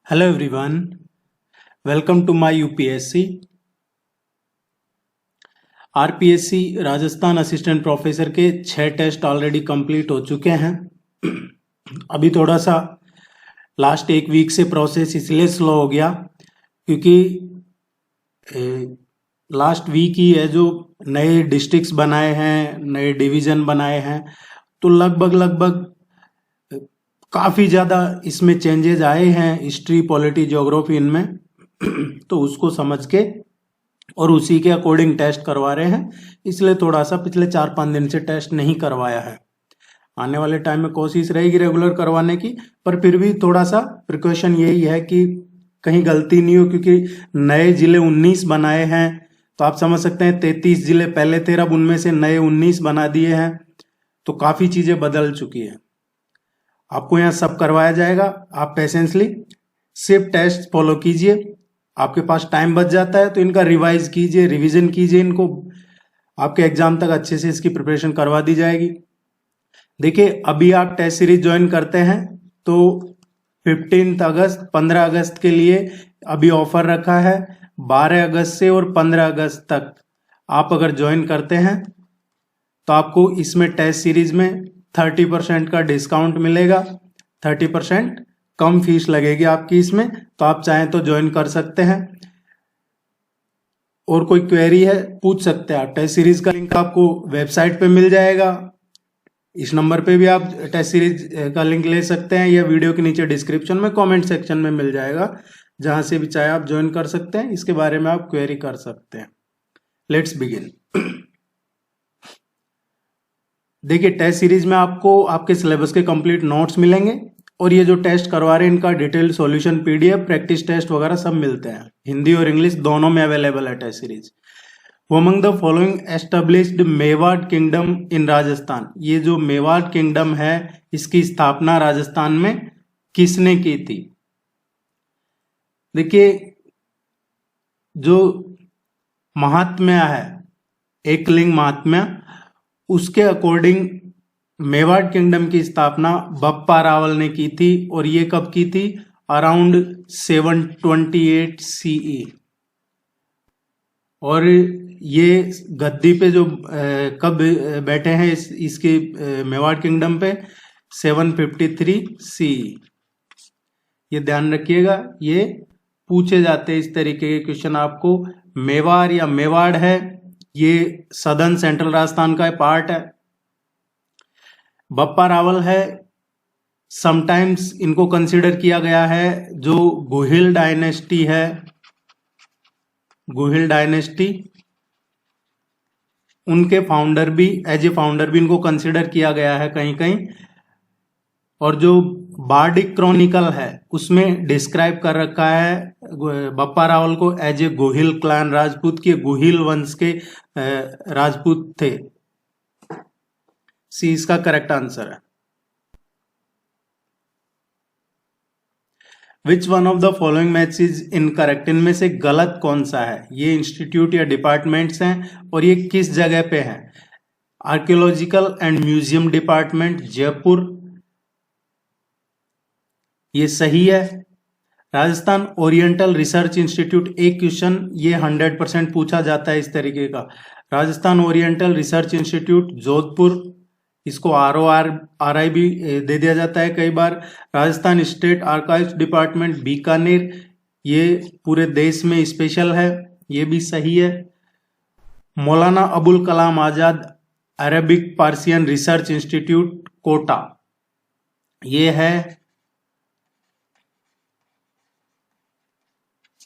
Hello everyone, welcome to my UPSC. RPSC Rajasthan assistant professor के 6 test already complete हो चुके हैं। अभी थोड़ा सा लास्ट एक वीक से प्रोसेस इसलिए स्लो हो गया क्योंकि लास्ट वीक ही है जो नए डिस्ट्रिक्ट्स बनाए हैं, नए डिवीज़न बनाए हैं, तो लगभग काफ़ी ज़्यादा इसमें चेंजेस आए हैं हिस्ट्री, पॉलिटी, ज्योग्राफी इनमें। तो उसको समझ के और उसी के अकॉर्डिंग टेस्ट करवा रहे हैं, इसलिए थोड़ा सा पिछले 4-5 दिन से टेस्ट नहीं करवाया है। आने वाले टाइम में कोशिश रहेगी रेगुलर करवाने की, पर फिर भी थोड़ा सा प्रिकॉशन यही है कि कहीं गलती नहीं हो, क्योंकि नए जिले 19 बनाए हैं, तो आप समझ सकते हैं 33 जिले पहले थे, अब उनमें से नए 19 बना दिए हैं, तो काफ़ी चीज़ें बदल चुकी है। आपको यहाँ सब करवाया जाएगा, आप पेशेंसली सिर्फ टेस्ट फॉलो कीजिए। आपके पास टाइम बच जाता है तो इनका रिवाइज कीजिए, रिवीजन कीजिए, इनको आपके एग्जाम तक अच्छे से इसकी प्रिपरेशन करवा दी जाएगी। देखिए, अभी आप टेस्ट सीरीज ज्वाइन करते हैं तो 15 अगस्त 15 अगस्त के लिए अभी ऑफर रखा है। 12 अगस्त से और 15 अगस्त तक आप अगर ज्वाइन करते हैं तो आपको इसमें टेस्ट सीरीज में 30% का डिस्काउंट मिलेगा। 30% कम फीस लगेगी आपकी इसमें, तो आप चाहें तो ज्वाइन कर सकते हैं। और कोई क्वेरी है पूछ सकते हैं आप। टेस्ट सीरीज का लिंक आपको वेबसाइट पे मिल जाएगा, इस नंबर पे भी आप टेस्ट सीरीज का लिंक ले सकते हैं, या वीडियो के नीचे डिस्क्रिप्शन में कमेंट सेक्शन में मिल जाएगा, जहां से भी चाहे आप ज्वाइन कर सकते हैं। इसके बारे में आप क्वेरी कर सकते हैं। Let's begin. देखिए, टेस्ट सीरीज में आपको आपके सिलेबस के कंप्लीट नोट्स मिलेंगे, और ये जो टेस्ट करवा रहे हैं इनका detailed solution PDF, practice test वगैरह सब मिलते हैं। हिंदी और इंग्लिश दोनों में अवेलेबल है test series. Among the following established Mewar kingdom in Rajasthan. ये जो मेवाड़ किंगडम है, इसकी स्थापना राजस्थान में किसने की थी? देखिए, जो महात्म्य है, एकलिंग महात्म्य, उसके अकॉर्डिंग मेवाड़ किंगडम की स्थापना बप्पा रावल ने की थी, और ये कब की थी? Around 728 CE. और ये गद्दी पे जो कब बैठे हैं इसके मेवाड़ किंगडम पे? 753 सीई। ये ध्यान रखिएगा, ये पूछे जाते हैं इस तरीके के क्वेश्चन आपको। मेवाड़ या मेवाड़ है, ये सदर्न सेंट्रल राजस्थान का पार्ट है। बप्पा रावल है, समटाइम्स इनको कंसिडर किया गया है जो गुहिल डायनेस्टी है, गुहिल डायनेस्टी, उनके फाउंडर भी, एज ए फाउंडर भी इनको कंसिडर किया गया है कहीं कहीं। और जो बार्डिक क्रॉनिकल है उसमें डिस्क्राइब कर रखा है बप्पा रावल को as a Guhil clan Rajput के, गुहिल वंश के राजपूत थे। सी इसका करेक्ट आंसर है। Which one of the following match is incorrect. इनमें से गलत कौन सा है? ये इंस्टीट्यूट या डिपार्टमेंट्स हैं, और ये किस जगह पे है? Archaeological and museum department, Jaipur, ये सही है। राजस्थान ओरिएंटल रिसर्च इंस्टीट्यूट, एक क्वेश्चन ये 100% पूछा जाता है इस तरीके का। Rajasthan oriental research institute Jodhpur, इसको RORI भी दे दिया जाता है कई बार। Rajasthan state archives department Bikaner, ये पूरे देश में स्पेशल है, ये भी सही है। Maulana Abul Kalam Azad Arabic Persian research institute Kota, ये है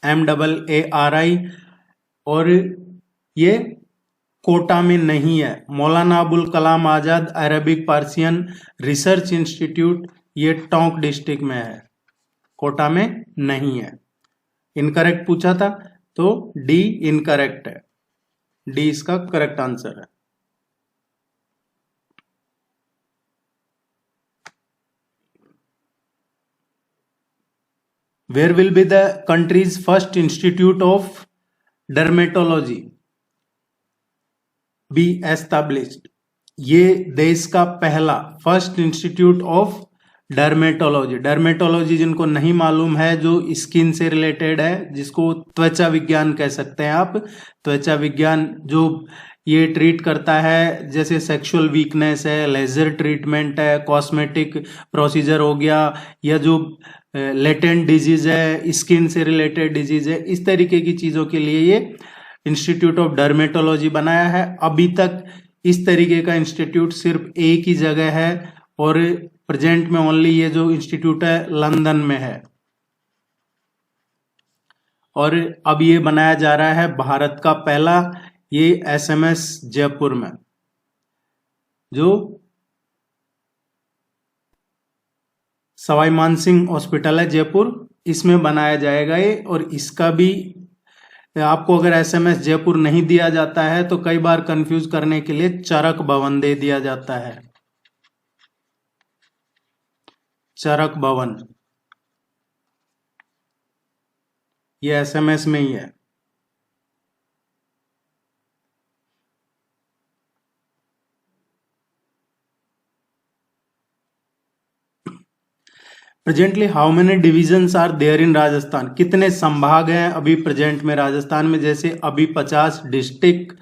MAARI, और ये कोटा में नहीं है। Maulana Abul Kalam Azad Arabic Persian research institute, ये टोंक डिस्ट्रिक्ट में है, कोटा में नहीं है। इनकरेक्ट पूछा था, तो डी इनकरेक्ट है, डी इसका करेक्ट आंसर है। Where will be the country's first institute of dermatology be established? ये देश का पहला first institute of dermatology, dermatology जिनको नहीं मालूम है, जो स्किन से रिलेटेड है, जिसको त्वचा विज्ञान कह सकते हैं आप, त्वचा विज्ञान जो ये ट्रीट करता है, जैसे सेक्सुअल वीकनेस है, लेजर ट्रीटमेंट है, कॉस्मेटिक प्रोसीजर हो गया, या जो लेटेंट डिजीज है, स्किन से रिलेटेड डिजीज है, इस तरीके की चीजों के लिए ये इंस्टीट्यूट ऑफ डर्मेटोलॉजी बनाया है। अभी तक इस तरीके का इंस्टीट्यूट सिर्फ एक ही जगह है, और प्रेजेंट में ओनली ये जो इंस्टीट्यूट है लंदन में है, और अब ये बनाया जा रहा है भारत का पहला, ये एसएमएस जयपुर में, जो सवाई मानसिंह हॉस्पिटल है जयपुर, इसमें बनाया जाएगा ये। और इसका भी आपको अगर एसएमएस जयपुर नहीं दिया जाता है तो कई बार कंफ्यूज करने के लिए चरक भवन दे दिया जाता है, चरक भवन, ये एसएमएस में ही है। Presently how many divisions are there in Rajasthan, कितने संभाग हैं अभी प्रेजेंट में राजस्थान में? जैसे अभी 50 डिस्ट्रिक्ट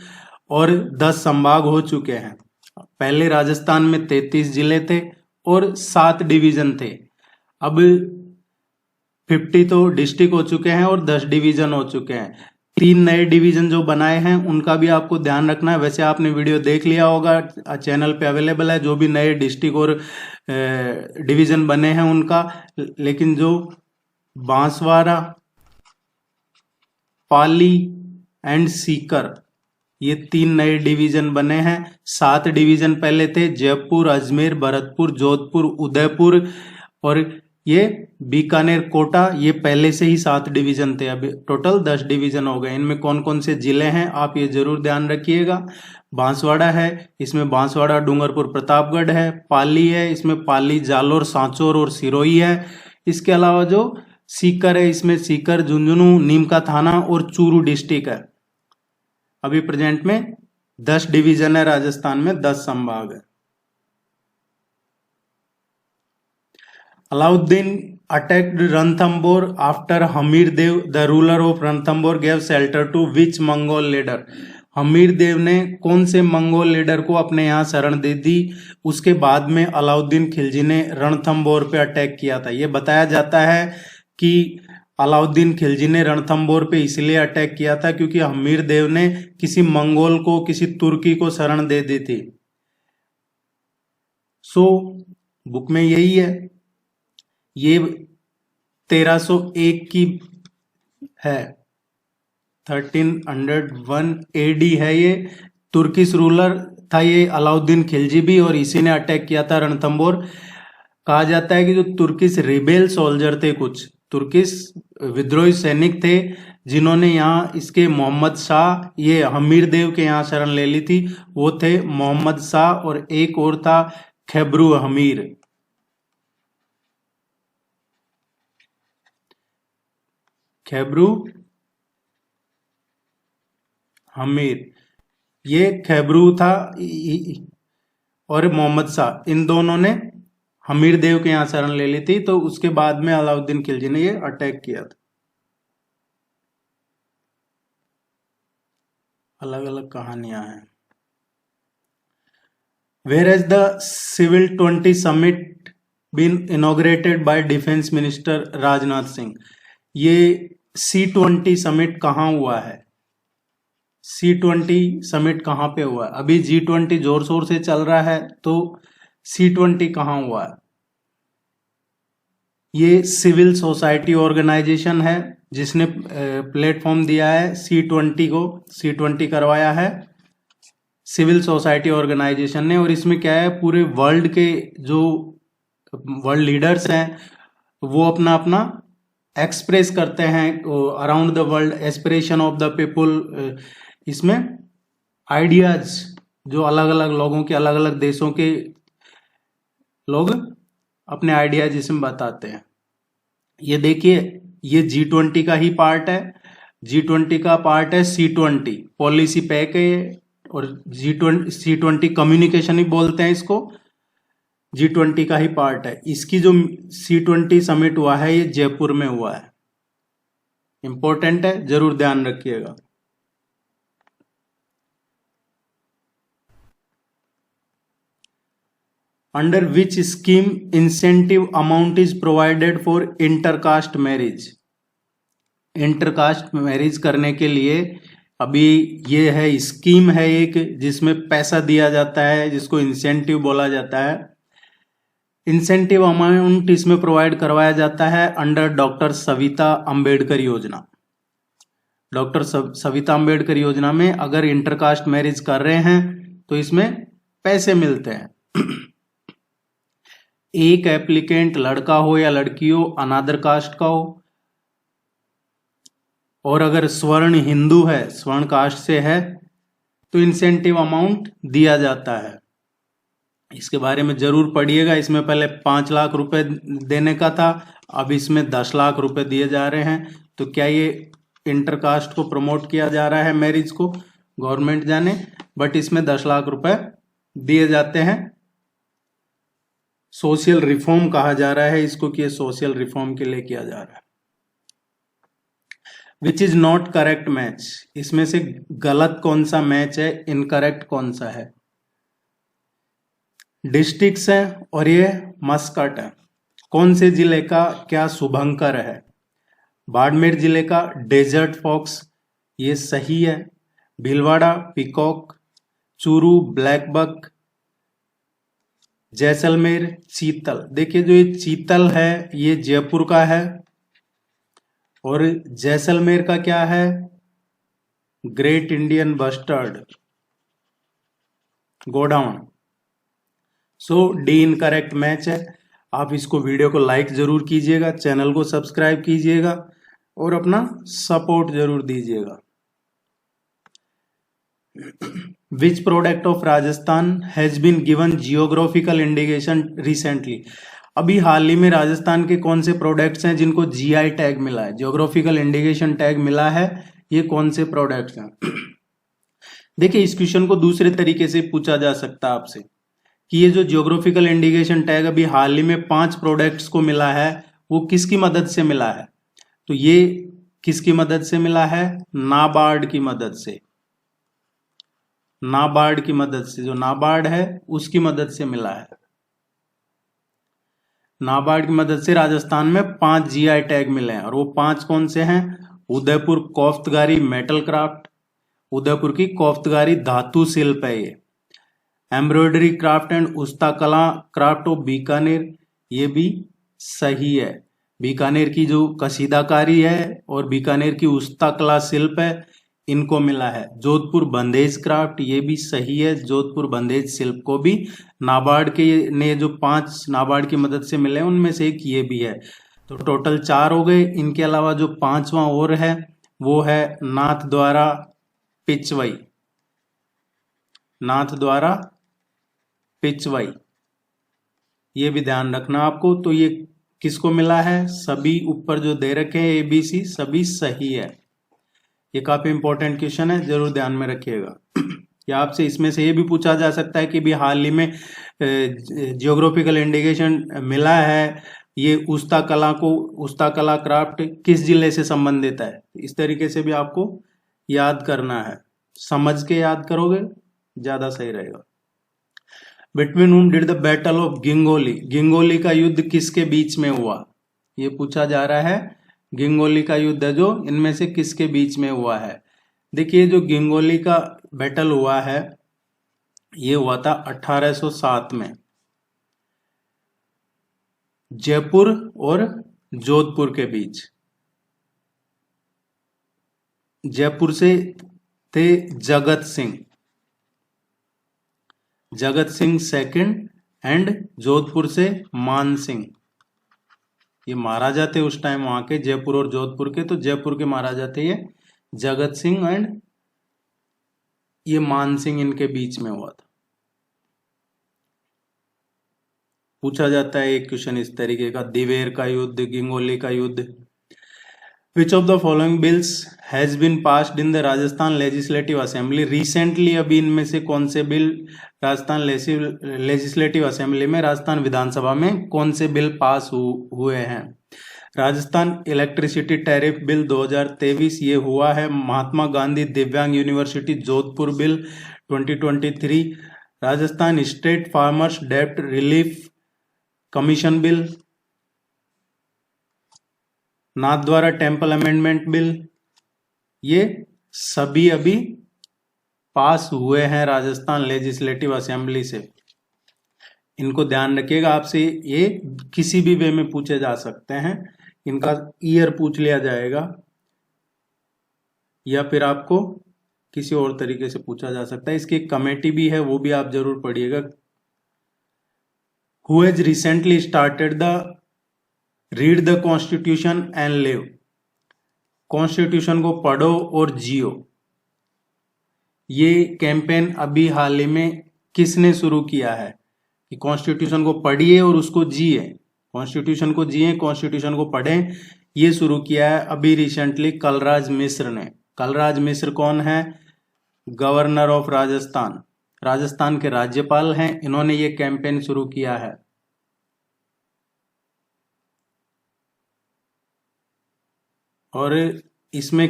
और 10 संभाग हो चुके हैं। पहले राजस्थान में 33 जिले थे और 7 डिवीजन थे। अब 50 तो डिस्ट्रिक्ट हो चुके हैं और 10 डिवीजन हो चुके हैं। 3 नए डिवीजन जो बनाए हैं उनका भी आपको ध्यान रखना है। वैसे आपने वीडियो देख लिया होगा, चैनल पे अवेलेबल है जो भी नए डिस्ट्रिक्ट और डिवीजन बने हैं उनका। लेकिन जो बांसवाड़ा, पाली एंड सीकर, ये 3 नए डिवीजन बने हैं। 7 डिवीजन पहले थे, जयपुर, अजमेर, भरतपुर, जोधपुर, उदयपुर और ये बीकानेर, कोटा, ये पहले से ही 7 डिवीजन थे। अभी टोटल 10 डिवीजन हो गए। इनमें कौन कौन से जिले हैं आप ये जरूर ध्यान रखिएगा। बांसवाड़ा है, इसमें बांसवाड़ा, डूंगरपुर, प्रतापगढ़ है। पाली है, इसमें पाली, जालोर, सांचौर और सिरोही है। इसके अलावा जो सीकर है, इसमें सीकर, झुंझुनू, नीमका थाना और चूरू डिस्ट्रिक्ट है। अभी प्रेजेंट में 10 डिवीजन है राजस्थान में, 10 संभाग है। Alauddin attacked Ranthambore after Hamir Dev, the ruler of Ranthambore, gave shelter to which Mongol leader? Hamir देव ने कौन से मंगोल लीडर को अपने यहाँ शरण दे दी? उसके बाद में अलाउद्दीन खिलजी ने रणथंबोर पे अटैक किया था। ये बताया जाता है कि अलाउद्दीन खिलजी ने रणथंबोर पे इसलिए अटैक किया था क्योंकि हमीर देव ने किसी मंगोल को, किसी तुर्की को शरण दे दी थी। सो बुक में यही है। ये 1301 की है, 1301 एडी है। ये तुर्किश रूलर था ये अलाउद्दीन खिलजी भी, और इसी ने अटैक किया था रणथंबोर। कहा जाता है कि जो तुर्किश रिबेल सोल्जर थे, कुछ तुर्किश विद्रोही सैनिक थे जिन्होंने यहाँ इसके मोहम्मद शाह, ये हमीर देव के यहाँ शरण ले ली थी, वो थे मोहम्मद शाह और एक और था खैबरू हमीर। खैबरू हमीर, ये खैबरू था और मोहम्मद शाह, इन दोनों ने हमीर देव के यहाँ शरण ले ली थी। तो उसके बाद में अलाउद्दीन खिलजी ने ये अटैक किया था। अलग अलग कहानियां हैं। Where has the civil 20 summit been inaugurated by defence minister Rajnath Singh? ये C20 समिट कहाँ हुआ है? C20 समिट कहाँ पे हुआ है? अभी G20 जोर शोर से चल रहा है, तो C20 कहाँ हुआ है? ये सिविल सोसाइटी ऑर्गेनाइजेशन है जिसने प्लेटफॉर्म दिया है C20 को, C20 करवाया है सिविल सोसाइटी ऑर्गेनाइजेशन ने। और इसमें क्या है, पूरे वर्ल्ड के जो वर्ल्ड लीडर्स हैं वो अपना अपना एक्सप्रेस करते हैं around the world, aspiration of the people. इसमें आइडियाज जो अलग अलग लोगों के, अलग अलग देशों के लोग अपने आइडियाज इसमें बताते हैं। ये देखिए, ये G20 का ही पार्ट है। G20 का पार्ट है C20, पॉलिसी पैक है। और C20 कम्युनिकेशन ही बोलते हैं इसको। G20 का ही पार्ट है। इसकी जो C20 समिट हुआ है ये जयपुर में हुआ है। इंपॉर्टेंट है, जरूर ध्यान रखिएगा। Under which scheme incentive amount is provided for intercaste marriage. Intercaste marriage करने के लिए अभी ये है स्कीम है एक, जिसमें पैसा दिया जाता है, जिसको इंसेंटिव बोला जाता है। इंसेंटिव अमाउंट इसमें प्रोवाइड करवाया जाता है अंडर डॉक्टर सविता अंबेडकर योजना। डॉक्टर सविता अंबेडकर योजना में अगर इंटरकास्ट मैरिज कर रहे हैं तो इसमें पैसे मिलते हैं। एक एप्लीकेंट लड़का हो या लड़की हो, अनादर कास्ट का हो, और अगर स्वर्ण हिंदू है, स्वर्ण कास्ट से है, तो इंसेंटिव अमाउंट दिया जाता है। इसके बारे में जरूर पढ़िएगा। इसमें पहले 5 लाख रुपए देने का था, अब इसमें 10 लाख रुपए दिए जा रहे हैं। तो क्या ये इंटरकास्ट को प्रमोट किया जा रहा है, मैरिज को, गवर्नमेंट जाने, बट इसमें 10 लाख रुपए दिए जाते हैं। सोशल रिफॉर्म कहा जा रहा है इसको, कि सोशल रिफॉर्म के लिए किया जा रहा है। Which is not correct match, इसमें से गलत कौन सा मैच है, इनकरेक्ट कौन सा है। डिस्ट्रिक्ट्स है और ये मस्कट है। कौन से जिले का क्या शुभंकर है। बाड़मेर जिले का डेजर्ट फॉक्स, ये सही है। भीलवाड़ा पीकॉक, चूरू ब्लैकबक, जैसलमेर चीतल। देखिए जो ये चीतल है ये जयपुर का है, और जैसलमेर का क्या है, ग्रेट इंडियन बस्टर्ड गोडाउन। सो डी इनकरेक्ट मैच है। आप इसको वीडियो को लाइक जरूर कीजिएगा, चैनल को सब्सक्राइब कीजिएगा और अपना सपोर्ट जरूर दीजिएगा। Which product of Rajasthan has been given geographical indication recently. अभी हाल ही में राजस्थान के कौन से प्रोडक्ट्स हैं जिनको जीआई टैग मिला है, जियोग्राफिकल इंडिकेशन टैग मिला है, ये कौन से प्रोडक्ट्स हैं। देखिए इस क्वेश्चन को दूसरे तरीके से पूछा जा सकता है आपसे, कि ये जो जियोग्राफिकल इंडिकेशन टैग अभी हाल ही में 5 प्रोडक्ट्स को मिला है, वो किसकी मदद से मिला है। तो ये किसकी मदद से मिला है, नाबार्ड की मदद से। नाबार्ड की मदद से, जो नाबार्ड है उसकी मदद से मिला है। नाबार्ड की मदद से राजस्थान में 5 जीआई टैग मिले हैं, और वो 5 कौन से हैं। उदयपुर कोफ्तगारी मेटल क्राफ्ट, उदयपुर की कोफ्तगारी धातु शिल्प है ये। एम्ब्रॉयडरी क्राफ्ट एंड उस्ता कला क्राफ्ट ऑफ बीकानेर, ये भी सही है। बीकानेर की जो कसीदाकारी है और बीकानेर की उस्ता कला शिल्प है, इनको मिला है। जोधपुर बंदेज क्राफ्ट, ये भी सही है। जोधपुर बंदेज शिल्प को भी नाबार्ड के ने जो 5 नाबार्ड की मदद से मिले उनमें से एक ये भी है। तो टोटल 4 हो गए। इनके अलावा जो 5वां और है वो है नाथ द्वारा पिचवई, नाथ द्वारा पिचवई, ये भी ध्यान रखना आपको। तो ये किसको मिला है, सभी ऊपर जो दे रखे हैं एबीसी सभी सही है। ये काफी इंपॉर्टेंट क्वेश्चन है, जरूर ध्यान में रखिएगा। या आपसे इसमें से ये भी पूछा जा सकता है कि भी हाल ही में जियोग्राफिकल इंडिकेशन मिला है, ये उस्ता कला क्राफ्ट किस जिले से संबंधित है। इस तरीके से भी आपको याद करना है, समझ के याद करोगे ज्यादा सही रहेगा। Between whom did the battle of Gingoli, Gingoli का युद्ध किसके बीच में हुआ, ये पूछा जा रहा है। गिंगोली का युद्ध जो इनमें से किसके बीच में हुआ है। देखिए जो गिंगोली का बैटल हुआ है ये हुआ था 1807 में, जयपुर और जोधपुर के बीच। जयपुर से थे जगत सिंह सेकंड एंड जोधपुर से मान सिंह। ये महाराजा थे उस टाइम वहां के, जयपुर और जोधपुर के। तो जयपुर के महाराजा थे ये जगत सिंह एंड ये मान सिंह, इनके बीच में हुआ था। पूछा जाता है एक क्वेश्चन इस तरीके का, दिवेर का युद्ध, गिंगोली का युद्ध। Which of the following bills has been passed in the Rajasthan legislative assembly. Recently अभी इनमें से कौन से बिल राजस्थान लेजिस्लेटिव असेंबली में, राजस्थान विधानसभा में कौन से बिल पास हुए हैं। राजस्थान इलेक्ट्रिसिटी टैरिफ बिल 2023 ये हुआ है। Mahatma Gandhi Divyang university Jodhpur bill 2023। Rajasthan state farmers डेब्ट relief commission bill, Nathdwara temple amendment bill, ये सभी अभी पास हुए हैं राजस्थान लेजिस्लेटिव असेंबली से। इनको ध्यान रखिएगा, आपसे ये किसी भी वे में पूछे जा सकते हैं। इनका ईयर पूछ लिया जाएगा या फिर आपको किसी और तरीके से पूछा जा सकता है। इसकी एक कमेटी भी है, वो भी आप जरूर पढ़िएगा। Who has recently started the read the constitution and live. Constitution को पढ़ो और जियो, ये कैंपेन अभी हाल ही में किसने शुरू किया है कि कॉन्स्टिट्यूशन को पढ़िए और उसको जिए, कॉन्स्टिट्यूशन को जिए, कॉन्स्टिट्यूशन को पढ़ें। ये शुरू किया है अभी रिसेंटली कलराज मिश्र ने। कलराज मिश्र कौन है? गवर्नर ऑफ राजस्थान, राजस्थान के राज्यपाल हैं। इन्होंने ये कैंपेन शुरू किया है। और इसमें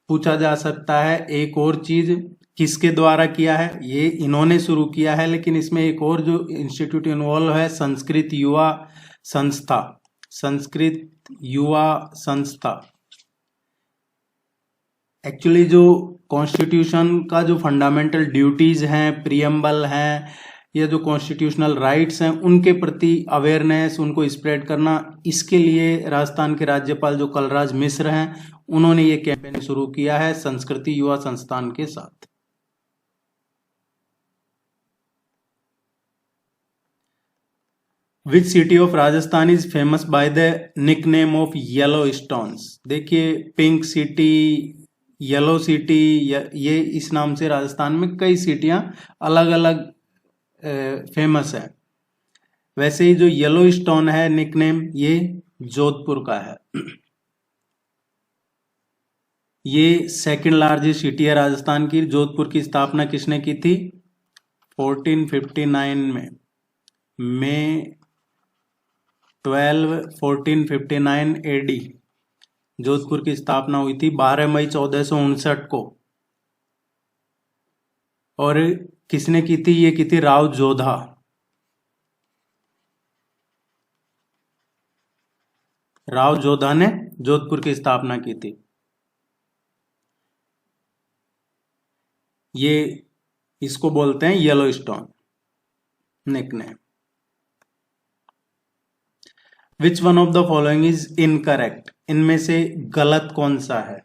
पूछा जा सकता है एक और चीज, किसके द्वारा किया है? ये इन्होंने शुरू किया है, लेकिन इसमें एक और जो इंस्टीट्यूट इन्वॉल्व है, संस्कृत युवा संस्था। संस्कृत युवा संस्था एक्चुअली जो कॉन्स्टिट्यूशन का जो फंडामेंटल ड्यूटीज हैं, प्रियम्बल हैं, या जो कॉन्स्टिट्यूशनल राइट्स हैं, उनके प्रति अवेयरनेस, उनको स्प्रेड करना, इसके लिए राजस्थान के राज्यपाल जो कलराज मिश्र हैं, उन्होंने ये कैंपेन शुरू किया है संस्कृति युवा संस्थान के साथ। Which city of Rajasthan is famous by the nickname of yellow stones. देखिए, पिंक सिटी, येलो सिटी, ये इस नाम से राजस्थान में कई सिटियां अलग अलग फेमस है। वैसे ही जो येलो स्टोन है निकनेम, ये जोधपुर का है। ये सेकंड लार्जेस्ट सिटी है राजस्थान की। जोधपुर की स्थापना किसने की थी? 1459 में, मई 12, 1459 एडी जोधपुर की स्थापना हुई थी। 12 मई 1459 को। और किसने की थी? ये की थी राव जोधा। राव जोधा ने जोधपुर की स्थापना की थी। ये इसको बोलते हैं yellow stone nickname. Which one of the following is incorrect. इनमें से गलत कौन सा है?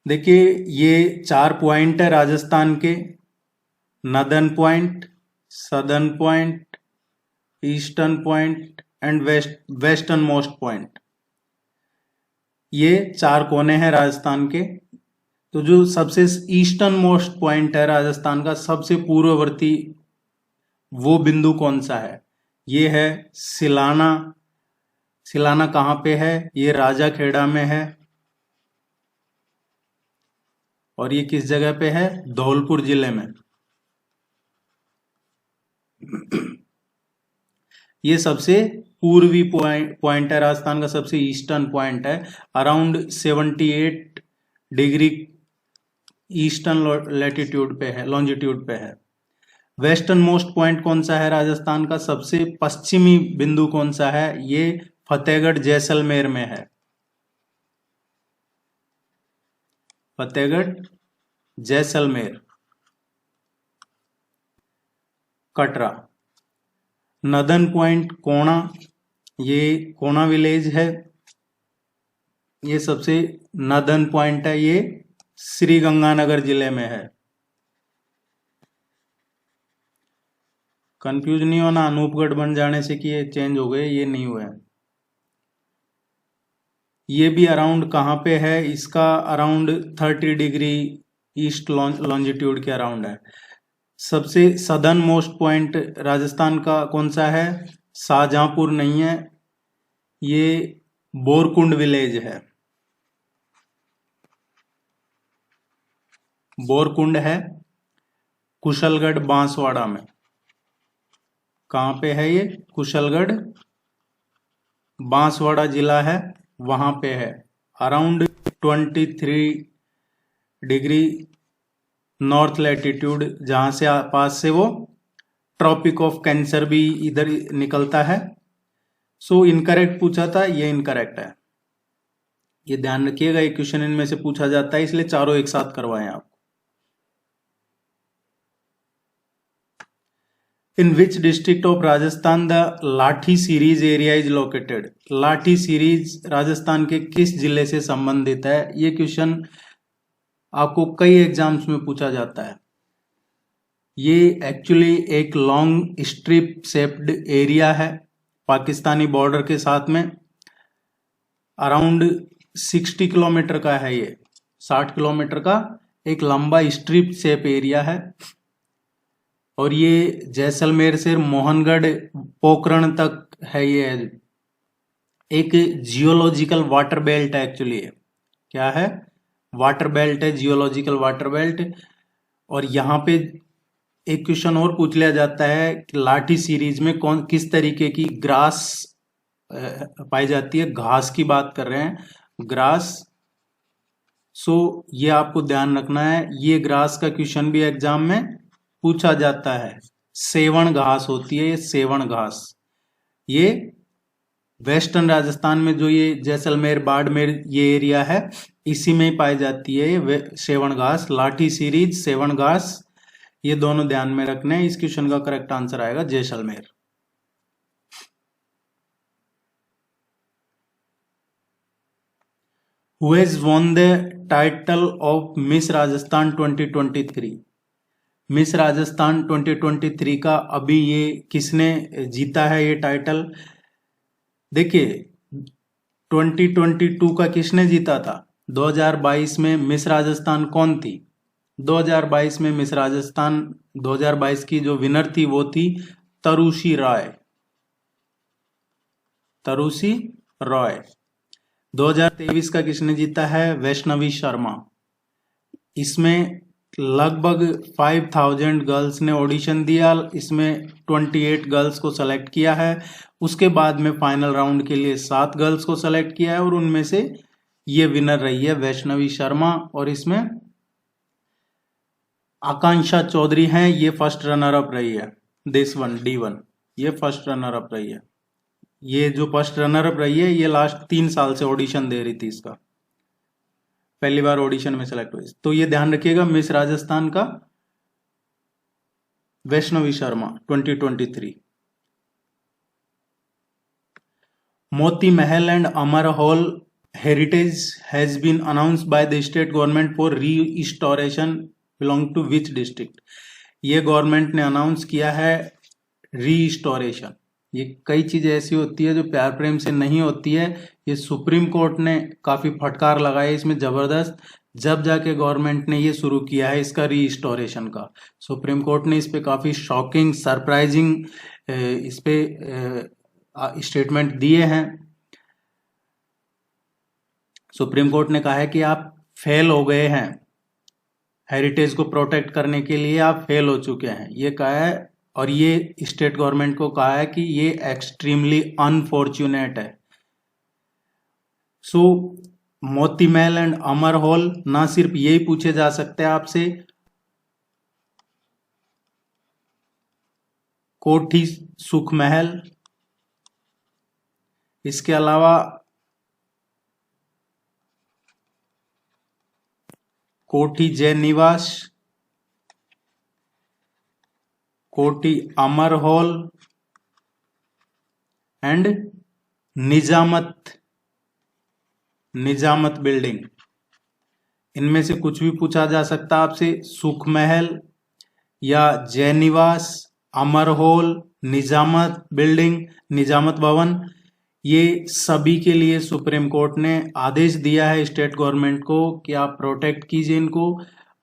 देखिए, ये 4 पॉइंट है राजस्थान के, northern point, southern point, eastern point and western most point. ये 4 कोने हैं राजस्थान के। तो जो सबसे ईस्टर्न मोस्ट पॉइंट है राजस्थान का, सबसे पूर्ववर्ती, वो बिंदु कौन सा है? ये है सिलाना। सिलाना कहां पे है? ये राजाखेड़ा में है। और ये किस जगह पे है? धौलपुर जिले में। ये सबसे पूर्वी पॉइंट है राजस्थान का, सबसे ईस्टर्न पॉइंट है। अराउंड 78 डिग्री ईस्टर्न लैटिट्यूड पे है, लॉन्जिट्यूड पे है। वेस्टर्न मोस्ट पॉइंट कौन सा है राजस्थान का? सबसे पश्चिमी बिंदु कौन सा है? ये फतेहगढ़ जैसलमेर में है। फतेहगढ़ जैसलमेर, कटरा। नदर्न पॉइंट कोणा, ये कोणा विलेज है। ये सबसे नदर्न पॉइंट है, ये श्री गंगानगर जिले में है। कंफ्यूज नहीं होना अनूपगढ़ बन जाने से कि ये चेंज हो गए, ये नहीं हुए। ये भी अराउंड कहाँ पे है? इसका अराउंड 30 डिग्री ईस्ट लॉन्जिट्यूड के अराउंड है। सबसे सदर्न मोस्ट पॉइंट राजस्थान का कौन सा है? शाहजहांपुर नहीं है, ये बोरकुंड विलेज है। बोरकुंड है कुशलगढ़ बांसवाड़ा में। कहाँ पे है ये? कुशलगढ़ बांसवाड़ा जिला है, वहां पे है। अराउंड 23 डिग्री नॉर्थ लैटिट्यूड, जहां से पास से वो ट्रॉपिक ऑफ कैंसर भी इधर निकलता है। सो इनकरेक्ट पूछा था, ये इनकरेक्ट है। ये ध्यान रखिएगा, एक क्वेश्चन इनमें से पूछा जाता है, इसलिए चारों एक साथ करवाएं आप। In which district of Rajasthan the Lathi series area is located? Lathi series Rajasthan के किस जिले से संबंधित है? ये क्वेश्चन आपको कई एग्जाम्स में पूछा जाता है। ये एक्चुअली एक लॉन्ग स्ट्रिप शेप्ड एरिया है पाकिस्तानी बॉर्डर के साथ में। अराउंड 60 किलोमीटर का है ये, 60 किलोमीटर का एक लंबा स्ट्रिप शेप एरिया है। और ये जैसलमेर से मोहनगढ़ पोखरण तक है। ये एक जियोलॉजिकल वाटर बेल्ट है एक्चुअली। क्या है? वाटर बेल्ट है, जियोलॉजिकल वाटर बेल्ट। और यहाँ पे एक क्वेश्चन और पूछ लिया जाता है कि लाठी सीरीज में किस तरीके की ग्रास पाई जाती है? घास की बात कर रहे हैं, ग्रास। सो ये आपको ध्यान रखना है, ये ग्रास का क्वेश्चन भी एग्जाम में पूछा जाता है। सेवण घास होती है, ये सेवण घास। ये वेस्टर्न राजस्थान में जो ये जैसलमेर बाड़मेर ये एरिया है, इसी में ही पाई जाती है ये सेवण घास। लाठी सीरीज, सेवण घास, ये दोनों ध्यान में रखने हैं। इस क्वेश्चन का करेक्ट आंसर आएगा Jaisalmer. Who has won the title of Miss Rajasthan 2023? Miss Rajasthan 2023 का अभी ये किसने जीता है ये टाइटल? देखिए 2022 का किसने जीता था? 2022 में मिस राजस्थान कौन थी? 2022 में मिस राजस्थान 2022 की जो विनर थी वो थी तरुषी रॉय। तरुषी रॉय। 2023 का किसने जीता है? वैष्णवी शर्मा। इसमें लगभग 5000 गर्ल्स ने ऑडिशन दिया, इसमें 28 गर्ल्स को सेलेक्ट किया है। उसके बाद में फाइनल राउंड के लिए 7 गर्ल्स को सेलेक्ट किया है और उनमें से ये विनर रही है वैष्णवी शर्मा। और इसमें आकांक्षा चौधरी हैं, ये फर्स्ट रनर अप रही है। दिस वन D1 ये फर्स्ट रनर अप रही है। ये जो फर्स्ट रनर अप रही है ये लास्ट 3 साल से ऑडिशन दे रही थी, इसका पहली बार ऑडिशन में सेलेक्ट हुई। तो ये ध्यान रखिएगा, मिस राजस्थान का Vaishnavi Sharma 2023। Moti Mahal and Amar hall heritage has been announced by the state government for restoration belong to which district? ये गवर्नमेंट ने अनाउंस किया है रीस्टोरेशन। ये कई चीजें ऐसी होती है जो प्यार प्रेम से नहीं होती है। ये सुप्रीम कोर्ट ने काफी फटकार लगाई इसमें जबरदस्त, जब जाके गवर्नमेंट ने ये शुरू किया है इसका रीस्टोरेशन का। सुप्रीम कोर्ट ने इस पे काफी शॉकिंग सरप्राइजिंग इस पे स्टेटमेंट दिए हैं। सुप्रीम कोर्ट ने कहा है कि आप फेल हो गए हैं, हेरिटेज को प्रोटेक्ट करने के लिए आप फेल हो चुके हैं, ये कहा है। और ये स्टेट गवर्नमेंट को कहा है कि ये एक्सट्रीमली अनफॉर्चुनेट है। सो मोती महल एंड अमर हॉल ना सिर्फ यही पूछे जा सकते हैं आपसे, कोठी सुख महल, इसके अलावा कोठी जैन निवास, कोठी अमर हॉल एंड निजामत बिल्डिंग। इनमें से कुछ भी पूछा जा सकता है आपसे, सुख महल या जैन निवास, अमर हॉल, निजामत बिल्डिंग, निजामत भवन। ये सभी के लिए सुप्रीम कोर्ट ने आदेश दिया है स्टेट गवर्नमेंट को कि आप प्रोटेक्ट कीजिए इनको।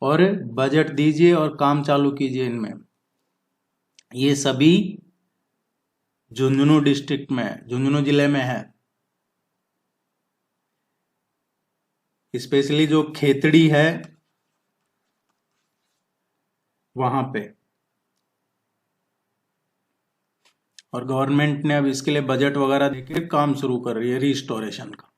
और बजट दीजिए और काम चालू कीजिए इनमें। ये सभी झुंझुनू डिस्ट्रिक्ट में, झुंझुनू जिले में है। स्पेशली जो खेतड़ी है वहां पे, और गवर्नमेंट ने अब इसके लिए बजट वगैरह देके काम शुरू कर रही है रिस्टोरेशन का।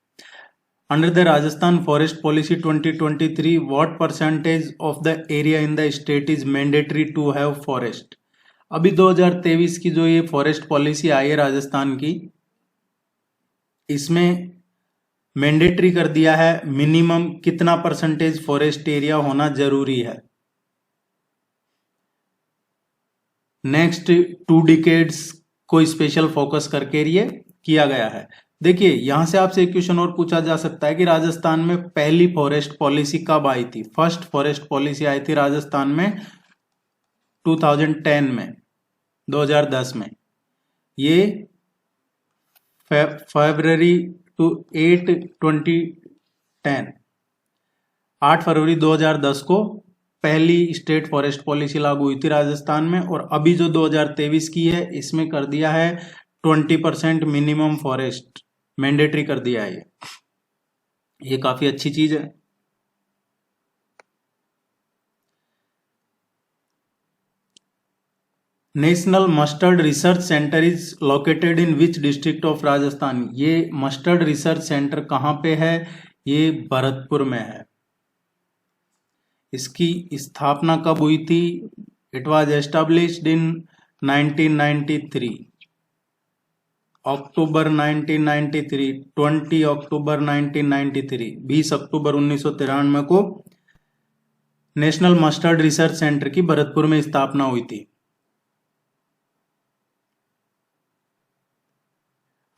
Under the Rajasthan forest policy 2023, what percentage of the area in the state is mandatory to have forest? अभी 2023 की जो ये फॉरेस्ट पॉलिसी आई है राजस्थान की, इसमें मैंडेटरी कर दिया है मिनिमम कितना परसेंटेज फॉरेस्ट एरिया होना जरूरी है नेक्स्ट 2 डिकेड्स को स्पेशल फोकस करके ये किया गया है। देखिए यहां से आपसे एक क्वेश्चन और पूछा जा सकता है कि राजस्थान में पहली फॉरेस्ट पॉलिसी कब आई थी? फर्स्ट फॉरेस्ट पॉलिसी आई थी राजस्थान में 2010 में, 2010 में। ये फरवरी टू 8 फरवरी 2010 को पहली स्टेट फॉरेस्ट पॉलिसी लागू हुई थी राजस्थान में। और अभी जो 2023 की है इसमें कर दिया है 20% मिनिमम फॉरेस्ट मैंडेटरी कर दिया है। ये काफी अच्छी चीज है। National mustard research centre is located in which district of Rajasthan? ये मस्टर्ड रिसर्च सेंटर कहां पे है? ये भरतपुर में है। इसकी स्थापना कब हुई थी? इट वॉज एस्टेब्लिश्ड इन 1993, अक्टूबर 1993, 20 अक्टूबर 1993, 20 अक्टूबर 1993 को नेशनल मस्टर्ड रिसर्च सेंटर की भरतपुर में स्थापना हुई थी।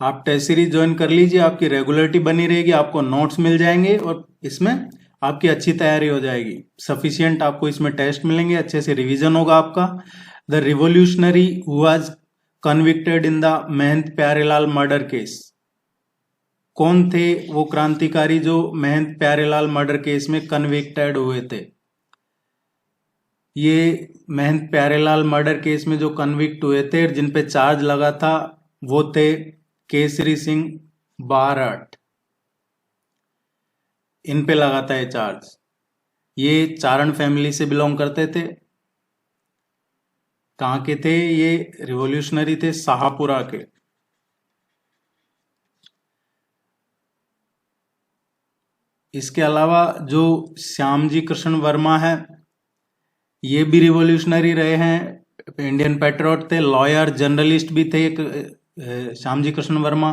आप टेस्ट सीरीज ज्वाइन कर लीजिए, आपकी रेगुलरिटी बनी रहेगी, आपको नोट्स मिल जाएंगे और इसमें आपकी अच्छी तैयारी हो जाएगी। सफिशिएंट आपको इसमें टेस्ट मिलेंगे, अच्छे से रिवीजन होगा आपका। The revolutionary who was convicted in the Mahant Pyarelal murder case, कौन थे वो क्रांतिकारी जो महंत प्यारेलाल मर्डर केस में कन्विक्टेड हुए थे? ये महंत प्यारेलाल मर्डर केस में जो कन्विक्ट हुए थे, जिन पे चार्ज लगा था, वो थे केसरी सिंह बारट। इन पे लगा था ये चार्ज। ये चारण फैमिली से बिलोंग करते थे। कहाँ के थे ये? रिवोल्यूशनरी थे शाहपुरा के। इसके अलावा जो श्यामजी कृष्ण वर्मा है, ये भी रिवोल्यूशनरी रहे हैं, इंडियन पैट्रियट थे, लॉयर जर्नलिस्ट भी थे एक श्यामजी कृष्ण वर्मा।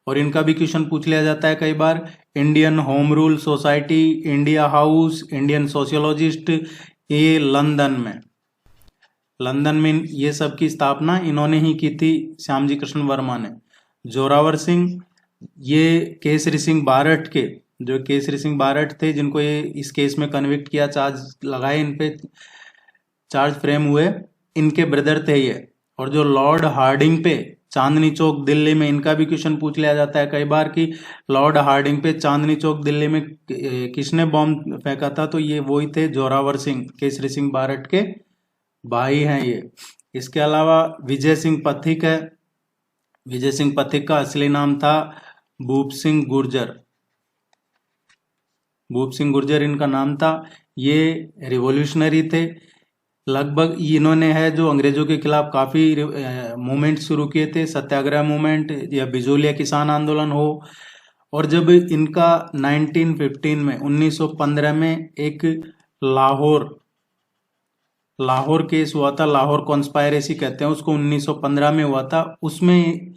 और इनका भी क्वेश्चन पूछ लिया जाता है कई बार। Indian home rule society, India house, Indian sociologist, ये लंदन में ये सब की स्थापना इन्होंने ही की थी, श्यामजी कृष्ण वर्मा ने। जोरावर सिंह, ये केसरी सिंह बारट के, जो केसरी सिंह बारट थे जिनको ये इस केस में कन्विक्ट किया, चार्ज लगाए, इन पे चार्ज फ्रेम हुए, इनके ब्रदर थे ये। और जो लॉर्ड हार्डिंग पे चांदनी चौक दिल्ली में, इनका भी क्वेश्चन पूछ लिया जाता है कई बार कि लॉर्ड हार्डिंग पे चांदनी चौक दिल्ली में किसने बॉम्ब फेंका था? तो ये वही थे, जोरावर सिंह, केसरी सिंह बारट के भाई हैं ये। इसके अलावा विजय सिंह पथिक है। विजय सिंह पथिक का असली नाम था भूप सिंह गुर्जर। भूप सिंह गुर्जर इनका नाम था। ये रिवोल्यूशनरी थे। लगभग इन्होंने है जो अंग्रेजों के खिलाफ काफी मूवमेंट शुरू किए थे, सत्याग्रह मूवमेंट या बिजोलिया किसान आंदोलन हो। और जब इनका 1915 में, 1915 में एक लाहौर केस हुआ था, लाहौर कॉन्स्पायरेसी कहते हैं उसको, 1915 में हुआ था। उसमें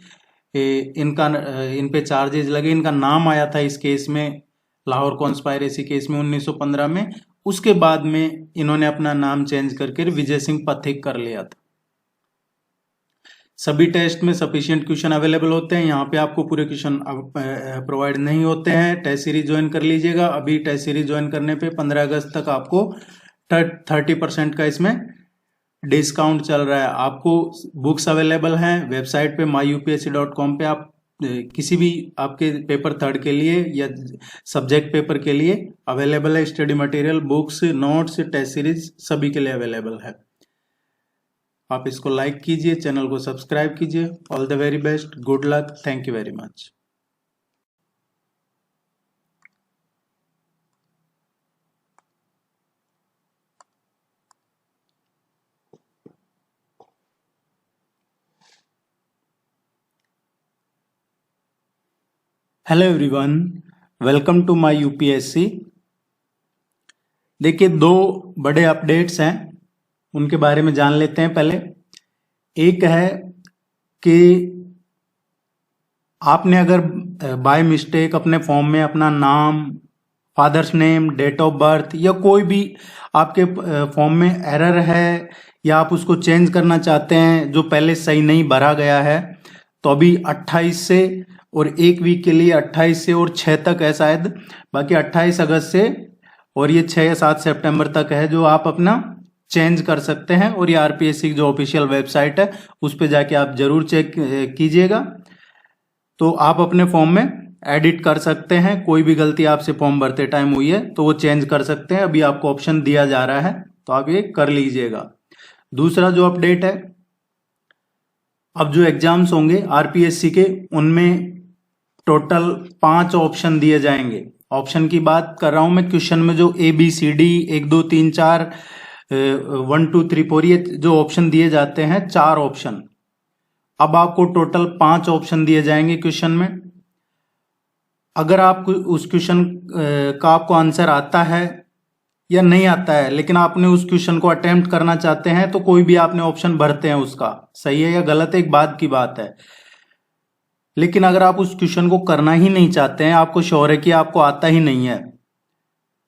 इन पे चार्जेस लगे, इनका नाम आया था इस केस में, लाहौर कॉन्स्पायरेसी केस में 1915 में। उसके बाद में इन्होंने अपना नाम चेंज करके विजय सिंह पथिक कर लिया था। सभी टेस्ट में सफिशिएंट क्वेश्चन अवेलेबल होते हैं, यहाँ पे आपको पूरे क्वेश्चन प्रोवाइड नहीं होते हैं। टेस्ट सीरीज ज्वाइन कर लीजिएगा। अभी टेस्ट सीरीज ज्वाइन करने पे 15 अगस्त तक आपको 30% का इसमें डिस्काउंट चल रहा है। आपको बुक्स अवेलेबल हैं वेबसाइट पे myupsc.com पे, आप किसी भी आपके पेपर थर्ड के लिए या सब्जेक्ट पेपर के लिए अवेलेबल है। Study material, books, notes, test series सभी के लिए अवेलेबल है। आप इसको लाइक कीजिए, चैनल को सब्सक्राइब कीजिए। All the very best, good luck, thank you very much. Hello everyone, welcome to my UPSC. देखिए, दो बड़े अपडेट्स हैं, उनके बारे में जान लेते हैं। पहले एक है कि आपने अगर बाय मिस्टेक अपने फॉर्म में अपना नाम, father's name, date of birth या कोई भी आपके फॉर्म में एरर है या आप उसको चेंज करना चाहते हैं जो पहले सही नहीं भरा गया है, तो अभी 28 से और एक वीक के लिए 28 से और 6 तक है शायद, बाकी 28 अगस्त से और ये 6 या 7 सितंबर तक है जो आप अपना चेंज कर सकते हैं। और ये आरपीएससी की जो ऑफिशियल वेबसाइट है उस पर जाके आप जरूर चेक कीजिएगा। तो आप अपने फॉर्म में एडिट कर सकते हैं, कोई भी गलती आपसे फॉर्म भरते टाइम हुई है तो वो चेंज कर सकते हैं। अभी आपको ऑप्शन दिया जा रहा है तो आप ये कर लीजिएगा। दूसरा जो अपडेट है, अब जो एग्जाम्स होंगे आरपीएससी के, उनमें टोटल 5 ऑप्शन दिए जाएंगे। ऑप्शन की बात कर रहा हूं मैं, क्वेश्चन में जो ABCD 1 2 3 4 1 2 3 4 ये जो ऑप्शन दिए जाते हैं, 4 ऑप्शन, अब आपको टोटल 5 ऑप्शन दिए जाएंगे क्वेश्चन में। अगर आप उस क्वेश्चन का आपको आंसर आता है या नहीं आता है, लेकिन आपने उस क्वेश्चन को अटेम्प्ट करना चाहते हैं, तो कोई भी आपने ऑप्शन भरते हैं, उसका सही है या गलत है एक बाद की बात है। लेकिन अगर आप उस क्वेश्चन को करना ही नहीं चाहते हैं, आपको श्योर है कि आपको आता ही नहीं है,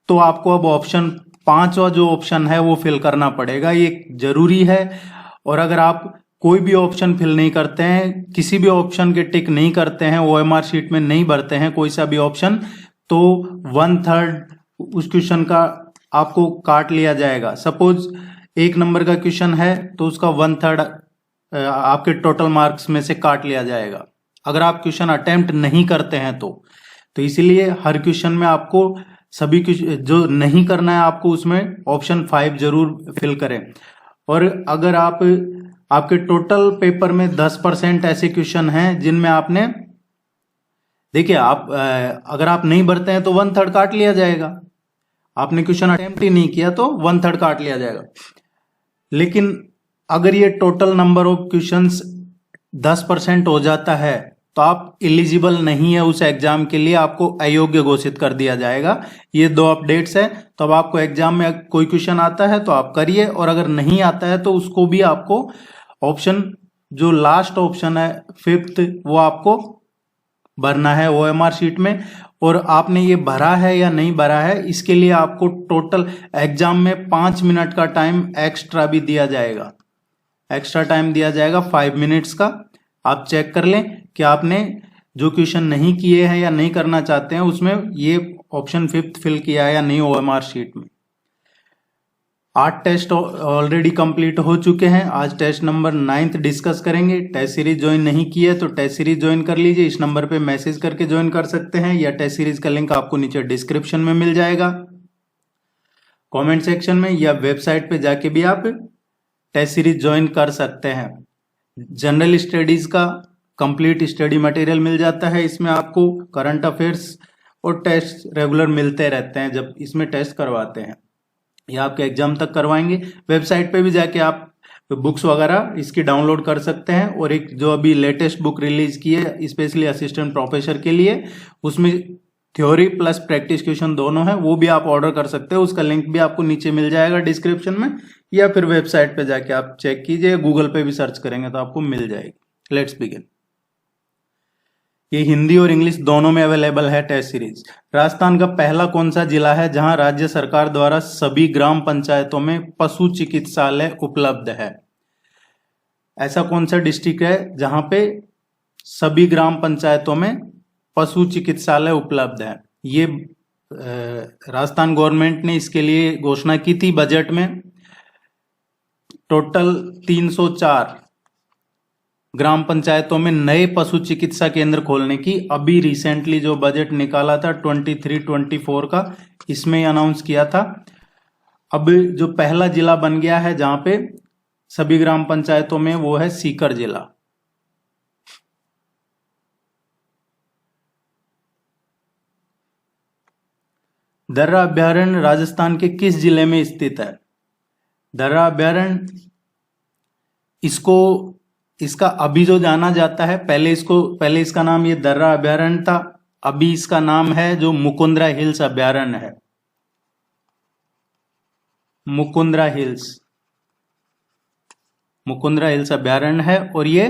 तो आपको अब ऑप्शन 5वां जो ऑप्शन है वो फिल करना पड़ेगा, ये जरूरी है। और अगर आप कोई भी ऑप्शन फिल नहीं करते हैं, किसी भी ऑप्शन के टिक नहीं करते हैं, ओएमआर शीट में नहीं भरते हैं कोई सा भी ऑप्शन, तो 1/3 उस क्वेश्चन का आपको काट लिया जाएगा। सपोज 1 नंबर का क्वेश्चन है तो उसका 1/3 आपके टोटल मार्क्स में से काट लिया जाएगा, अगर आप क्वेश्चन अटेम्प्ट नहीं करते हैं तो इसीलिए हर क्वेश्चन में आपको सभी जो नहीं करना है आपको उसमें ऑप्शन 5 जरूर फिल करें। और अगर आपके टोटल पेपर में 10% ऐसे क्वेश्चन हैं जिनमें आपने, देखिए आप अगर आप नहीं भरते हैं तो 1/3 काट लिया जाएगा। आपने क्वेश्चन अटेम्प्ट ही नहीं किया तो 1/3 काट लिया जाएगा। लेकिन अगर ये टोटल नंबर ऑफ क्वेश्चंस 10% हो जाता है तो आप एलिजिबल नहीं है उस एग्जाम के लिए, आपको अयोग्य घोषित कर दिया जाएगा। ये 2 अपडेट्स है। तो अब आपको एग्जाम में कोई क्वेश्चन आता है तो आप करिए, और अगर नहीं आता है तो उसको भी आपको ऑप्शन जो लास्ट ऑप्शन है 5th वो आपको भरना है ओएमआर शीट में। और आपने ये भरा है या नहीं भरा है, इसके लिए आपको टोटल एग्जाम में 5 मिनट का टाइम एक्स्ट्रा भी दिया जाएगा। एक्स्ट्रा टाइम दिया जाएगा 5 मिनट्स का। आप चेक कर लें कि आपने जो क्वेश्चन नहीं किए हैं या नहीं करना चाहते हैं उसमें ये ऑप्शन 5th फिल किया है या नहीं ओएमआर शीट में। 8 टेस्ट ऑलरेडी कंप्लीट हो चुके हैं। आज टेस्ट नंबर 9th डिस्कस करेंगे। टेस्ट सीरीज ज्वाइन नहीं की है तो टेस्ट सीरीज ज्वाइन कर लीजिए, इस नंबर पे मैसेज करके ज्वाइन कर सकते हैं, या टेस्ट सीरीज का लिंक आपको नीचे डिस्क्रिप्शन में मिल जाएगा, कमेंट सेक्शन में, या वेबसाइट पे जाके भी आप टेस्ट सीरीज ज्वाइन कर सकते हैं। जनरल स्टडीज का कंप्लीट स्टडी मटेरियल मिल जाता है, इसमें आपको करंट अफेयर्स और टेस्ट रेगुलर मिलते रहते हैं जब इसमें टेस्ट करवाते हैं, या आपके एग्जाम तक करवाएंगे। वेबसाइट पे भी जाके आप बुक्स वगैरह इसकी डाउनलोड कर सकते हैं। और एक जो अभी लेटेस्ट बुक रिलीज की है स्पेशली असिस्टेंट प्रोफेसर के लिए, उसमें थ्योरी प्लस प्रैक्टिस क्वेश्चन दोनों है, वो भी आप ऑर्डर कर सकते हैं। उसका लिंक भी आपको नीचे मिल जाएगा डिस्क्रिप्शन में, या फिर वेबसाइट पे जाके आप चेक कीजिए, गूगल पे भी सर्च करेंगे तो आपको मिल जाएगी। Let's begin. ये हिंदी और इंग्लिश दोनों में अवेलेबल है टेस्ट सीरीज। राजस्थान का पहला कौन सा जिला है जहां राज्य सरकार द्वारा सभी ग्राम पंचायतों में पशु चिकित्सालय उपलब्ध है? ऐसा कौन सा डिस्ट्रिक्ट है जहां पे सभी ग्राम पंचायतों में पशु चिकित्सालय उपलब्ध है? ये राजस्थान गवर्नमेंट ने इसके लिए घोषणा की थी बजट में। टोटल 304 ग्राम पंचायतों में नए पशु चिकित्सा केंद्र खोलने की अभी रिसेंटली जो बजट निकाला था 23-24 का, इसमें अनाउंस किया था। अब जो पहला जिला बन गया है जहां पे सभी ग्राम पंचायतों में, वो है सीकर जिला। दर्रा अभ्यारण्य राजस्थान के किस जिले में स्थित है? दर्रा अभ्यारण्य इसका अभी जो जाना जाता है, पहले इसका नाम ये दर्रा अभ्यारण्य था, अभी इसका नाम है जो मुकुंदरा हिल्स अभ्यारण्य है। मुकुंदरा हिल्स अभ्यारण्य है और ये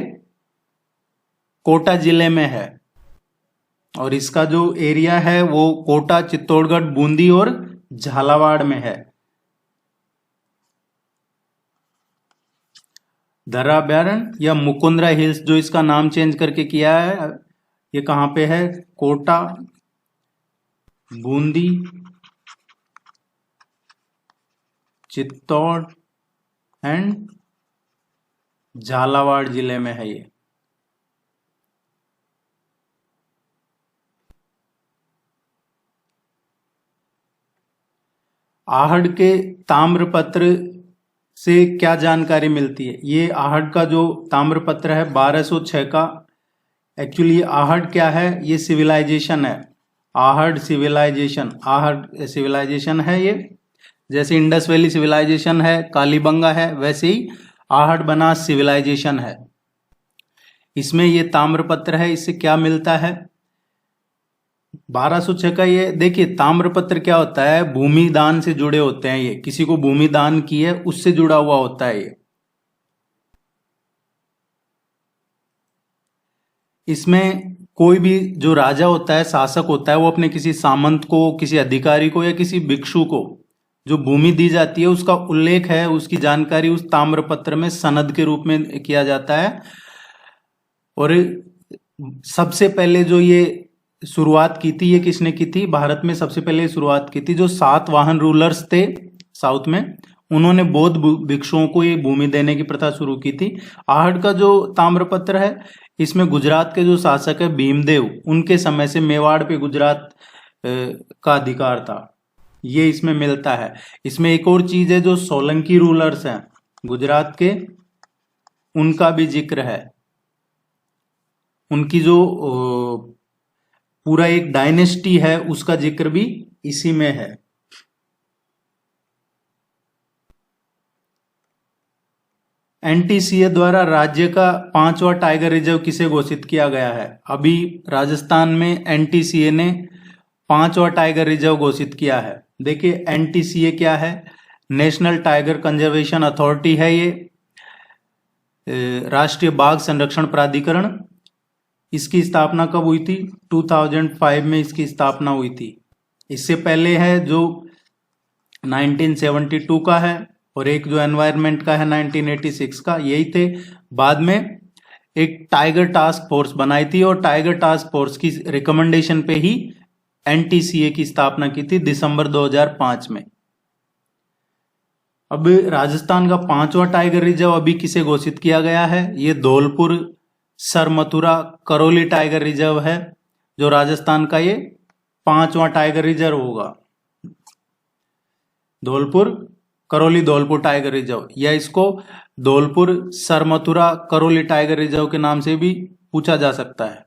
कोटा जिले में है। और इसका जो एरिया है वो कोटा, चित्तौड़गढ़, बूंदी और झालावाड़ में है। दर्रा अभ्यारण्य या मुकुंदरा हिल्स, जो इसका नाम चेंज करके किया है, ये कहां पे है? कोटा, बूंदी, चित्तौड़ एंड झालावाड़ जिले में है ये। आहड़ के ताम्रपत्र से क्या जानकारी मिलती है? ये आहड़ का जो ताम्रपत्र है 1206 का, एक्चुअली आहड़ क्या है? ये सिविलाइजेशन है। आहड़ सिविलाइजेशन है ये। जैसे इंडस वैली सिविलाइजेशन है, कालीबंगा है, वैसे ही आहड़ बनास सिविलाइजेशन है। इसमें ये ताम्रपत्र है, इससे क्या मिलता है? 1206 का ये देखिए, ताम्रपत्र क्या होता है? भूमि दान से जुड़े होते हैं ये, किसी को भूमि दान की है उससे जुड़ा हुआ होता है ये। इसमें कोई भी जो राजा होता है, शासक होता है, वो अपने किसी सामंत को, किसी अधिकारी को या किसी भिक्षु को जो भूमि दी जाती है उसका उल्लेख है, उसकी जानकारी उस ताम्रपत्र में सनद के रूप में किया जाता है। और सबसे पहले जो ये शुरुआत की थी, ये किसने की थी? भारत में सबसे पहले शुरुआत की थी जो सातवाहन रूलर्स थे साउथ में, उन्होंने बौद्ध भिक्षुओं को ये भूमि देने की प्रथा शुरू की थी। आहड़ का जो ताम्रपत्र है, इसमें गुजरात के जो शासक है भीमदेव, उनके समय से मेवाड़ पे गुजरात का अधिकार था, ये इसमें मिलता है। इसमें एक और चीज है, जो सोलंकी रूलर्स हैं गुजरात के, उनका भी जिक्र है। उनकी जो पूरा एक डायनेस्टी है उसका जिक्र भी इसी में है। एनटीसीए द्वारा राज्य का 5वां टाइगर रिजर्व किसे घोषित किया गया है? अभी राजस्थान में एनटीसीए ने 5वां टाइगर रिजर्व घोषित किया है। देखिए एनटीसीए क्या है? नेशनल टाइगर कंजर्वेशन अथॉरिटी है ये, राष्ट्रीय बाघ संरक्षण प्राधिकरण। इसकी स्थापना कब हुई थी? 2005 में इसकी स्थापना हुई थी। इससे पहले है जो 1972 का है, और एक जो एनवायरनमेंट का है 1986 का, यही थे। बाद में एक टाइगर टास्क फोर्स बनाई थी, और टाइगर टास्क फोर्स की रिकमेंडेशन पे ही एनटीसीए की स्थापना की थी दिसंबर 2005 में। अब राजस्थान का 5वां टाइगर रिजर्व अभी किसे घोषित किया गया है? ये धौलपुर सरमथुरा करौली टाइगर रिजर्व है, जो राजस्थान का ये 5वां टाइगर रिजर्व होगा। धौलपुर करौली धौलपुर टाइगर रिजर्व, या इसको धौलपुर सरमथुरा करौली टाइगर रिजर्व के नाम से भी पूछा जा सकता है।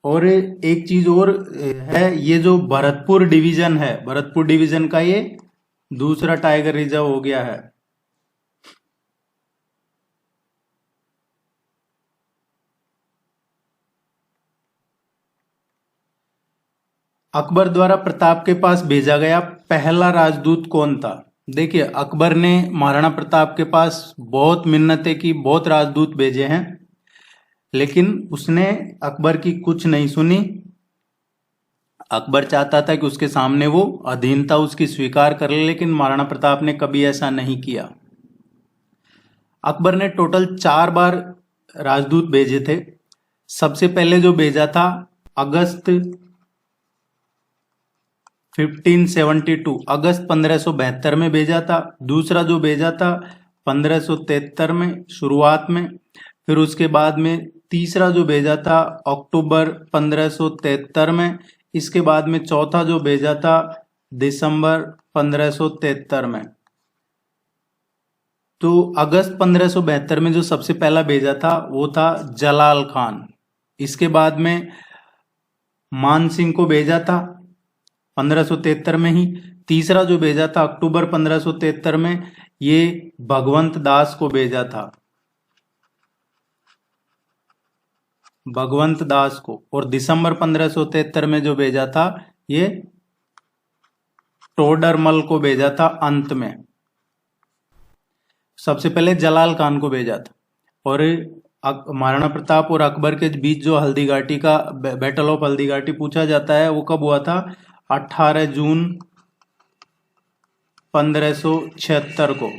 और एक चीज और है, ये जो भरतपुर डिवीजन है, भरतपुर डिवीजन का ये दूसरा टाइगर रिजर्व हो गया है। अकबर द्वारा प्रताप के पास भेजा गया पहला राजदूत कौन था? देखिए अकबर ने महाराणा प्रताप के पास बहुत मिन्नतें की, बहुत राजदूत भेजे हैं, लेकिन उसने अकबर की कुछ नहीं सुनी। अकबर चाहता था कि उसके सामने वो अधीनता उसकी स्वीकार कर ले, लेकिन महाराणा प्रताप ने कभी ऐसा नहीं किया। अकबर ने टोटल 4 बार राजदूत भेजे थे। सबसे पहले जो भेजा था अगस्त 1572 अगस्त 1572 में भेजा था। दूसरा जो भेजा था 1573 में शुरुआत में। फिर उसके बाद में तीसरा जो भेजा था अक्टूबर 1573 में। इसके बाद में चौथा जो भेजा था दिसंबर 1573 में। तो अगस्त 1572 में जो सबसे पहला भेजा था वो था जलाल खान। इसके बाद में मान सिंह को भेजा था 1573 में ही। तीसरा जो भेजा था अक्टूबर 1573 में, ये भगवंत दास को भेजा था, भगवंत दास को। और दिसंबर 1573 में जो भेजा था ये टोडरमल को भेजा था अंत में। सबसे पहले जलाल खान को भेजा था। और महाराणा प्रताप और अकबर के बीच जो हल्दीघाटी का बैटल ऑफ हल्दीघाटी पूछा जाता है वो कब हुआ था? 18 जून 1576 को।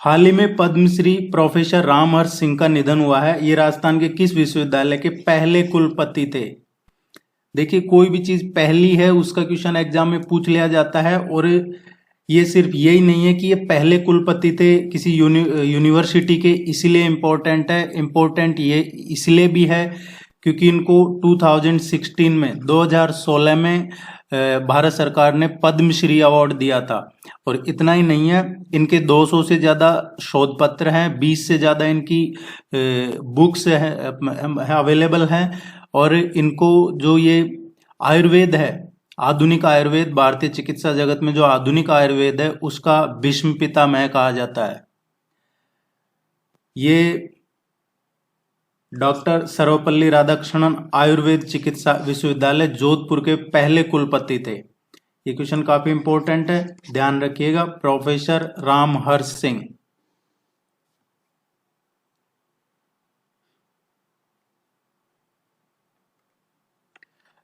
हाल ही में पद्मश्री प्रोफेसर रामहर्ष सिंह का निधन हुआ है। ये राजस्थान के किस विश्वविद्यालय के पहले कुलपति थे? देखिए, कोई भी चीज पहली है उसका क्वेश्चन एग्जाम में पूछ लिया जाता है। और ये सिर्फ यही नहीं है कि ये पहले कुलपति थे किसी यूनिवर्सिटी के, इसलिए इम्पोर्टेंट है। इम्पोर्टेंट ये इसलिए भी है क्योंकि इनको 2016 में भारत सरकार ने पद्मश्री अवार्ड दिया था। और इतना ही नहीं है, इनके 200 से ज्यादा शोध पत्र हैं, 20 से ज्यादा इनकी बुक्स है अवेलेबल हैं। और इनको जो ये आयुर्वेद है, आधुनिक आयुर्वेद, भारतीय चिकित्सा जगत में जो आधुनिक आयुर्वेद है उसका भीष्म पितामह कहा जाता है। ये डॉक्टर सर्वपल्ली राधाकृष्णन आयुर्वेद चिकित्सा विश्वविद्यालय जोधपुर के पहले कुलपति थे। ये क्वेश्चन काफी इंपॉर्टेंट है, ध्यान रखिएगा। प्रोफेसर रामहर्ष सिंह।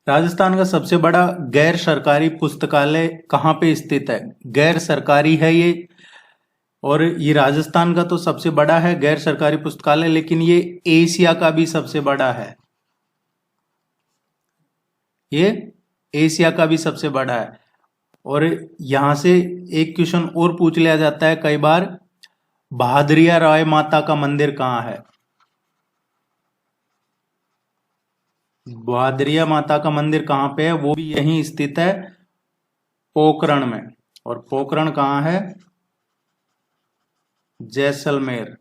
राजस्थान का सबसे बड़ा गैर सरकारी पुस्तकालय कहाँ पे स्थित है? गैर सरकारी है ये, और ये राजस्थान का तो सबसे बड़ा है गैर सरकारी पुस्तकालय, लेकिन ये एशिया का भी सबसे बड़ा है। ये एशिया का भी सबसे बड़ा है। और यहां से एक क्वेश्चन और पूछ लिया जाता है कई बार, बहादुरिया राय माता का मंदिर कहाँ है? बहादुरिया माता का मंदिर कहाँ पे है? वो भी यहीं स्थित है, पोखरण में। और पोखरण कहाँ है? जैसलमेर।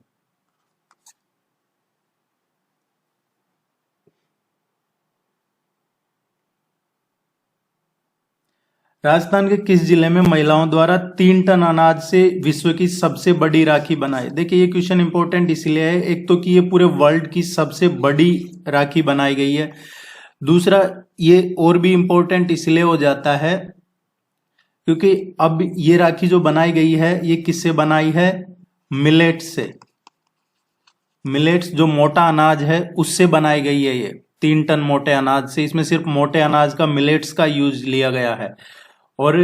राजस्थान के किस जिले में महिलाओं द्वारा 3 टन अनाज से विश्व की सबसे बड़ी राखी बनाई? देखिए, ये क्वेश्चन इंपॉर्टेंट इसलिए है, एक तो कि ये पूरे वर्ल्ड की सबसे बड़ी राखी बनाई गई है। दूसरा, ये और भी इंपॉर्टेंट इसलिए हो जाता है क्योंकि अब ये राखी जो बनाई गई है ये किससे बनाई है? मिलेट्स से। मिलेट्स जो मोटा अनाज है उससे बनाई गई है ये 3 टन मोटे अनाज से। इसमें सिर्फ मोटे अनाज का, मिलेट्स का यूज लिया गया है। और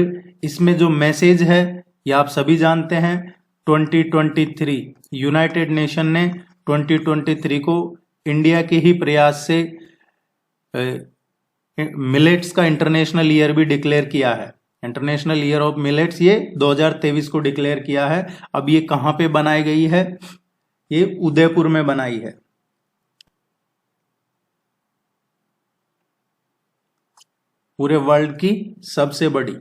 इसमें जो मैसेज है ये आप सभी जानते हैं, 2023 यूनाइटेड नेशन ने 2023 को इंडिया के ही प्रयास से मिलेट्स का इंटरनेशनल ईयर भी डिक्लेयर किया है। इंटरनेशनल ईयर ऑफ मिलेट्स ये 2023 को डिक्लेयर किया है। अब ये कहाँ पे बनाई गई है? ये उदयपुर में बनाई है। पूरे वर्ल्ड की सबसे बड़ी।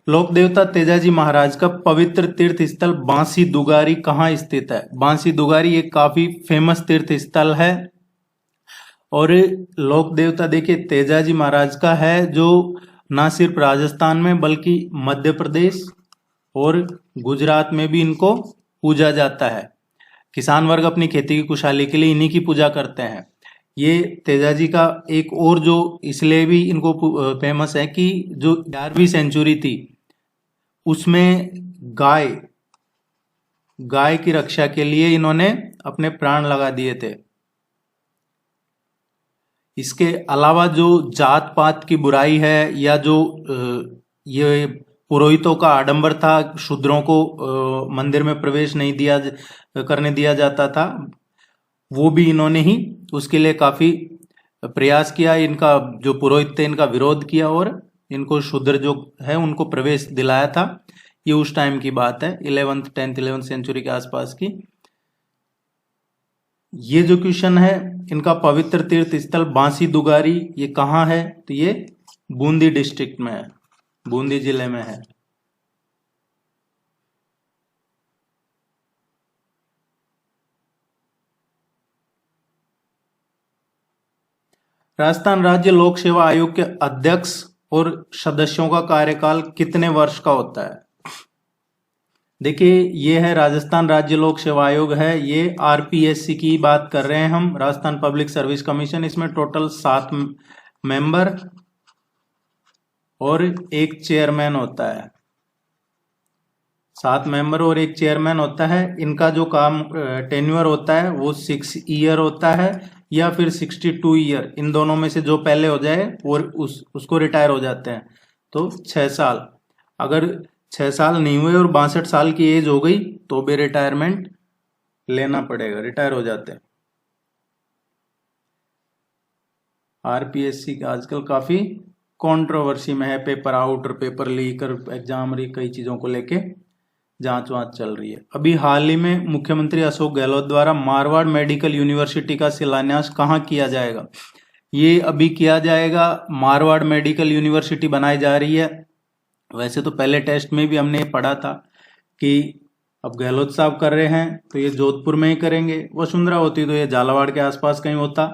लोक देवता तेजाजी महाराज का पवित्र तीर्थ स्थल बांसी दुगारी कहाँ स्थित है? बांसी दुगारी एक काफी फेमस तीर्थ स्थल है। और लोक देवता देखिए तेजाजी महाराज का है, जो ना सिर्फ राजस्थान में बल्कि मध्य प्रदेश और गुजरात में भी इनको पूजा जाता है। किसान वर्ग अपनी खेती की खुशहाली के लिए इन्हीं की पूजा करते हैं। ये तेजाजी का एक और जो इसलिए भी इनको फेमस है कि जो 11वीं सेंचुरी थी उसमें गाय की रक्षा के लिए इन्होंने अपने प्राण लगा दिए थे। इसके अलावा जो जात पात की बुराई है या जो ये पुरोहितों का आडंबर था, शूद्रों को मंदिर में प्रवेश नहीं करने दिया जाता था, वो भी इन्होंने ही उसके लिए काफी प्रयास किया। इनका जो पुरोहित थे इनका विरोध किया और इनको शूद्र जो है उनको प्रवेश दिलाया था। ये उस टाइम की बात है, 11th सेंचुरी के आसपास की। ये जो क्वेश्चन है, इनका पवित्र तीर्थ स्थल बांसी दुगारी ये कहाँ है? तो ये बूंदी डिस्ट्रिक्ट में है, बूंदी जिले में है। राजस्थान राज्य लोक सेवा आयोग के अध्यक्ष और सदस्यों का कार्यकाल कितने वर्ष का होता है? देखिए, ये है राजस्थान राज्य लोक सेवा आयोग है, ये आरपीएससी की बात कर रहे हैं हम, राजस्थान पब्लिक सर्विस कमीशन। इसमें टोटल 7 मेंबर और एक चेयरमैन होता है। 7 मेंबर और एक चेयरमैन होता है। इनका जो काम टेन्योर होता है वो 6 ईयर होता है या फिर 62 ईयर, इन दोनों में से जो पहले हो जाए वो उसको रिटायर हो जाते हैं। तो 6 साल, अगर 6 साल नहीं हुए और 62 साल की एज हो गई तो भी रिटायरमेंट लेना पड़ेगा, रिटायर हो जाते हैं। आरपीएससी आजकल काफी कंट्रोवर्सी में है, पेपर आउट और पेपर लीक और एग्जाम री कई चीजों को लेके जांच वांच चल रही है। अभी हाल ही में मुख्यमंत्री अशोक गहलोत द्वारा मारवाड़ मेडिकल यूनिवर्सिटी का शिलान्यास कहाँ किया जाएगा? ये अभी किया जाएगा, मारवाड़ मेडिकल यूनिवर्सिटी बनाई जा रही है। वैसे तो पहले टेस्ट में भी हमने पढ़ा था कि अब गहलोत साहब कर रहे हैं तो ये जोधपुर में ही करेंगे, वसुंधरा होती तो ये झालावाड़ के आसपास कहीं होता।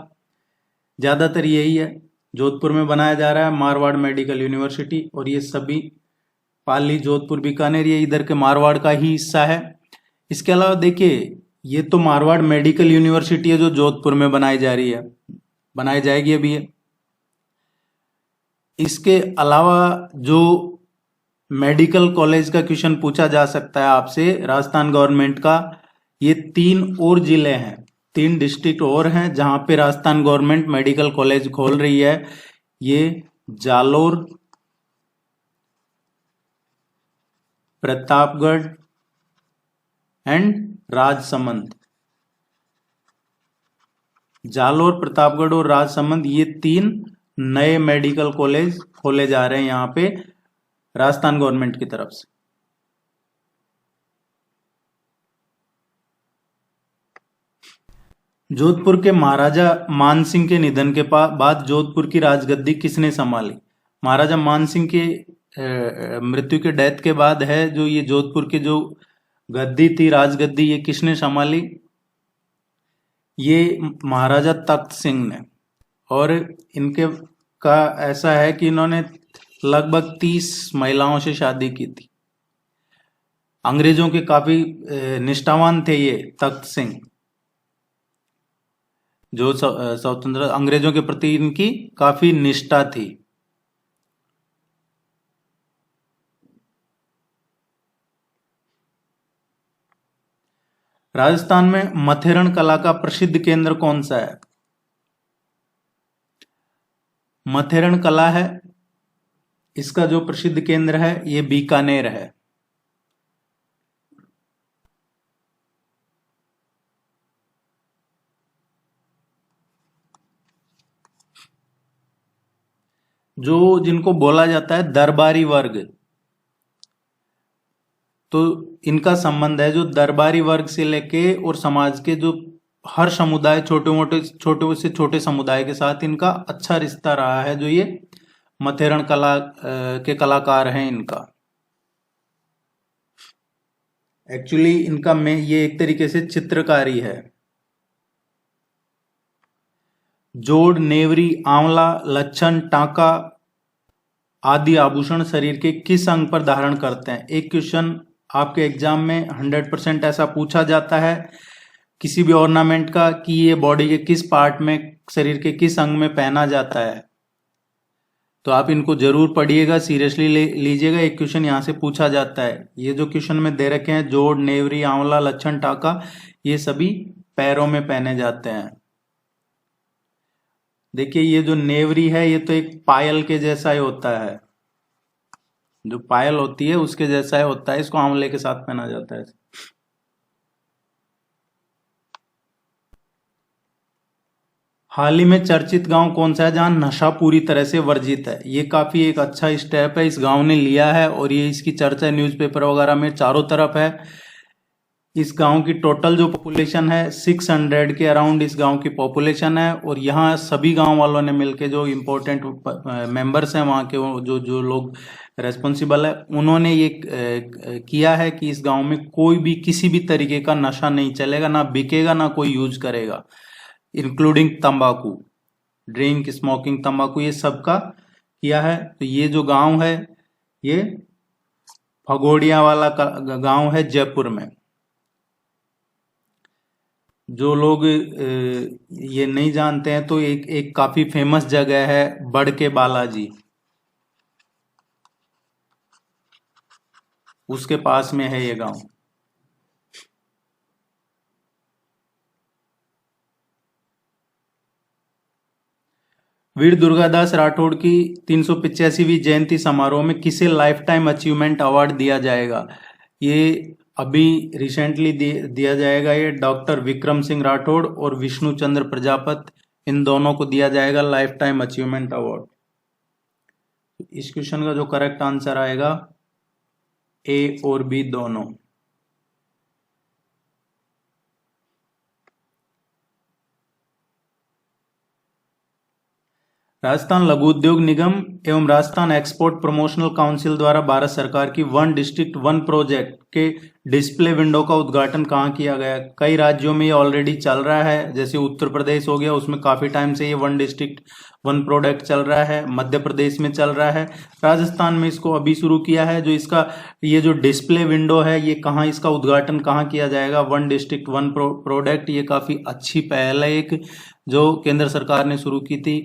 ज्यादातर यही है, जोधपुर में बनाया जा रहा है मारवाड़ मेडिकल यूनिवर्सिटी, और ये सभी पाली, जोधपुर, बीकानेर ये इधर के मारवाड़ का ही हिस्सा है। इसके अलावा देखिए, ये तो मारवाड़ मेडिकल यूनिवर्सिटी है जो जोधपुर में बनाई जा रही है, बनाई जाएगी अभी है। इसके अलावा जो मेडिकल कॉलेज का क्वेश्चन पूछा जा सकता है आपसे राजस्थान गवर्नमेंट का, ये 3 और जिले हैं, 3 डिस्ट्रिक्ट और हैं जहां पे राजस्थान गवर्नमेंट मेडिकल कॉलेज खोल रही है। ये जालोर, प्रतापगढ़ एंड राजसमंद। जालोर, प्रतापगढ़ और राजसमंद ये 3 नए मेडिकल कॉलेज खोले जा रहे हैं यहाँ पे राजस्थान गवर्नमेंट की तरफ से। जोधपुर के महाराजा मानसिंह के निधन के बाद जोधपुर की राजगद्दी किसने संभाली? महाराजा मानसिंह के मृत्यु के डेथ के बाद है जो ये जोधपुर की जो गद्दी थी, राजगद्दी, ये किसने संभाली? ये महाराजा तख्त सिंह ने। और इनके का ऐसा है कि इन्होंने लगभग 30 महिलाओं से शादी की थी। अंग्रेजों के काफी निष्ठावान थे ये तख्त सिंह, जो स्वतंत्र अंग्रेजों के प्रति इनकी काफी निष्ठा थी। राजस्थान में मथेरण कला का प्रसिद्ध केंद्र कौन सा है? मथेरण कला है, इसका जो प्रसिद्ध केंद्र है ये बीकानेर है। जो जिनको बोला जाता है दरबारी वर्ग, तो इनका संबंध है जो दरबारी वर्ग से लेके और समाज के जो हर समुदाय, छोटे से छोटे समुदाय के साथ इनका अच्छा रिश्ता रहा है। जो ये मथेरण कला के कलाकार हैं, इनका एक्चुअली इनका में ये एक तरीके से चित्रकारी है। जोड़, नेवरी, आंवला, लच्छन, टांका आदि आभूषण शरीर के किस अंग पर धारण करते हैं? एक क्वेश्चन आपके एग्जाम में 100% ऐसा पूछा जाता है किसी भी ऑर्नामेंट का कि ये बॉडी के किस पार्ट में, शरीर के किस अंग में पहना जाता है। तो आप इनको जरूर पढ़िएगा, सीरियसली लीजिएगा, एक क्वेश्चन यहाँ से पूछा जाता है। ये जो क्वेश्चन में दे रखे हैं जोड़, नेवरी, आंवला, लच्छन, टाका, ये सभी पैरों में पहने जाते हैं। देखिए, ये जो नेवरी है ये तो एक पायल के जैसा ही होता है, जो पायल होती है उसके जैसा है, होता है, इसको आंवले के साथ पहना जाता है। हाल ही में चर्चित गांव कौन सा है जहां नशा पूरी तरह से वर्जित है? ये काफी एक अच्छा स्टेप है इस गांव ने लिया है, और ये इसकी चर्चा न्यूज़पेपर वगैरह में चारों तरफ है। इस गांव की टोटल जो पॉपुलेशन है 600 के अराउंड इस गांव की पॉपुलेशन है, और यहाँ सभी गांव वालों ने मिलके, जो इम्पोर्टेंट मेंबर्स हैं वहाँ के, जो जो लोग रेस्पॉन्सिबल है, उन्होंने ये किया है कि इस गांव में कोई भी किसी भी तरीके का नशा नहीं चलेगा, ना बिकेगा, ना कोई यूज करेगा, इंक्लूडिंग तंबाकू, ड्रिंक, स्मोकिंग, तंबाकू, ये सब का किया है। तो ये जो गांव है ये भगोड़िया वाला गांव है जयपुर में। जो लोग ये नहीं जानते हैं तो एक एक काफी फेमस जगह है बड़के बालाजी, उसके पास में है ये गांव। वीर दुर्गादास राठौड़ की 385वीं जयंती समारोह में किसे लाइफ टाइम अचीवमेंट अवार्ड दिया जाएगा? ये अभी रिसेंटली दिया जाएगा, ये डॉक्टर विक्रम सिंह राठौड़ और विष्णु चंद्र प्रजापति, इन दोनों को दिया जाएगा लाइफ टाइम अचीवमेंट अवार्ड। इस क्वेश्चन का जो करेक्ट आंसर आएगा ए और बी दोनों। राजस्थान लघु उद्योग निगम एवं राजस्थान एक्सपोर्ट प्रमोशनल काउंसिल द्वारा भारत सरकार की वन डिस्ट्रिक्ट वन प्रोजेक्ट के डिस्प्ले विंडो का उद्घाटन कहाँ किया गया? कई राज्यों में ये ऑलरेडी चल रहा है, जैसे उत्तर प्रदेश हो गया, उसमें काफी टाइम से ये वन डिस्ट्रिक्ट वन प्रोडक्ट चल रहा है। मध्य प्रदेश में चल रहा है। राजस्थान में इसको अभी शुरू किया है। जो इसका ये जो डिस्प्ले विंडो है, ये कहाँ, इसका उद्घाटन कहाँ किया जाएगा? One district one product. ये काफी अच्छी पहल है एक, जो केंद्र सरकार ने शुरू की थी,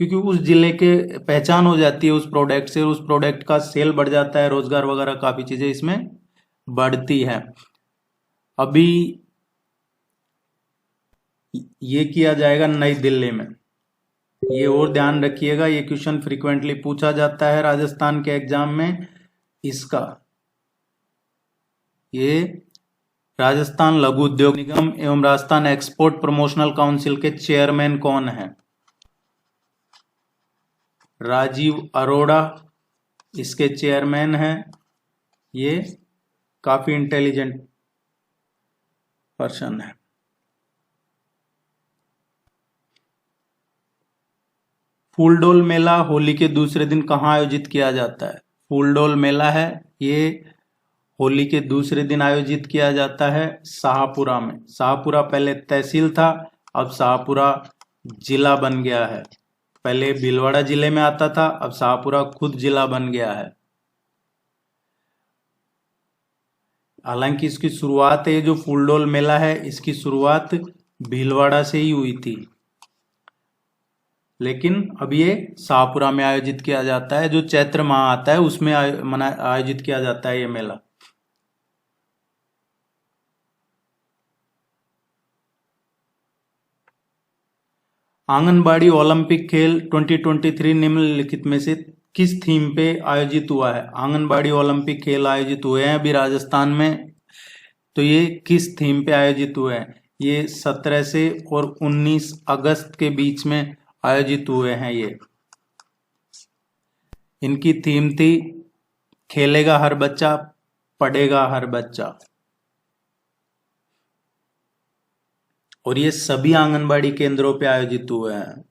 क्योंकि उस जिले के पहचान हो जाती है उस प्रोडक्ट से, उस प्रोडक्ट का सेल बढ़ जाता है, रोजगार वगैरह काफी चीजें इसमें बढ़ती है। अभी ये किया जाएगा नई दिल्ली में। ये और ध्यान रखिएगा, ये क्वेश्चन फ्रीक्वेंटली पूछा जाता है राजस्थान के एग्जाम में इसका। ये राजस्थान लघु उद्योग निगम एवं राजस्थान एक्सपोर्ट प्रमोशनल काउंसिल के चेयरमैन कौन है? राजीव अरोड़ा इसके चेयरमैन हैं। ये काफी इंटेलिजेंट पर्सन है। फूलडोल मेला होली के दूसरे दिन कहाँ आयोजित किया जाता है? फूलडोल मेला है ये होली के दूसरे दिन आयोजित किया जाता है शाहपुरा में। शाहपुरा पहले तहसील था, अब शाहपुरा जिला बन गया है। पहले भीलवाड़ा जिले में आता था, अब शाहपुरा खुद जिला बन गया है। हालांकि इसकी शुरुआत, ये जो फूलडोल मेला है, इसकी शुरुआत भीलवाड़ा से ही हुई थी, लेकिन अब ये शाहपुरा में आयोजित किया जाता है। जो चैत्र माह आता है उसमें आयोजित किया जाता है ये मेला। आंगनबाड़ी ओलंपिक खेल 2023 निम्नलिखित में से किस थीम पे आयोजित हुआ है? आंगनबाड़ी ओलंपिक खेल आयोजित हुए हैं अभी राजस्थान में, तो ये किस थीम पे आयोजित हुए हैं? ये 17 से और 19 अगस्त के बीच में आयोजित हुए हैं। ये इनकी थीम थी खेलेगा हर बच्चा, पढ़ेगा हर बच्चा, और ये सभी आंगनबाड़ी केंद्रों पे आयोजित हुए हैं।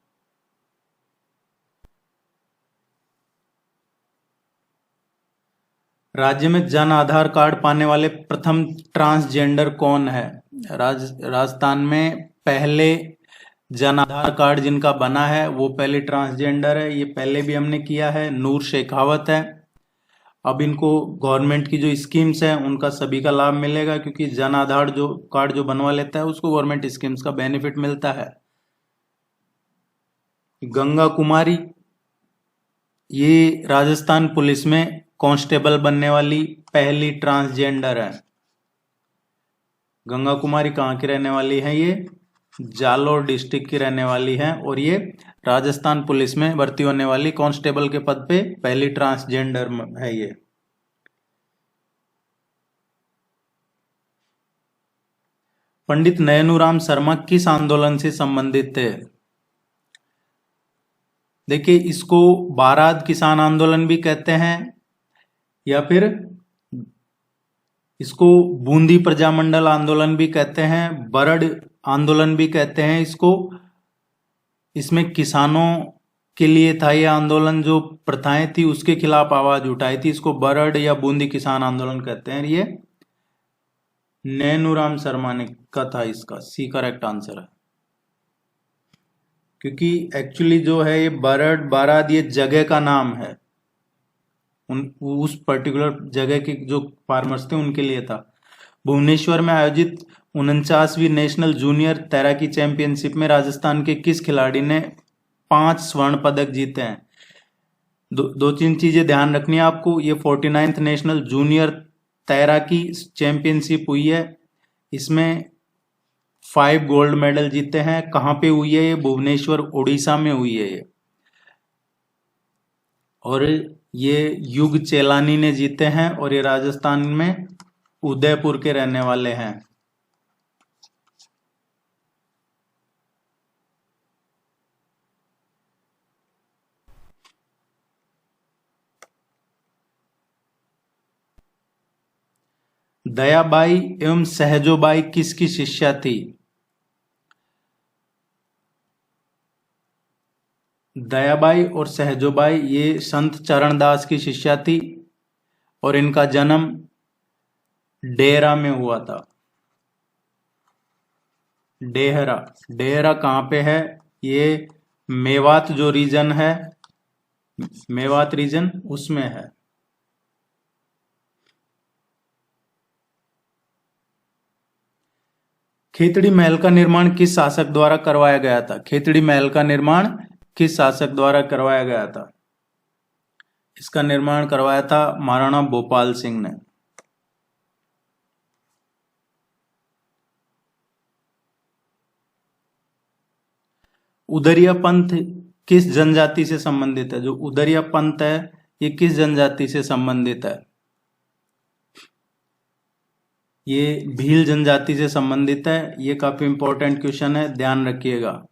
राज्य में जन आधार कार्ड पाने वाले प्रथम ट्रांसजेंडर कौन है? राजस्थान में पहले जन आधार कार्ड जिनका बना है वो पहले ट्रांसजेंडर है। ये पहले भी हमने किया है, नूर शेखावत है। अब इनको गवर्नमेंट की जो स्कीम्स है उनका सभी का लाभ मिलेगा, क्योंकि जन आधार जो कार्ड जो बनवा लेता है उसको गवर्नमेंट स्कीम्स का बेनिफिट मिलता है। गंगा कुमारी, ये राजस्थान पुलिस में कांस्टेबल बनने वाली पहली ट्रांसजेंडर है। गंगा कुमारी कहाँ की रहने वाली है? ये जालोर डिस्ट्रिक्ट की रहने वाली हैं और ये राजस्थान पुलिस में भर्ती होने वाली कांस्टेबल के पद पे पहली ट्रांसजेंडर है ये। पंडित नयनूराम शर्मा किस आंदोलन से संबंधित थे? देखिए, इसको बारात किसान आंदोलन भी कहते हैं या फिर इसको बूंदी प्रजामंडल आंदोलन भी कहते हैं, बरड़ आंदोलन भी कहते हैं इसको। इसमें किसानों के लिए था ये आंदोलन, जो प्रथाएं थी उसके खिलाफ आवाज उठाई थी। इसको बरड़ या बूंदी किसान आंदोलन कहते हैं। ये नैनूराम शर्मा ने का था, इसका सी करेक्ट आंसर है। क्योंकि एक्चुअली जो है ये बरड़ बारात ये जगह का नाम है, उस पर्टिकुलर जगह के जो फार्मर्स थे उनके लिए था। भुवनेश्वर में आयोजित 49वीं नेशनल जूनियर तैराकी चैंपियनशिप में राजस्थान के किस खिलाड़ी ने 5 स्वर्ण पदक जीते हैं? दो तीन चीजें ध्यान रखनी है आपको। ये 49th नेशनल जूनियर तैराकी चैंपियनशिप हुई है, इसमें 5 गोल्ड मेडल जीते हैं। कहाँ पे हुई है ये? भुवनेश्वर उड़ीसा में हुई है ये। और ये युग चेलानी ने जीते हैं और ये राजस्थान में उदयपुर के रहने वाले हैं। दयाबाई एवं सहजोबाई किसकी शिष्या थी? दयाबाई और सहजोबाई ये संत चरणदास की शिष्या थी और इनका जन्म डेहरा में हुआ था। डेहरा, डेहरा कहाँ पे है? ये मेवात जो रीजन है, मेवात रीजन उसमें है। खेतड़ी महल का निर्माण किस शासक द्वारा करवाया गया था? खेतड़ी महल का निर्माण किस शासक द्वारा करवाया गया था? इसका निर्माण करवाया था महाराणा भोपाल सिंह ने। उदरिया पंथ किस जनजाति से संबंधित है? जो उदरिया पंथ है ये किस जनजाति से संबंधित है? ये भील जनजाति से संबंधित है। ये काफी इंपॉर्टेंट क्वेश्चन है, ध्यान रखिएगा।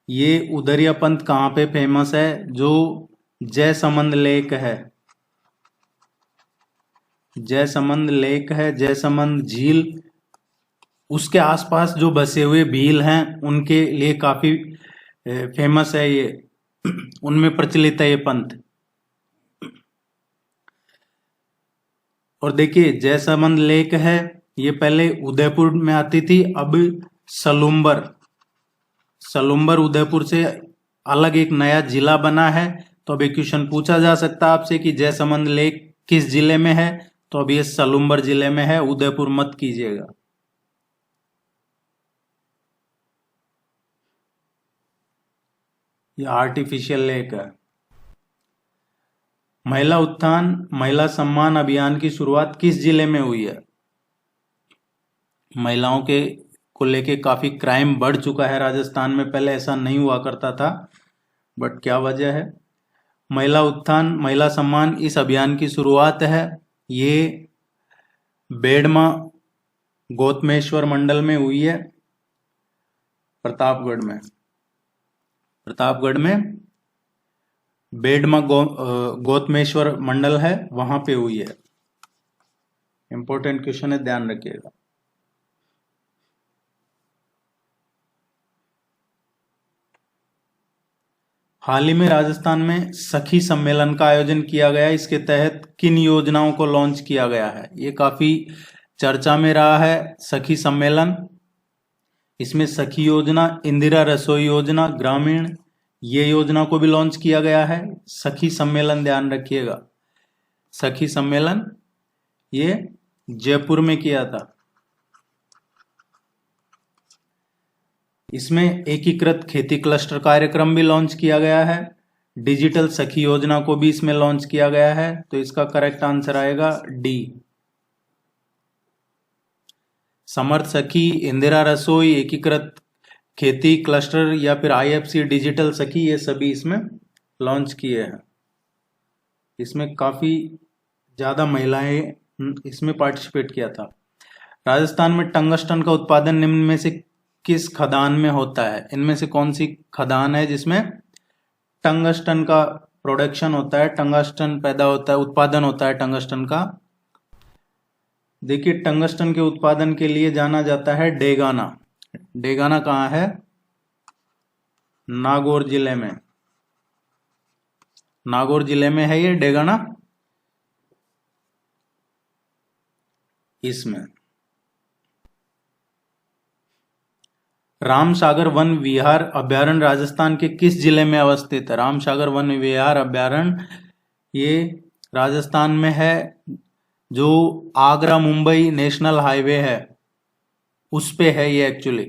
ये उदरिया पंथ कहाँ पे फेमस है? जो जयसमंद लेक है, जयसमंद लेक है, जयसमंद झील, उसके आसपास जो बसे हुए भील हैं उनके लिए काफी फेमस है ये, उनमें प्रचलित है ये पंथ। और देखिए, जयसमंद लेक है ये पहले उदयपुर में आती थी, अब सलुम्बर उदयपुर से अलग एक नया जिला बना है। तो अब एक क्वेश्चन पूछा जा सकता है आपसे कि जयसमंद लेक किस जिले में है? तो अब ये सलुम्बर जिले में है, उदयपुर मत कीजिएगा। ये आर्टिफिशियल लेक है। महिला उत्थान महिला सम्मान अभियान की शुरुआत किस जिले में हुई है? महिलाओं के को लेके काफी क्राइम बढ़ चुका है राजस्थान में, पहले ऐसा नहीं हुआ करता था, बट क्या वजह है? महिला उत्थान महिला सम्मान इस अभियान की शुरुआत है ये बेडमा गौतमेश्वर मंडल में हुई है, प्रतापगढ़ में बेडमा गौतमेश्वर मंडल है, वहां पे हुई है। इंपॉर्टेंट क्वेश्चन है, ध्यान रखिएगा। हाल ही में राजस्थान में सखी सम्मेलन का आयोजन किया गया, इसके तहत किन योजनाओं को लॉन्च किया गया है? ये काफी चर्चा में रहा है सखी सम्मेलन। इसमें सखी योजना, इंदिरा रसोई योजना ग्रामीण, ये योजना को भी लॉन्च किया गया है। सखी सम्मेलन ध्यान रखिएगा, सखी सम्मेलन ये जयपुर में किया था। इसमें एकीकृत खेती क्लस्टर कार्यक्रम भी लॉन्च किया गया है। डिजिटल सखी योजना को भी इसमें लॉन्च किया गया है, तो इसका करेक्ट आंसर आएगा डी। समर्थ सखी, इंदिरा रसोई, एकीकृत खेती क्लस्टर या फिर IFC डिजिटल सखी, ये सभी इसमें लॉन्च किए हैं। इसमें काफी ज्यादा महिलाएं इसमें पार्टिसिपेट किया था। राजस्थान में टंगस्टन का उत्पादन निम्न में से किस खदान में होता है? इनमें से कौन सी खदान है जिसमें टंगस्टन का प्रोडक्शन होता है, टंगस्टन पैदा होता है, उत्पादन होता है टंगस्टन का? देखिए, टंगस्टन के उत्पादन के लिए जाना जाता है डेगाना। डेगाना कहाँ है? नागौर जिले में। नागौर जिले में है ये डेगाना। इसमें रामसागर वन विहार अभ्यारण्य राजस्थान के किस जिले में अवस्थित है? रामसागर वन विहार अभ्यारण्य ये राजस्थान में है, जो आगरा मुंबई नेशनल हाईवे है उस पे है ये एक्चुअली।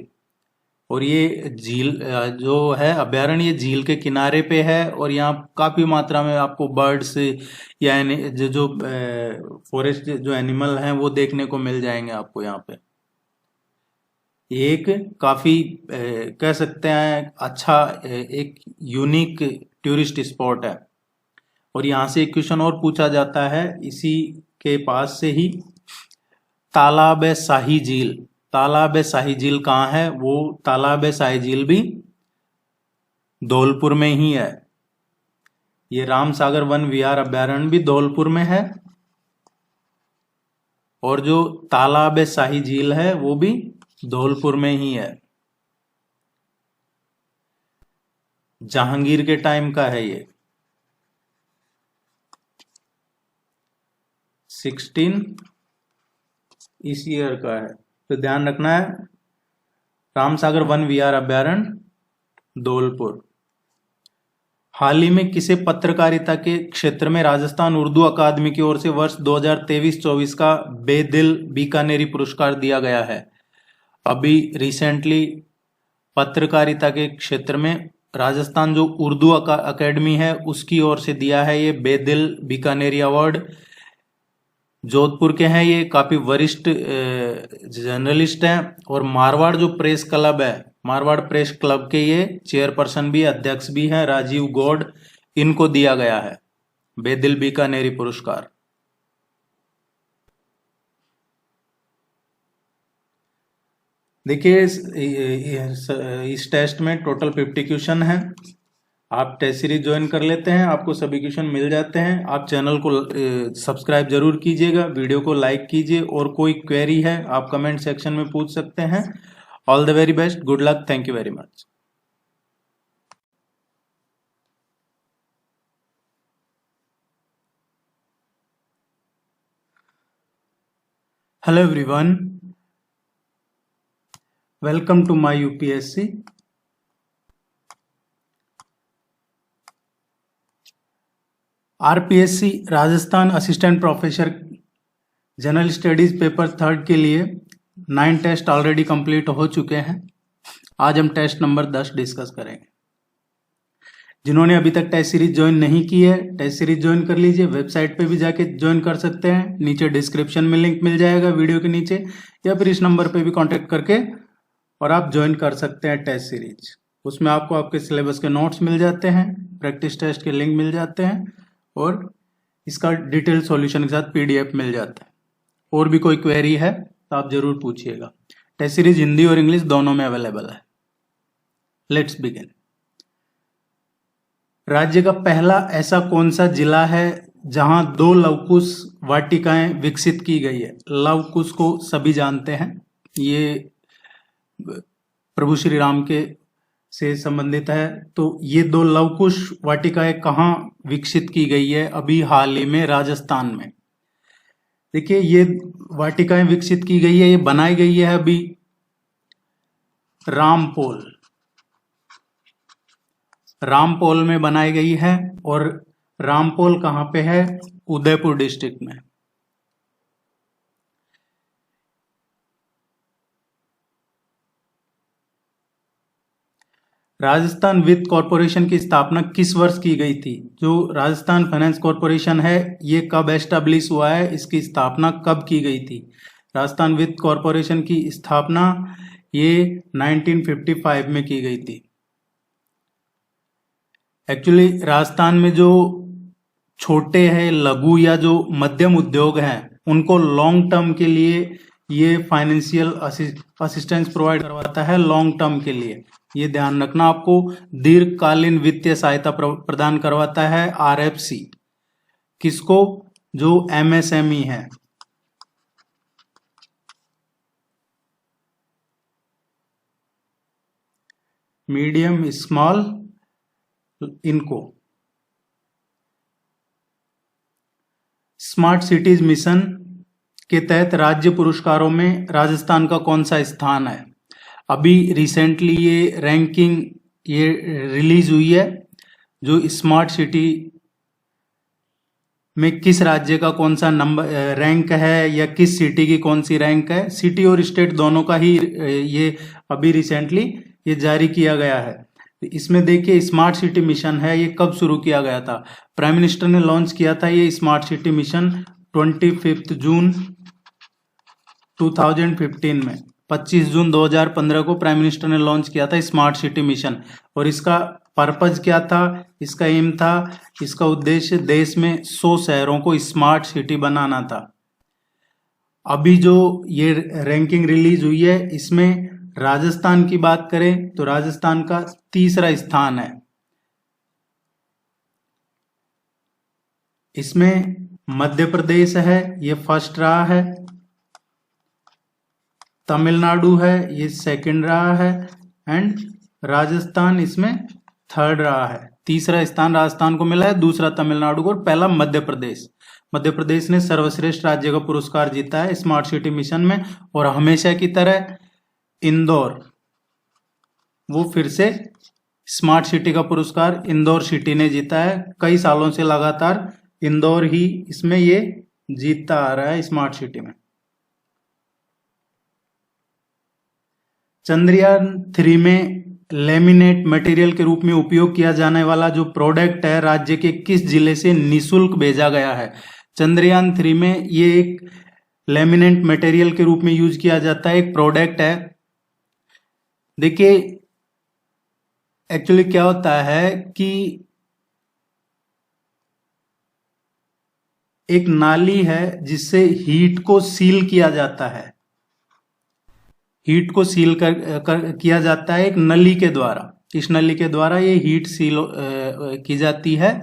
और ये झील जो है अभ्यारण्य, ये झील के किनारे पे है और यहाँ काफी मात्रा में आपको बर्ड्स या जो फॉरेस्ट जो एनिमल हैं वो देखने को मिल जाएंगे आपको यहाँ पे। ये एक काफी कह सकते हैं अच्छा एक यूनिक टूरिस्ट स्पॉट है। और यहाँ से एक क्वेश्चन और पूछा जाता है इसी के पास से ही, तालाब शाही झील। तालाब शाही झील कहाँ है? वो तालाब शाही झील भी धौलपुर में ही है। ये रामसागर वन विहार अभ्यारण्य भी धौलपुर में है और जो तालाब शाही झील है वो भी धौलपुर में ही है। जहांगीर के टाइम का है ये, 16 इस ईयर का है। तो ध्यान रखना है, रामसागर वन विहार अभ्यारण्य धौलपुर। हाल ही में किसे पत्रकारिता के क्षेत्र में राजस्थान उर्दू अकादमी की ओर से वर्ष 2023-24 का बेदिल बीकानेरी पुरस्कार दिया गया है? अभी रिसेंटली पत्रकारिता के क्षेत्र में राजस्थान जो उर्दू अकेडमी है उसकी ओर से दिया है ये बेदिल बीकानेरी अवार्ड। जोधपुर के हैं, ये काफी वरिष्ठ जर्नलिस्ट हैं और मारवाड़ जो प्रेस क्लब है, मारवाड़ प्रेस क्लब के ये चेयरपर्सन भी अध्यक्ष भी हैं, राजीव गौड़। इनको दिया गया है बेदिल बीकानेरी पुरस्कार। देखिए, इस टेस्ट में टोटल 50 क्वेश्चन है। आप टेस्ट सीरीज ज्वाइन कर लेते हैं, आपको सभी क्वेश्चन मिल जाते हैं। आप चैनल को सब्सक्राइब जरूर कीजिएगा, वीडियो को लाइक कीजिए और कोई क्वेरी है आप कमेंट सेक्शन में पूछ सकते हैं। All the very best, good luck, thank you very much. Hello everyone, welcome to my UPSC। RPSC Rajasthan assistant professor general studies paper 3 के लिए 9 टेस्ट ऑलरेडी कंप्लीट हो चुके हैं। आज हम टेस्ट नंबर 10 डिस्कस करेंगे। जिन्होंने अभी तक टेस्ट सीरीज ज्वाइन नहीं की है, टेस्ट सीरीज ज्वाइन कर लीजिए। वेबसाइट पे भी जाके ज्वाइन कर सकते हैं, नीचे डिस्क्रिप्शन में लिंक मिल जाएगा वीडियो के नीचे, या फिर इस नंबर पे भी कांटेक्ट करके और आप ज्वाइन कर सकते हैं टेस्ट सीरीज। उसमें आपको आपके सिलेबस के नोट्स मिल जाते हैं, प्रैक्टिस टेस्ट के लिंक मिल जाते हैं और इसका डिटेल सॉल्यूशन के साथ PDF मिल जाता है। और भी कोई क्वेरी है तो आप जरूर पूछिएगा। टेस्ट सीरीज हिंदी और इंग्लिश दोनों में अवेलेबल है। Let's begin. राज्य का पहला ऐसा कौन सा जिला है जहां 2 लवकुश वाटिकाएं विकसित की गई है? लवकुश को सभी जानते हैं, ये प्रभु श्री राम के से संबंधित है। तो ये 2 लवकुश वाटिकाएं कहाँ विकसित की गई है? अभी हाल ही में राजस्थान में। देखिए, ये वाटिकाएं विकसित की गई है, ये बनाई गई है अभी रामपोल में बनाई गई है। और रामपोल कहाँ पे है? उदयपुर डिस्ट्रिक्ट में। राजस्थान वित्त कॉरपोरेशन की स्थापना किस वर्ष की गई थी? जो राजस्थान फाइनेंस कॉरपोरेशन है ये कब एस्टेब्लिश हुआ है, इसकी स्थापना कब की गई थी? राजस्थान वित्त कॉरपोरेशन की स्थापना ये 1955 में की गई थी। एक्चुअली राजस्थान में जो छोटे हैं, लघु या जो मध्यम उद्योग हैं, उनको लॉन्ग टर्म के लिए ये फाइनेंशियल असिस्टेंस प्रोवाइड करवाता है। लॉन्ग टर्म के लिए ये ध्यान रखना आपको, दीर्घकालीन वित्तीय सहायता प्रदान करवाता है आरएफसी। किसको? जो एमएसएमई है। मीडियम स्मॉल इनको। स्मार्ट सिटीज मिशन के तहत राज्य पुरस्कारों में राजस्थान का कौन सा स्थान है? अभी रिसेंटली ये रैंकिंग ये रिलीज हुई है, जो स्मार्ट सिटी में किस राज्य का कौन सा नंबर रैंक है या किस सिटी की कौन सी रैंक है। सिटी और स्टेट दोनों का ही ये अभी रिसेंटली ये जारी किया गया है। इसमें देखिए स्मार्ट सिटी मिशन है, ये कब शुरू किया गया था? प्राइम मिनिस्टर ने लॉन्च किया था ये स्मार्ट सिटी मिशन 25 जून 2015 में। 25 जून 2015 को प्राइम मिनिस्टर ने लॉन्च किया था स्मार्ट सिटी मिशन। और इसका पर्पज क्या था? इसका एम था, इसका उद्देश्य देश में 100 शहरों को स्मार्ट सिटी बनाना था। अभी जो ये रैंकिंग रिलीज हुई है, इसमें राजस्थान की बात करें तो राजस्थान का तीसरा स्थान है। इसमें मध्य प्रदेश है, ये फर्स्ट रहा है। तमिलनाडु है, ये सेकंड रहा है। एंड राजस्थान इसमें थर्ड रहा है। तीसरा स्थान राजस्थान को मिला है, दूसरा तमिलनाडु को और पहला मध्य प्रदेश। मध्य प्रदेश ने सर्वश्रेष्ठ राज्य का पुरस्कार जीता है स्मार्ट सिटी मिशन में। और हमेशा की तरह इंदौर, वो फिर से स्मार्ट सिटी का पुरस्कार इंदौर सिटी ने जीता है। कई सालों से लगातार इंदौर ही इसमें ये जीतता आ रहा है स्मार्ट सिटी में। चंद्रयान 3 में लेमिनेट मटेरियल के रूप में उपयोग किया जाने वाला जो प्रोडक्ट है, राज्य के किस जिले से निशुल्क भेजा गया है? चंद्रयान 3 में ये एक लेमिनेट मटेरियल के रूप में यूज किया जाता है, एक प्रोडक्ट है। देखिए एक्चुअली क्या होता है कि एक नाली है जिससे हीट को सील किया जाता है। हीट को सील किया जाता है एक नली के द्वारा। इस नली के द्वारा ये हीट सील की जाती है।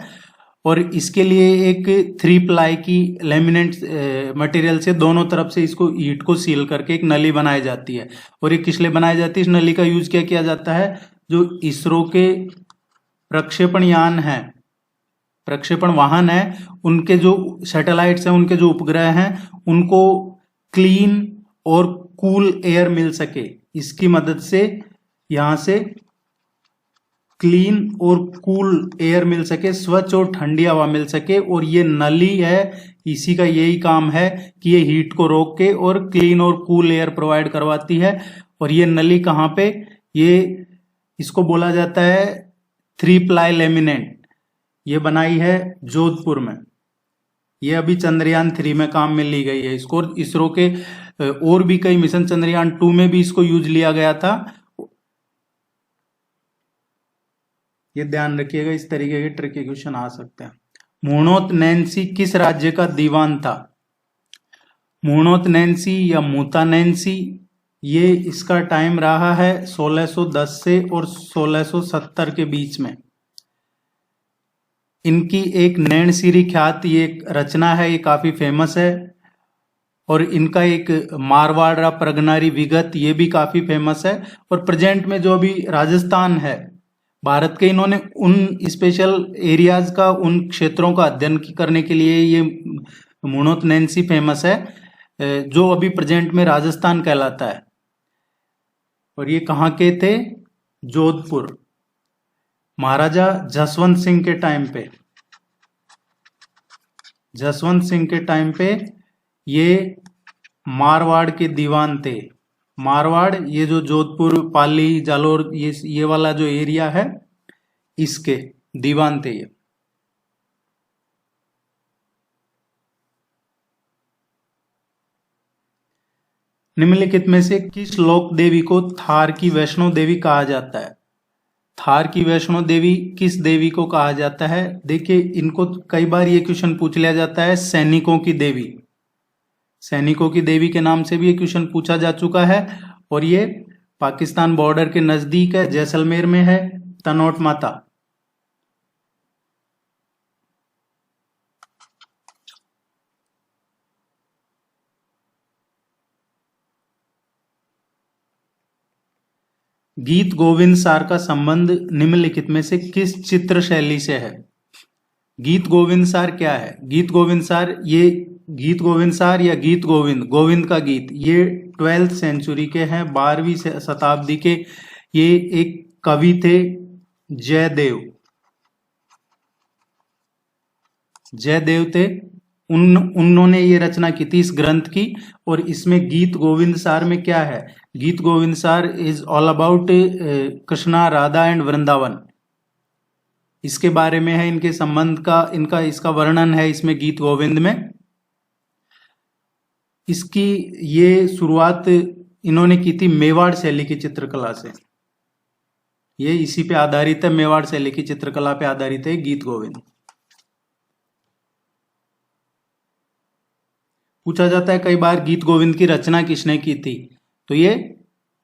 और इसके लिए एक 3 प्लाई की लेमिनेट मटेरियल से दोनों तरफ से इसको हीट को सील करके एक नली बनाई जाती है। और ये किस लिए बनाई जाती है? इस नली का यूज क्या किया जाता है? जो इसरो के प्रक्षेपण यान है, प्रक्षेपण वाहन है, उनके जो सैटेलाइट्स हैं, उनके जो उपग्रह हैं, उनको क्लीन और कूल एयर मिल सके, इसकी मदद से यहां से क्लीन और कूल एयर मिल सके, स्वच्छ और ठंडी हवा मिल सके। और ये नली है, इसी का यही काम है कि ये हीट को रोक के और क्लीन और कूल एयर प्रोवाइड करवाती है। और ये नली कहाँ पे? ये इसको बोला जाता है 3 प्लाई लेमिनेट। ये बनाई है जोधपुर में। ये अभी चंद्रयान 3 में काम में ली गई है इसको। इसरो के और भी कई मिशन, चंद्रयान 2 में भी इसको यूज लिया गया था। ये ध्यान रखिएगा, इस तरीके के ट्रिकी क्वेश्चन आ सकते हैं। मूर्णोत नैन्सी किस राज्य का दीवान था? मूर्णोत नैन्सी या मूता नैन्सी, ये इसका टाइम रहा है 1610 से और 1670 के बीच में। इनकी एक नैनसिरी ख्यात ये एक रचना है, ये काफी फेमस है। और इनका एक मारवाड़ा प्रगनारी विगत, ये भी काफी फेमस है। और प्रेजेंट में जो अभी राजस्थान है भारत के, इन्होंने उन स्पेशल एरियाज का, उन क्षेत्रों का अध्ययन करने के लिए ये मूर्णोत नैन्सी फेमस है, जो अभी प्रेजेंट में राजस्थान कहलाता है। और ये कहाँ के थे? जोधपुर। महाराजा जसवंत सिंह के टाइम पे, जसवंत सिंह के टाइम पे ये मारवाड़ के दीवान थे। मारवाड़, ये जो जोधपुर, पाली, जालोर, ये वाला जो एरिया है, इसके दीवान थे ये। निम्नलिखित में से किस लोक देवी को थार की वैष्णो देवी कहा जाता है? थार की वैष्णो देवी किस देवी को कहा जाता है? देखिए, इनको कई बार ये क्वेश्चन पूछ लिया जाता है, सैनिकों की देवी। सैनिकों की देवी के नाम से भी ये क्वेश्चन पूछा जा चुका है, और ये पाकिस्तान बॉर्डर के नजदीक है, जैसलमेर में है, तनोट माता। गीत गोविंद सार का संबंध निम्नलिखित में से किस चित्र शैली से है? गीत गोविंद सार क्या है? गीत गोविंद सार, ये गीत गोविंद सार या गीत गोविंद, गोविंद का गीत, ये 12th सेंचुरी के हैं, 12वीं शताब्दी के। ये एक कवि थे, जयदेव। जयदेव थे, उन्होंने ये रचना की थी इस ग्रंथ की। और इसमें गीत गोविंद सार में क्या है? गीत गोविंद सार is all about Krishna, Radha and Vrindavan. इसके बारे में है, इनके संबंध का इसका वर्णन है इसमें गीत गोविंद में। इसकी ये शुरुआत इन्होंने की थी मेवाड़ शैली की चित्रकला से। ये इसी पे आधारित है, मेवाड़ शैली की चित्रकला पे आधारित है गीत गोविंद। पूछा जाता है कई बार गीत गोविंद की रचना किसने की थी? तो ये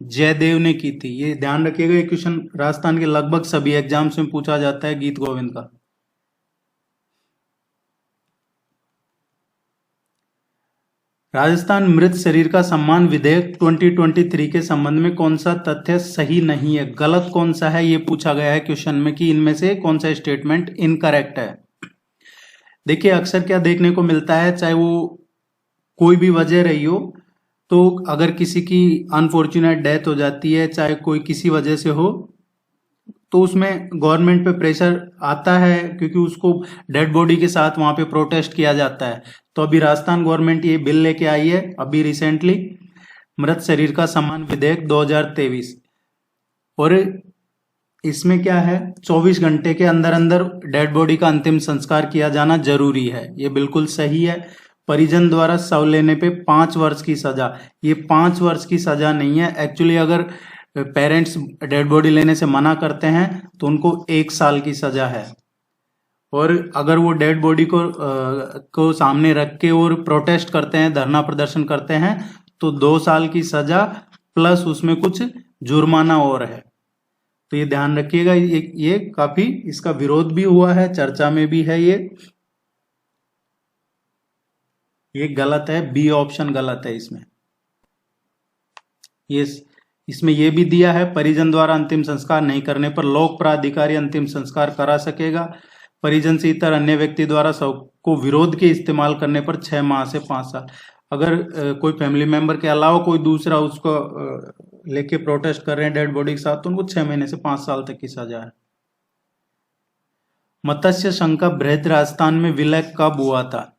जयदेव ने की थी। ये ध्यान रखिएगा, ये क्वेश्चन राजस्थान के लगभग सभी एग्जाम्स में पूछा जाता है गीत गोविंद का। राजस्थान मृत शरीर का सम्मान विधेयक 2023 के संबंध में कौन सा तथ्य सही नहीं है? गलत कौन सा है, ये पूछा गया है क्वेश्चन में कि इनमें से कौन सा स्टेटमेंट इनकरेक्ट है। देखिए, अक्सर क्या देखने को मिलता है, चाहे वो कोई भी वजह रही हो, तो अगर किसी की अनफॉर्चुनेट डेथ हो जाती है, चाहे कोई किसी वजह से हो, तो उसमें गवर्नमेंट पे प्रेशर आता है, क्योंकि उसको डेड बॉडी के साथ वहां पे प्रोटेस्ट किया जाता है। तो अभी राजस्थान गवर्नमेंट ये बिल लेके आई है अभी रिसेंटली, मृत शरीर का सम्मान विधेयक 2023। और इसमें क्या है, 24 घंटे के अंदर अंदर डेड बॉडी का अंतिम संस्कार किया जाना जरूरी है। ये बिल्कुल सही है। परिजन द्वारा शव लेने पे 5 वर्ष की सजा, ये 5 वर्ष की सजा नहीं है एक्चुअली। अगर पेरेंट्स डेड बॉडी लेने से मना करते हैं तो उनको 1 साल की सजा है, और अगर वो डेड बॉडी को सामने रख के और प्रोटेस्ट करते हैं, धरना प्रदर्शन करते हैं, तो 2 साल की सजा प्लस उसमें कुछ जुर्माना और है। तो ये ध्यान रखिएगा, ये काफी इसका विरोध भी हुआ है, चर्चा में भी है। ये गलत है, बी ऑप्शन गलत है इसमें। ये इसमें ये भी दिया है, परिजन द्वारा अंतिम संस्कार नहीं करने पर लोक प्राधिकारी अंतिम संस्कार करा सकेगा। परिजन से इतर अन्य व्यक्ति द्वारा शव को विरोध के इस्तेमाल करने पर 6 माह से 5 साल। अगर कोई फैमिली मेंबर के अलावा कोई दूसरा उसको लेके प्रोटेस्ट कर रहे हैं डेड बॉडी के साथ, तो उनको 6 महीने से 5 साल तक की सजा है। मत्स्य संघ का बृहद राजस्थान में विलय कब हुआ था?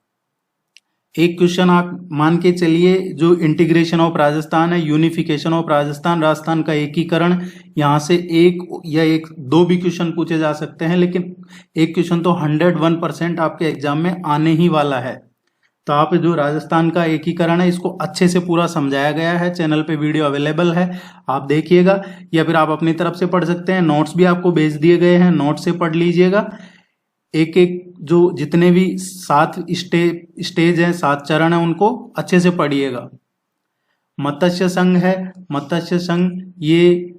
एक क्वेश्चन आप मान के चलिए, जो इंटीग्रेशन ऑफ राजस्थान है, यूनिफिकेशन ऑफ राजस्थान, राजस्थान का एकीकरण, यहां से एक 2 भी क्वेश्चन पूछे जा सकते हैं, लेकिन एक क्वेश्चन तो 101% आपके एग्जाम में आने ही वाला है। तो आप जो राजस्थान का एकीकरण है, इसको अच्छे से पूरा समझाया गया है, चैनल पे वीडियो अवेलेबल है, आप देखिएगा, या फिर आप अपनी तरफ से पढ़ सकते हैं। नोट्स भी आपको भेज दिए गए हैं, नोट से पढ़ लीजिएगा। एक जो जितने भी 7 स्टेज हैं, 7 चरण हैं, उनको अच्छे से पढ़िएगा। मत्स्य संघ है, मत्स्य संघ ये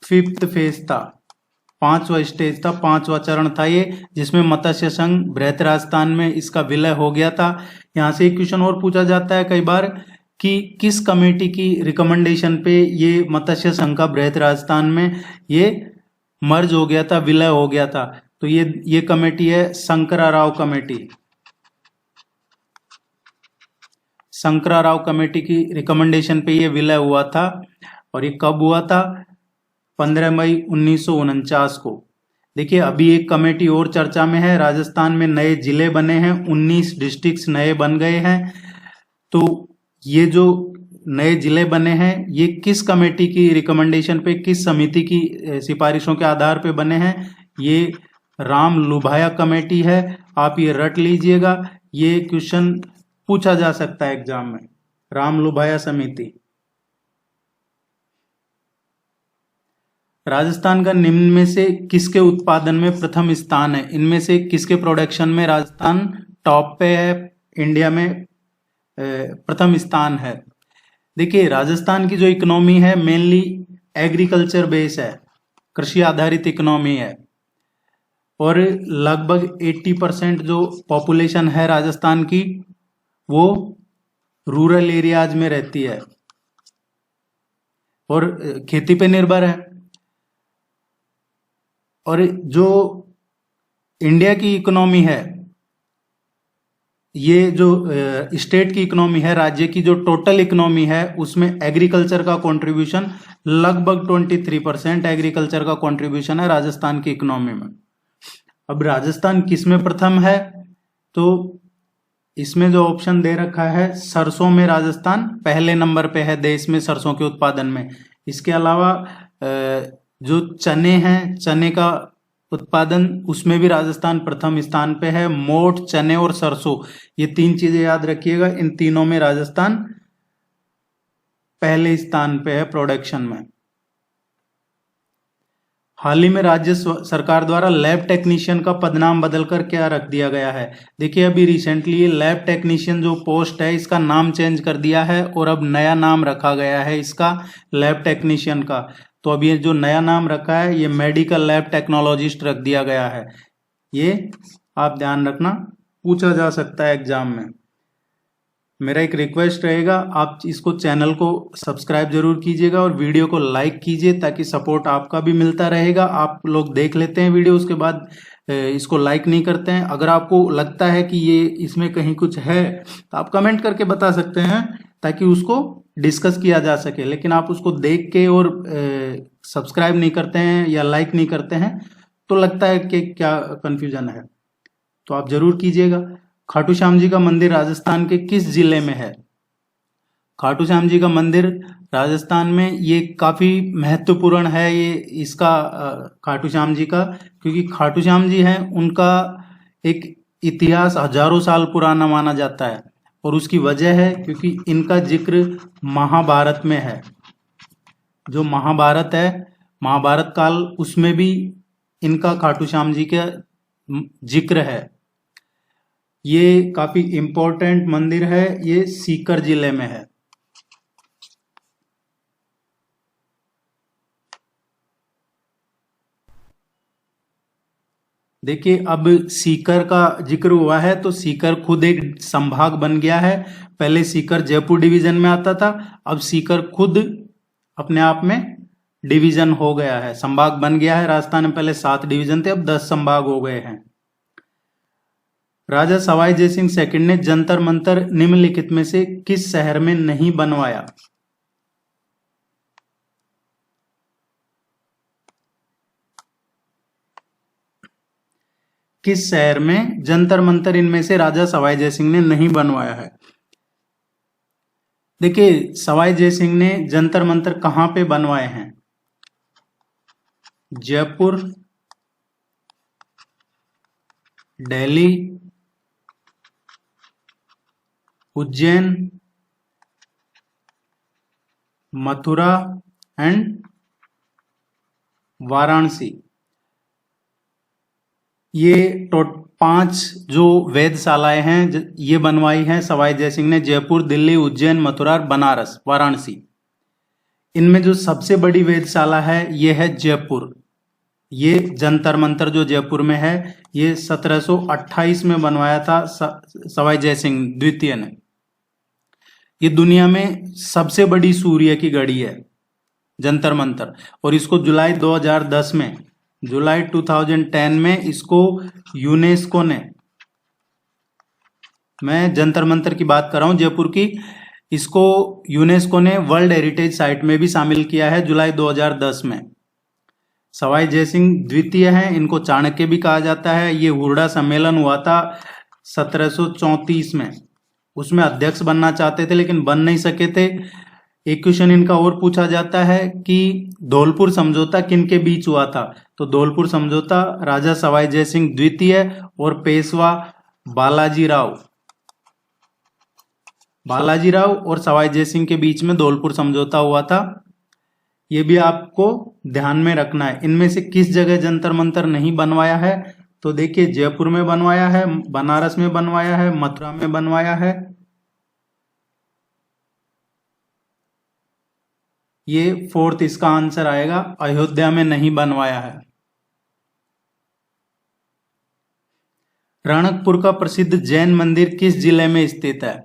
5th फेज था, 5वां स्टेज था, 5वां चरण था ये, जिसमें मत्स्य संघ बृहद राजस्थान में इसका विलय हो गया था। यहां से एक क्वेश्चन और पूछा जाता है कई बार कि किस कमेटी की रिकमेंडेशन पे ये मत्स्य संघ का बृहद राजस्थान में ये मर्ज हो गया था, विलय हो गया था? तो ये कमेटी है शंकराराव कमेटी। शंकराराव कमेटी की रिकमेंडेशन पे ये विलय हुआ था, और ये कब हुआ था? 15 मई 1949 को। देखिए, अभी एक कमेटी और चर्चा में है, राजस्थान में नए जिले बने हैं, 19 डिस्ट्रिक्ट्स नए बन गए हैं। तो ये जो नए जिले बने हैं, ये किस कमेटी की रिकमेंडेशन पे, किस समिति की सिफारिशों के आधार पे बने हैं? ये राम लुभाया कमेटी है। आप ये रट लीजिएगा, ये क्वेश्चन पूछा जा सकता है एग्जाम में। रामलुभाया समिति। राजस्थान का निम्न में से किसके उत्पादन में प्रथम स्थान है? इनमें से किसके प्रोडक्शन में राजस्थान टॉप पे है? इंडिया में प्रथम स्थान है। देखिए, राजस्थान की जो इकोनॉमी है मेनली एग्रीकल्चर बेस है, कृषि आधारित इकोनॉमी है, और लगभग 80% जो पॉपुलेशन है राजस्थान की वो रूरल एरियाज में रहती है और खेती पे निर्भर है। और जो इंडिया की इकोनॉमी है, ये जो स्टेट की इकोनॉमी है, राज्य की जो टोटल इकोनॉमी है, उसमें एग्रीकल्चर का कंट्रीब्यूशन लगभग 23% एग्रीकल्चर का कंट्रीब्यूशन है राजस्थान की इकोनॉमी में। अब राजस्थान किस में प्रथम है? तो इसमें जो ऑप्शन दे रखा है, सरसों में राजस्थान पहले नंबर पे है देश में सरसों के उत्पादन में। इसके अलावा जो चने हैं, चने का उत्पादन, उसमें भी राजस्थान प्रथम स्थान पे है। मोठ, चने और सरसों, ये 3 चीजें याद रखिएगा, इन तीनों में राजस्थान पहले स्थान पे है प्रोडक्शन में। हाल ही में राज्य सरकार द्वारा लैब टेक्नीशियन का पदनाम बदलकर क्या रख दिया गया है? देखिए, अभी रिसेंटली लैब टेक्नीशियन जो पोस्ट है इसका नाम चेंज कर दिया है और अब नया नाम रखा गया है इसका लैब टेक्नीशियन का। तो अब ये जो नया नाम रखा है ये मेडिकल लैब टेक्नोलॉजिस्ट रख दिया गया है। ये आप ध्यान रखना, पूछा जा सकता है एग्जाम में। मेरा एक रिक्वेस्ट रहेगा, आप इसको चैनल को सब्सक्राइब जरूर कीजिएगा और वीडियो को लाइक कीजिए ताकि सपोर्ट आपका भी मिलता रहेगा। आप लोग देख लेते हैं वीडियो, उसके बाद इसको लाइक नहीं करते हैं। अगर आपको लगता है कि ये इसमें कहीं कुछ है तो आप कमेंट करके बता सकते हैं ताकि उसको डिस्कस किया जा सके। लेकिन आप उसको देख के और सब्सक्राइब नहीं करते हैं या लाइक नहीं करते हैं तो लगता है कि क्या कंफ्यूजन है। तो आप जरूर कीजिएगा। खाटू श्याम जी का मंदिर राजस्थान के किस जिले में है? खाटू श्याम जी का मंदिर राजस्थान में, ये काफी महत्वपूर्ण है ये इसका खाटू श्याम जी का, क्योंकि खाटू श्याम जी हैं उनका एक इतिहास हजारों साल पुराना माना जाता है और उसकी वजह है क्योंकि इनका जिक्र महाभारत में है। जो महाभारत है, महाभारत काल, उसमें भी इनका खाटू श्याम जी का जिक्र है। ये काफी इंपॉर्टेंट मंदिर है, ये सीकर जिले में है। देखिए, अब सीकर का जिक्र हुआ है तो सीकर खुद एक संभाग बन गया है। पहले सीकर जयपुर डिवीजन में आता था, अब सीकर खुद अपने आप में डिवीजन हो गया है, संभाग बन गया है। राजस्थान में पहले 7 डिवीजन थे, अब 10 संभाग हो गए हैं। राजा सवाई जयसिंह सेकंड ने जंतर मंतर निम्नलिखित में से किस शहर में नहीं बनवाया? किस शहर में जंतर मंतर इनमें से राजा सवाई जयसिंह ने नहीं बनवाया है? देखिए, सवाई जयसिंह ने जंतर मंतर कहां पे बनवाए हैं? जयपुर, दिल्ली, उज्जैन, मथुरा एंड वाराणसी। ये 5 जो वेधशालाएं हैं ये बनवाई हैं सवाई जयसिंह ने, जयपुर, दिल्ली, उज्जैन, मथुरा, बनारस, वाराणसी। इनमें जो सबसे बड़ी वेधशाला है ये है जयपुर। ये जंतर मंतर जो जयपुर में है ये 1728 में बनवाया था सवाई जयसिंह द्वितीय ने। ये दुनिया में सबसे बड़ी सूर्य की घड़ी है जंतर मंतर, और इसको जुलाई 2010 में, जुलाई 2010 में इसको यूनेस्को ने, मैं जंतर मंतर की बात कर रहा हूं जयपुर की, इसको यूनेस्को ने वर्ल्ड हेरिटेज साइट में भी शामिल किया है जुलाई 2010 में। सवाई जयसिंह द्वितीय हैं, इनको चाणक्य भी कहा जाता है। ये हुरडा सम्मेलन हुआ था 1734 में, उसमें अध्यक्ष बनना चाहते थे लेकिन बन नहीं सके थे। एक क्वेश्चन इनका और पूछा जाता है कि धौलपुर समझौता किन के बीच हुआ था? तो धौलपुर समझौता राजा सवाई जयसिंह द्वितीय और पेशवा बालाजी राव बालाजीराव और सवाई जय सिंह के बीच में धौलपुर समझौता हुआ था। ये भी आपको ध्यान में रखना है। इनमें से किस जगह जंतर मंतर नहीं बनवाया है? तो देखिए, जयपुर में बनवाया है, बनारस में बनवाया है, मथुरा में बनवाया है। ये फोर्थ इसका आंसर आएगा, अयोध्या में नहीं बनवाया है। रणकपुर का प्रसिद्ध जैन मंदिर किस जिले में स्थित है?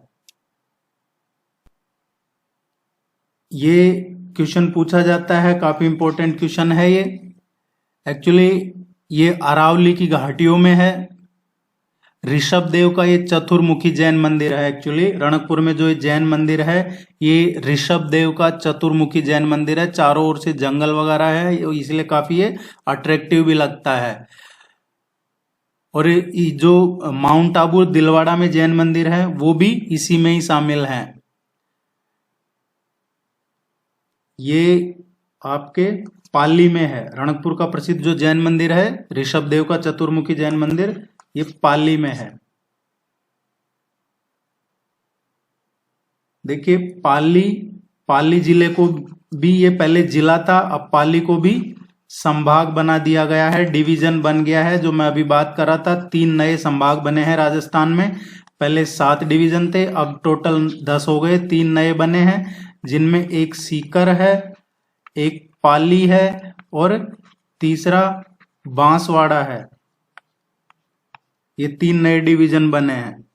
ये क्वेश्चन पूछा जाता है, काफी इंपॉर्टेंट क्वेश्चन है ये। एक्चुअली ये अरावली की घाटियों में है। ऋषभ देव का ये चतुर्मुखी जैन मंदिर है। एक्चुअली रणकपुर में जो ये जैन मंदिर है, ये ऋषभ देव का चतुर्मुखी जैन मंदिर है। चारों ओर से जंगल वगैरह है, इसलिए काफी ये अट्रैक्टिव भी लगता है। और ये जो माउंट आबू दिलवाड़ा में जैन मंदिर है, वो भी इसी में ही शामिल है। ये आपके पाली में है। रणकपुर का प्रसिद्ध जो जैन मंदिर है, ऋषभ देव का चतुर्मुखी जैन मंदिर, ये पाली में है। देखिए, पाली जिले को भी, ये पहले जिला था, अब पाली को भी संभाग बना दिया गया है, डिवीजन बन गया है। जो मैं अभी बात कर रहा था, 3 नए संभाग बने हैं राजस्थान में। पहले 7 डिवीजन थे, अब टोटल 10 हो गए, 3 नए बने हैं, जिनमें एक सीकर है, एक पाली है और तीसरा बांसवाड़ा है। ये 3 नए डिवीजन बने हैं।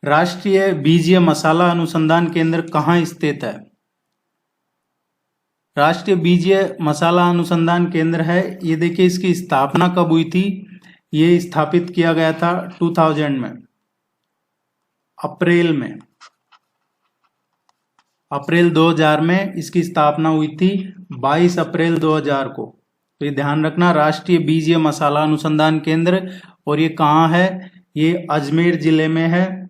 राष्ट्रीय बीजीय मसाला अनुसंधान केंद्र कहाँ स्थित है? राष्ट्रीय बीजीय मसाला अनुसंधान केंद्र है, ये देखिए, इसकी स्थापना कब हुई थी? ये स्थापित किया गया था 2000 में, अप्रैल 2000 में इसकी स्थापना हुई थी, 22 अप्रैल 2000 को। तो ये ध्यान रखना, राष्ट्रीय बीजीय मसाला अनुसंधान केंद्र। और ये कहाँ है? ये अजमेर जिले में है।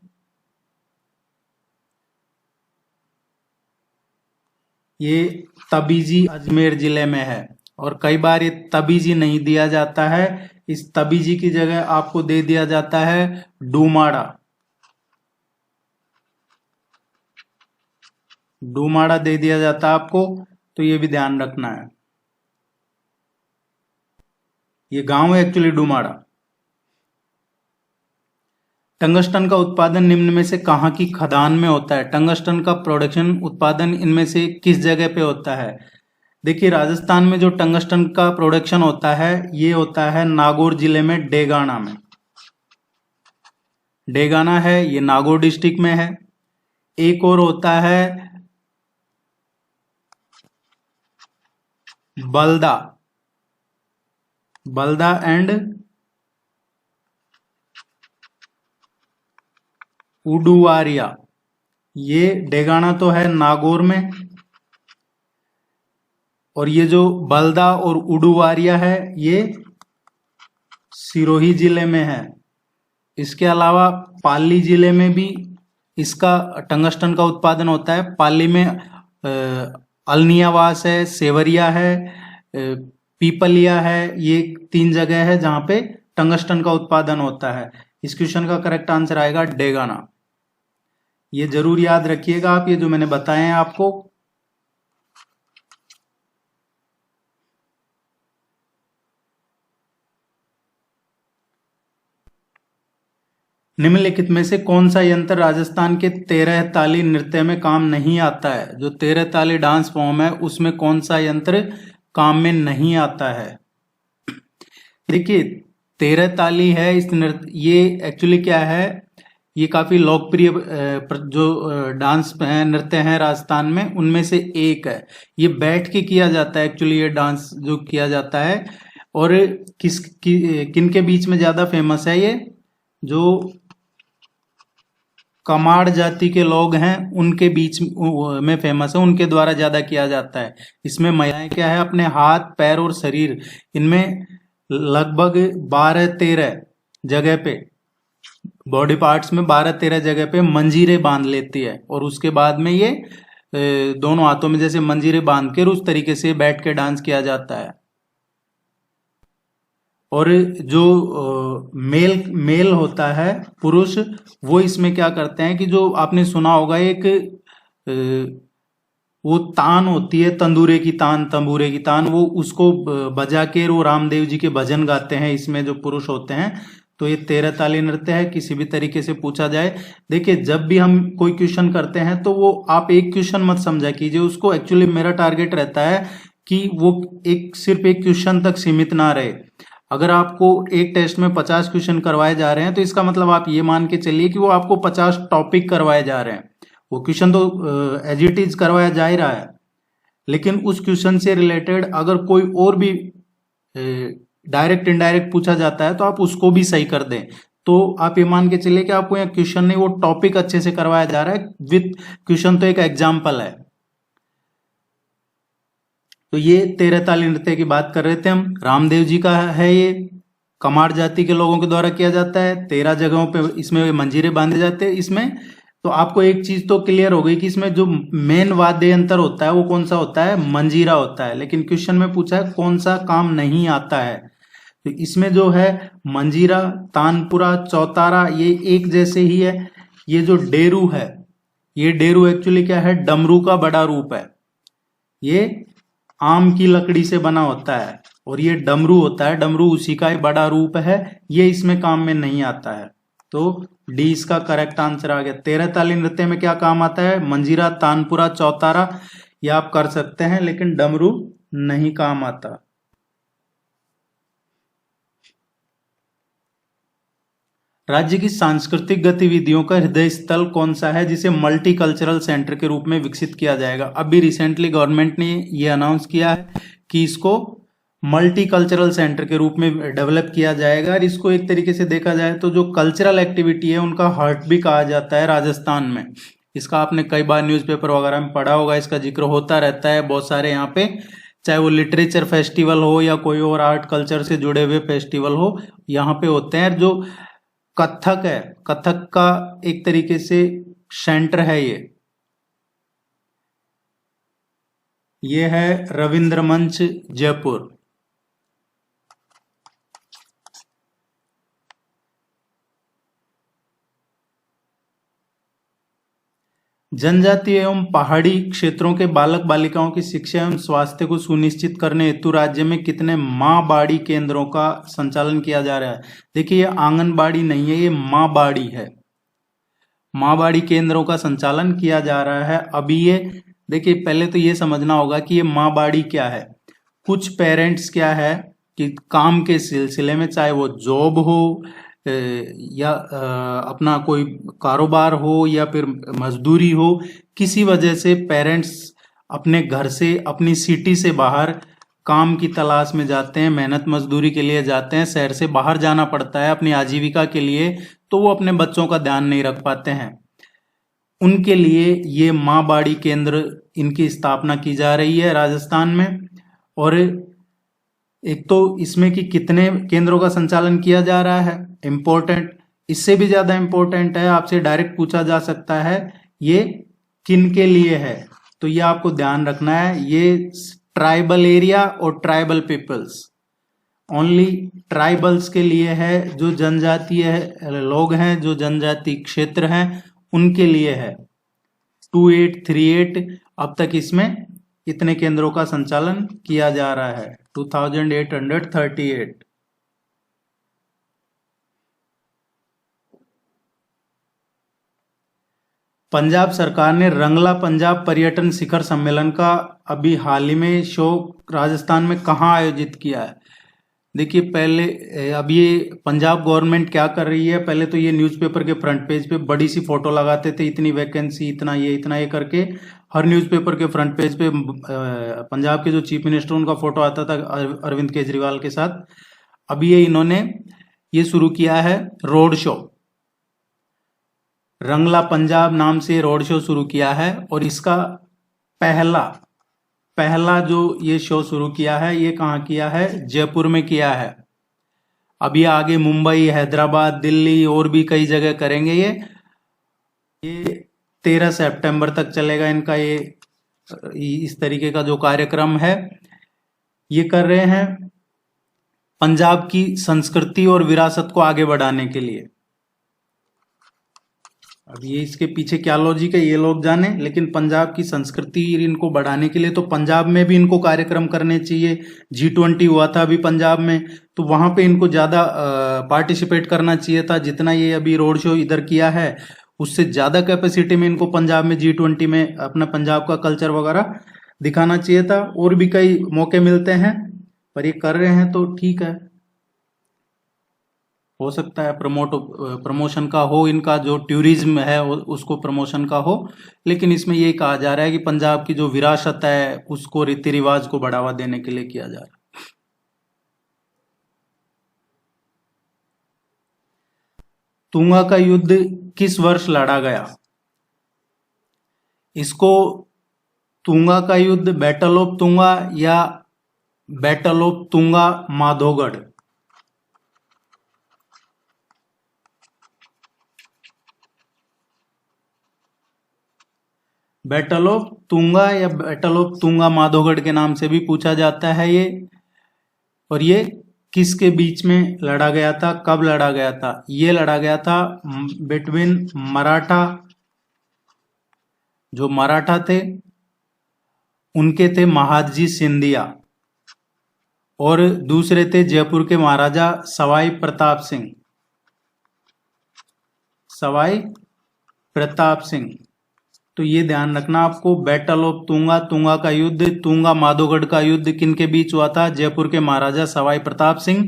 ये तबीजी अजमेर जिले में है। और कई बार ये तबीजी नहीं दिया जाता है, इस तबीजी की जगह आपको दे दिया जाता है डूमाड़ा दे दिया जाता है आपको। तो ये भी ध्यान रखना है। ये गांव है एक्चुअली डूमाड़ा। टंगस्टन का उत्पादन निम्न में से कहाँ की खदान में होता है? टंगस्टन का प्रोडक्शन, उत्पादन इनमें से किस जगह पे होता है? देखिए, राजस्थान में जो टंगस्टन का प्रोडक्शन होता है, ये होता है नागौर जिले में, डेगाना में। डेगाना है, ये नागौर डिस्ट्रिक्ट में है। एक और होता है बलदा एंड उडुवारिया। ये डेगाना तो है नागौर में, और ये जो बलदा और उडुवारिया है, ये सिरोही जिले में है। इसके अलावा पाली जिले में भी इसका टंगस्टन का उत्पादन होता है। पाली में अलनियावास है, सेवरिया है, पीपलिया है। ये 3 जगह है जहां पे टंगस्टन का उत्पादन होता है। इस क्वेश्चन का करेक्ट आंसर आएगा डेगाना। ये जरूर याद रखिएगा आप, ये जो मैंने बताए हैं आपको। निम्नलिखित में से कौन सा यंत्र राजस्थान के 13 ताली नृत्य में काम नहीं आता है? जो 13 ताली डांस फॉर्म है, उसमें कौन सा यंत्र काम में नहीं आता है? देखिए, 13 ताली है इस नृत्य, ये एक्चुअली क्या है, ये काफी लोकप्रिय जो डांस है, नृत्य है राजस्थान में, उनमें से एक है। ये बैठ के किया जाता है एक्चुअली, ये डांस जो किया जाता है। और किन के बीच में ज्यादा फेमस है ये? जो कमाड़ जाति के लोग हैं, उनके बीच में फेमस है, उनके द्वारा ज्यादा किया जाता है। इसमें महिलाएं क्या है, अपने हाथ, पैर और शरीर, इनमें लगभग 12-13 जगह पे, बॉडी पार्ट्स में 12-13 जगह पे मंजीरे बांध लेती है। और उसके बाद में ये दोनों हाथों में जैसे मंजीरे बांध कर उस तरीके से बैठ के डांस किया जाता है। और जो मेल मेल होता है, पुरुष, वो इसमें क्या करते हैं कि जो आपने सुना होगा एक वो तान होती है, तंबूरे की तान, वो उसको बजा के वो रामदेव जी के भजन गाते हैं इसमें जो पुरुष होते हैं। तो ये 13 ताली नृत्य है। किसी भी तरीके से पूछा जाए, देखिए जब भी हम कोई क्वेश्चन करते हैं तो वो आप एक क्वेश्चन मत समझा कीजिए उसको। एक्चुअली मेरा टारगेट रहता है कि वो सिर्फ एक क्वेश्चन तक सीमित ना रहे। अगर आपको एक टेस्ट में 50 क्वेश्चन करवाए जा रहे हैं तो इसका मतलब आप ये मान के चलिए कि वो आपको 50 टॉपिक करवाए जा रहे हैं। वो क्वेश्चन तो एज इट इज करवाया जा ही रहा है, लेकिन उस क्वेश्चन से रिलेटेड अगर कोई और भी डायरेक्ट इनडायरेक्ट पूछा जाता है तो आप उसको भी सही कर दें। तो आप ये मान के चलिए कि आपको यहाँ क्वेश्चन नहीं, वो टॉपिक अच्छे से करवाया जा रहा है विथ क्वेश्चन, तो एक एग्जाम्पल है। तो ये 13 ताली नृत्य की बात कर रहे थे हम। रामदेव जी का है, ये कमार जाति के लोगों के द्वारा किया जाता है। 13 जगहों पे इसमें मंजीरे बांधे जाते हैं इसमें। तो आपको एक चीज तो क्लियर हो गई कि इसमें जो मेन वाद्य यंत्र होता है वो कौन सा होता है, मंजीरा होता है। लेकिन क्वेश्चन में पूछा है कौन सा काम नहीं आता है, तो इसमें जो है मंजीरा, तानपुरा, चौतारा, ये एक जैसे ही है। ये जो डेरू है, ये डेरू एक्चुअली क्या है, डमरू का बड़ा रूप है। ये आम की लकड़ी से बना होता है और ये डमरू होता है, डमरू उसी का एक बड़ा रूप है। ये इसमें काम में नहीं आता है। तो डी इसका करेक्ट आंसर आ गया। 13 ताली नृत्य में क्या काम आता है, मंजीरा, तानपुरा, चौतारा, ये आप कर सकते हैं, लेकिन डमरू नहीं काम आता। राज्य की सांस्कृतिक गतिविधियों का हृदय स्थल कौन सा है जिसे मल्टी कल्चरल सेंटर के रूप में विकसित किया जाएगा। अभी रिसेंटली गवर्नमेंट ने ये अनाउंस किया है कि इसको मल्टी कल्चरल सेंटर के रूप में डेवलप किया जाएगा। और इसको एक तरीके से देखा जाए तो जो कल्चरल एक्टिविटी है उनका हार्ट भी कहा जाता है राजस्थान में। इसका आपने कई बार न्यूज़पेपर वगैरह में पढ़ा होगा, इसका जिक्र होता रहता है बहुत सारे यहाँ पे, चाहे वो लिटरेचर फेस्टिवल हो या कोई और आर्ट कल्चर से जुड़े हुए फेस्टिवल हो, यहाँ पे होते हैं। जो कथक है, कथक का एक तरीके से सेंटर है ये है रविंद्र मंच जयपुर। जनजातीय एवं पहाड़ी क्षेत्रों के बालक बालिकाओं की शिक्षा एवं स्वास्थ्य को सुनिश्चित करने हेतु राज्य में कितने माँ बाड़ी केंद्रों का संचालन किया जा रहा है। देखिए ये आंगनबाड़ी नहीं है, ये माँ बाड़ी है। माँ बाड़ी केंद्रों का संचालन किया जा रहा है। अभी ये देखिए, पहले तो ये समझना होगा कि ये माँ बाड़ी क्या है। कुछ पेरेंट्स क्या है कि काम के सिलसिले में, चाहे वो जॉब हो या अपना कोई कारोबार हो या फिर मजदूरी हो, किसी वजह से पेरेंट्स अपने घर से, अपनी सिटी से बाहर काम की तलाश में जाते हैं, मेहनत मजदूरी के लिए जाते हैं, शहर से बाहर जाना पड़ता है अपनी आजीविका के लिए, तो वो अपने बच्चों का ध्यान नहीं रख पाते हैं। उनके लिए ये माँ बाड़ी केंद्र, इनकी स्थापना की जा रही है राजस्थान में। और एक तो इसमें कि कितने केंद्रों का संचालन किया जा रहा है, इम्पोर्टेंट। इससे भी ज्यादा इम्पोर्टेंट है, आपसे डायरेक्ट पूछा जा सकता है ये किन के लिए है, तो ये आपको ध्यान रखना है। ये ट्राइबल एरिया और ट्राइबल पीपल्स, ओनली ट्राइबल्स के लिए है। जो जनजातीय लोग हैं, जो जनजाति क्षेत्र हैं, उनके लिए है। 2838 अब तक इसमें इतने केंद्रों का संचालन किया जा रहा है, 2838। पंजाब सरकार ने रंगला पंजाब पर्यटन शिखर सम्मेलन का अभी हाल ही में शो राजस्थान में कहाँ आयोजित किया है। देखिए पहले, अब ये पंजाब गवर्नमेंट क्या कर रही है, पहले तो ये न्यूज़पेपर के फ्रंट पेज पे बड़ी सी फोटो लगाते थे, इतनी वैकेंसी, इतना ये करके हर न्यूज़पेपर के फ्रंट पेज पे पंजाब के जो चीफ मिनिस्टर उनका फोटो आता था अरविंद केजरीवाल के साथ। अभी ये इन्होंने ये शुरू किया है रोड शो, रंगला पंजाब नाम से रोड शो शुरू किया है। और इसका पहला जो ये शो शुरू किया है, ये कहाँ किया है, जयपुर में किया है। अब ये आगे मुंबई, हैदराबाद, दिल्ली और भी कई जगह करेंगे। ये 13 सितंबर तक चलेगा इनका ये इस तरीके का जो कार्यक्रम है ये कर रहे हैं। पंजाब की संस्कृति और विरासत को आगे बढ़ाने के लिए। अब ये इसके पीछे क्या लॉजिक है ये लोग जाने, लेकिन पंजाब की संस्कृति इनको बढ़ाने के लिए तो पंजाब में भी इनको कार्यक्रम करने चाहिए। G20 हुआ था अभी पंजाब में, तो वहां पे इनको ज्यादा पार्टिसिपेट करना चाहिए था। जितना ये अभी रोड शो इधर किया है उससे ज्यादा कैपेसिटी में इनको पंजाब में G20 में अपना पंजाब का कल्चर वगैरह दिखाना चाहिए था। और भी कई मौके मिलते हैं, पर ये कर रहे हैं तो ठीक है, हो सकता है प्रमोशन का हो, इनका जो टूरिज्म है उसको प्रमोशन का हो। लेकिन इसमें ये कहा जा रहा है कि पंजाब की जो विरासत है उसको, रीति रिवाज को बढ़ावा देने के लिए किया जा रहा है। तुंगा का युद्ध किस वर्ष लड़ा गया? इसको तुंगा का युद्ध बैटल ऑफ तुंगा या battle of Tunga Madhogarh, battle of Tunga या बैटल ऑफ तुंगा माधोगढ़ के नाम से भी पूछा जाता है ये। और ये किसके बीच में लड़ा गया था, कब लड़ा गया था? ये लड़ा गया था बिटवीन मराठा, जो मराठा थे उनके थे महादजी सिंधिया, और दूसरे थे जयपुर के महाराजा सवाई प्रताप सिंह, सवाई प्रताप सिंह। तो ये ध्यान रखना आपको, बैटल ऑफ तुंगा, तुंगा का युद्ध, तुंगा माधोगढ़ का युद्ध किनके बीच हुआ था? जयपुर के महाराजा सवाई प्रताप सिंह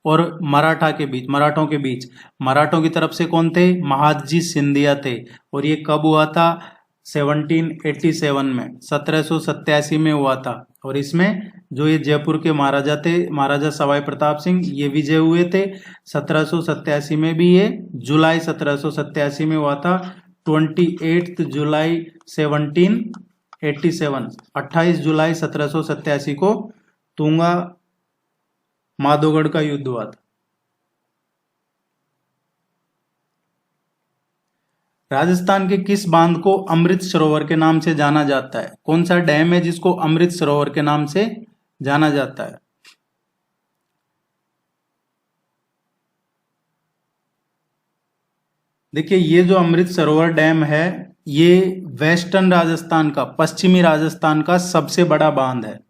और मराठा के बीच, मराठों के बीच। मराठों की तरफ से कौन थे? महादजी सिंधिया थे। और ये कब हुआ था? 1787 में, 1787 में हुआ था। और इसमें जो ये जयपुर के महाराजा थे, महाराजा सवाई प्रताप सिंह, ये विजय हुए थे 1787 में भी। ये जुलाई 1787 में हुआ था, 28 जुलाई 1787, 28 जुलाई 1787 को तुंगा माधोगढ़ का युद्ध हुआ था। राजस्थान के किस बांध को अमृत सरोवर के नाम से जाना जाता है? कौन सा डैम है जिसको अमृत सरोवर के नाम से जाना जाता है? देखिए, ये जो अमृत सरोवर डैम है ये वेस्टर्न राजस्थान का, पश्चिमी राजस्थान का सबसे बड़ा बांध है।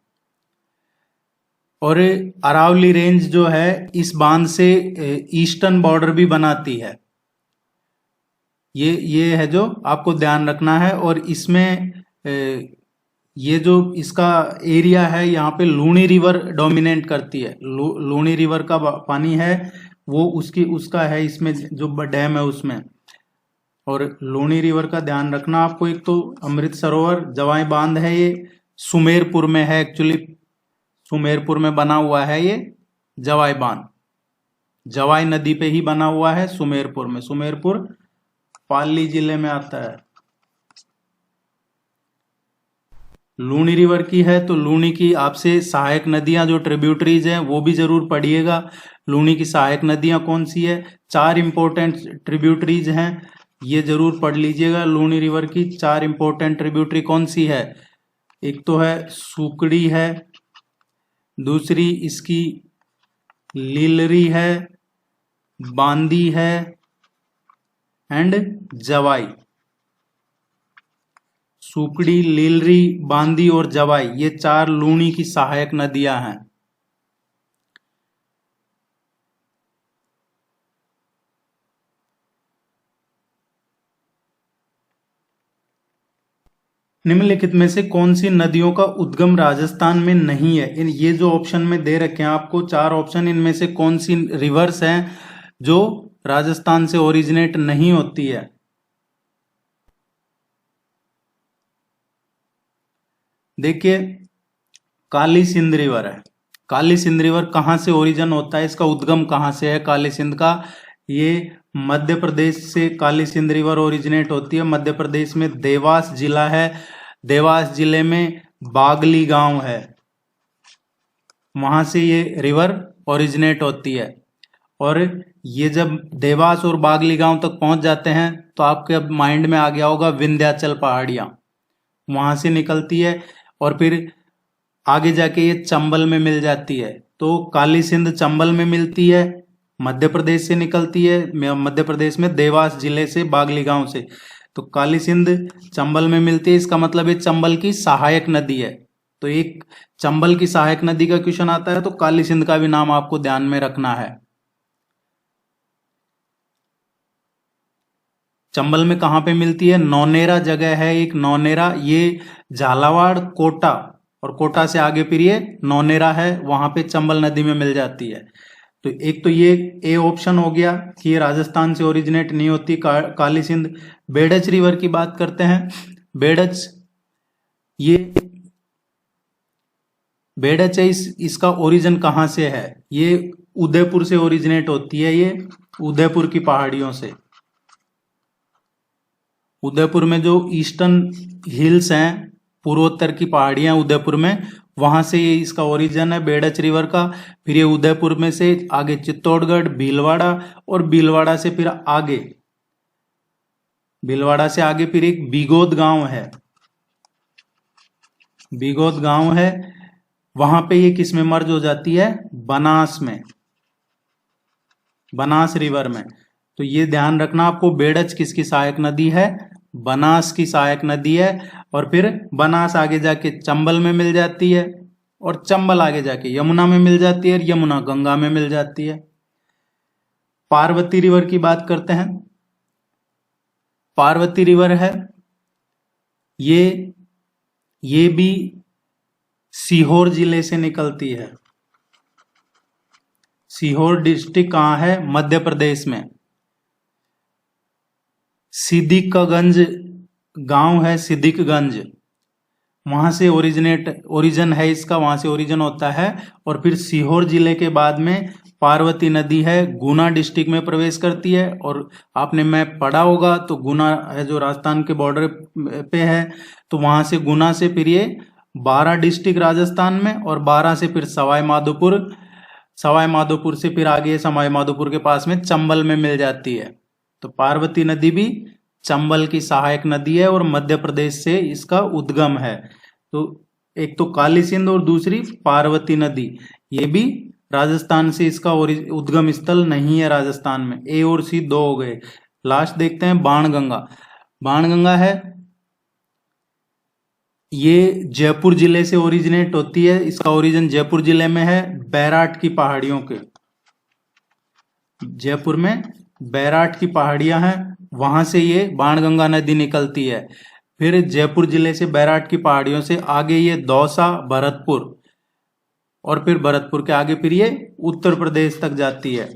और अरावली रेंज जो है इस बांध से ईस्टर्न बॉर्डर भी बनाती है। ये है जो आपको ध्यान रखना है। और इसमें ये जो इसका एरिया है यहाँ पे लूणी रिवर डोमिनेट करती है। लूणी रिवर का पानी है वो उसका है इसमें जो डैम है उसमें। और लूणी रिवर का ध्यान रखना आपको। एक तो अमृत सरोवर जवाई बांध है, ये सुमेरपुर में है, एक्चुअली सुमेरपुर में बना हुआ है ये जवाई बांध, जवाई नदी पे ही बना हुआ है सुमेरपुर में। सुमेरपुर पाली जिले में आता है। लूणी रिवर की है तो लूणी की आपसे सहायक नदियां जो ट्रिब्यूटरीज हैं वो भी जरूर पढ़िएगा। लूणी की सहायक नदियां कौन सी है? 4 इंपॉर्टेंट ट्रिब्यूटरीज हैं, ये जरूर पढ़ लीजिएगा। लूणी रिवर की 4 इंपॉर्टेंट ट्रिब्यूटरी कौन सी है? एक तो है सुकड़ी है, दूसरी इसकी लीलरी है, बांदी है एंड जवाई। सुकड़ी, लीलरी, बांदी और जवाई, ये 4 लूणी की सहायक नदियां हैं। निम्नलिखित में से कौन सी नदियों का उद्गम राजस्थान में नहीं है? ये जो ऑप्शन में दे रखे हैं आपको 4 ऑप्शन, इनमें से कौन सी रिवर्स हैं जो राजस्थान से ओरिजिनेट नहीं होती है? देखिए, काली सिंध रिवर है। काली सिंध रिवर कहां से ओरिजिन होता है, इसका उद्गम कहां से है काली सिंध का? ये मध्य प्रदेश से काली सिंध रिवर ओरिजिनेट होती है। मध्य प्रदेश में देवास जिला है, देवास जिले में बागली गांव है, वहां से ये रिवर ओरिजिनेट होती है। और ये जब देवास और बागली गांव तक पहुंच जाते हैं तो आपके अब माइंड में आ गया होगा विंध्याचल पहाड़ियां, वहां से निकलती है और फिर आगे जाके ये चंबल में मिल जाती है। तो काली सिंध चंबल में मिलती है, मध्य प्रदेश से निकलती है, मध्य प्रदेश में देवास जिले से, बागली गांव से। तो काली सिंध चंबल में मिलती है, इसका मतलब ये चंबल की सहायक नदी है। तो एक चंबल की सहायक नदी का क्वेश्चन आता है तो काली सिंध का भी नाम आपको ध्यान में रखना है। चंबल में कहां पे मिलती है? नौनेरा जगह है एक, नौनेरा, ये झालावाड़, कोटा और कोटा से आगे फिर ये नौनेरा है, वहां पे चंबल नदी में मिल जाती है। तो एक तो ये ए ऑप्शन हो गया कि ये राजस्थान से ओरिजिनेट नहीं होती काली सिंध। बेडच रिवर की बात करते हैं। बेडच, ये बेडच है, इसका ओरिजिन कहां से है? ये उदयपुर से ओरिजिनेट होती है, ये उदयपुर की पहाड़ियों से। उदयपुर में जो ईस्टर्न हिल्स हैं, पूर्वोत्तर की पहाड़ियां उदयपुर में, वहां से ये इसका ओरिजिन है बेडच रिवर का। फिर ये उदयपुर में से आगे चित्तौड़गढ़, भीलवाड़ा, और भीलवाड़ा से फिर आगे, भीलवाड़ा से आगे फिर एक बीगोद गांव है, बीगोद गांव है, वहां पे ये किस में मर्ज हो जाती है? बनास में, बनास रिवर में। तो ये ध्यान रखना आपको, बेडच किसकी सहायक नदी है? बनास की सहायक नदी है। और फिर बनास आगे जाके चंबल में मिल जाती है, और चंबल आगे जाके यमुना में मिल जाती है, और यमुना गंगा में मिल जाती है। पार्वती रिवर की बात करते हैं। पार्वती रिवर है, ये भी सीहोर जिले से निकलती है। सीहोर डिस्ट्रिक्ट कहां है? मध्य प्रदेश में। सिद्दीकगंज गांव है, सिद्दीकगंज, वहां से ओरिजिन है इसका, वहां से ओरिजिन होता है। और फिर सीहोर जिले के बाद में पार्वती नदी है, गुना डिस्ट्रिक्ट में प्रवेश करती है। और आपने मैप पढ़ा होगा तो गुना है जो राजस्थान के बॉर्डर पे है, तो वहां से गुना से फिर ये 12 डिस्ट्रिक्ट राजस्थान में, और 12 से फिर सवाई माधोपुर, सवाई माधोपुर से फिर आगे सवाई माधोपुर के पास में चंबल में मिल जाती है। तो पार्वती नदी भी चंबल की सहायक नदी है और मध्य प्रदेश से इसका उद्गम है। तो एक तो काली सिंध और दूसरी पार्वती नदी, ये भी राजस्थान से इसका उद्गम स्थल नहीं है राजस्थान में। ए और सी दो हो गए। लास्ट देखते हैं बाणगंगा। बाणगंगा है, ये जयपुर जिले से ओरिजिनेट होती है, इसका ओरिजिन जयपुर जिले में है, बैराट की पहाड़ियों के। जयपुर में बैराट की पहाड़ियां हैं, वहां से ये बाणगंगा नदी निकलती है। फिर जयपुर जिले से बैराट की पहाड़ियों से आगे ये दौसा, भरतपुर, और फिर भरतपुर के आगे फिर ये उत्तर प्रदेश तक जाती है।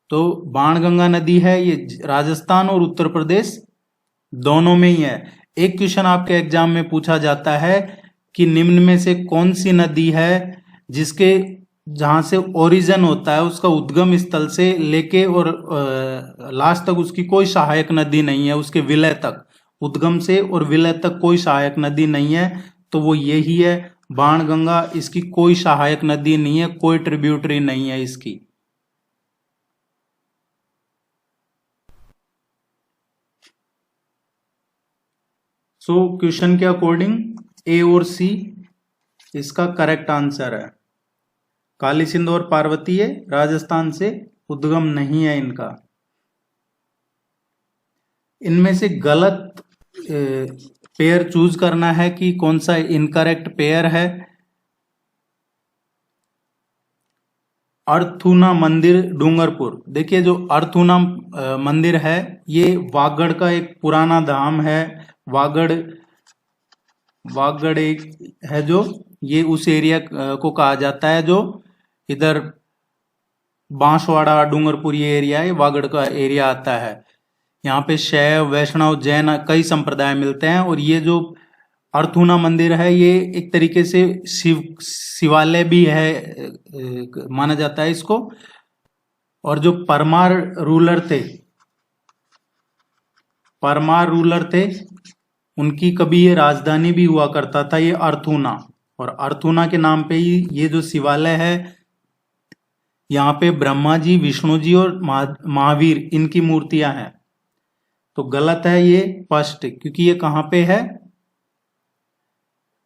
तो बाणगंगा नदी है, ये राजस्थान और उत्तर प्रदेश दोनों में ही है। एक क्वेश्चन आपके एग्जाम में पूछा जाता है कि निम्न में से कौन सी नदी है जिसके, जहां से ओरिजिन होता है, उसका उद्गम स्थल से लेके और लास्ट तक उसकी कोई सहायक नदी नहीं है, उसके विलय तक, उद्गम से और विलय तक कोई सहायक नदी नहीं है, तो वो यही है बाणगंगा। इसकी कोई सहायक नदी नहीं है, कोई ट्रिब्यूटरी नहीं है इसकी। सो क्वेश्चन के अकॉर्डिंग ए और सी इसका करेक्ट आंसर है। काली सिंध और पार्वती है, राजस्थान से उद्गम नहीं है इनका। इनमें से गलत पेयर चूज करना है कि कौन सा इनकरेक्ट पेयर है। अर्थूना मंदिर डूंगरपुर, देखिए जो अर्थूना मंदिर है ये वागड़ का एक पुराना धाम है। वागड़ एक है जो, ये उस एरिया को कहा जाता है जो इधर बांसवाड़ा, डूंगरपुर ये एरिया है, वागड़ का एरिया आता है। यहाँ पे शैव, वैष्णव, जैन कई संप्रदाय मिलते हैं। और ये जो अर्थूना मंदिर है ये एक तरीके से शिवालय भी है, माना जाता है इसको। और जो परमार रूलर थे उनकी कभी ये राजधानी भी हुआ करता था, ये अर्थूना। और अर्थूना के नाम पे ही ये जो शिवालय है, यहाँ पे ब्रह्मा जी, विष्णु जी और महावीर इनकी मूर्तियां हैं। तो गलत है ये फर्स्ट, क्योंकि ये कहां पे है?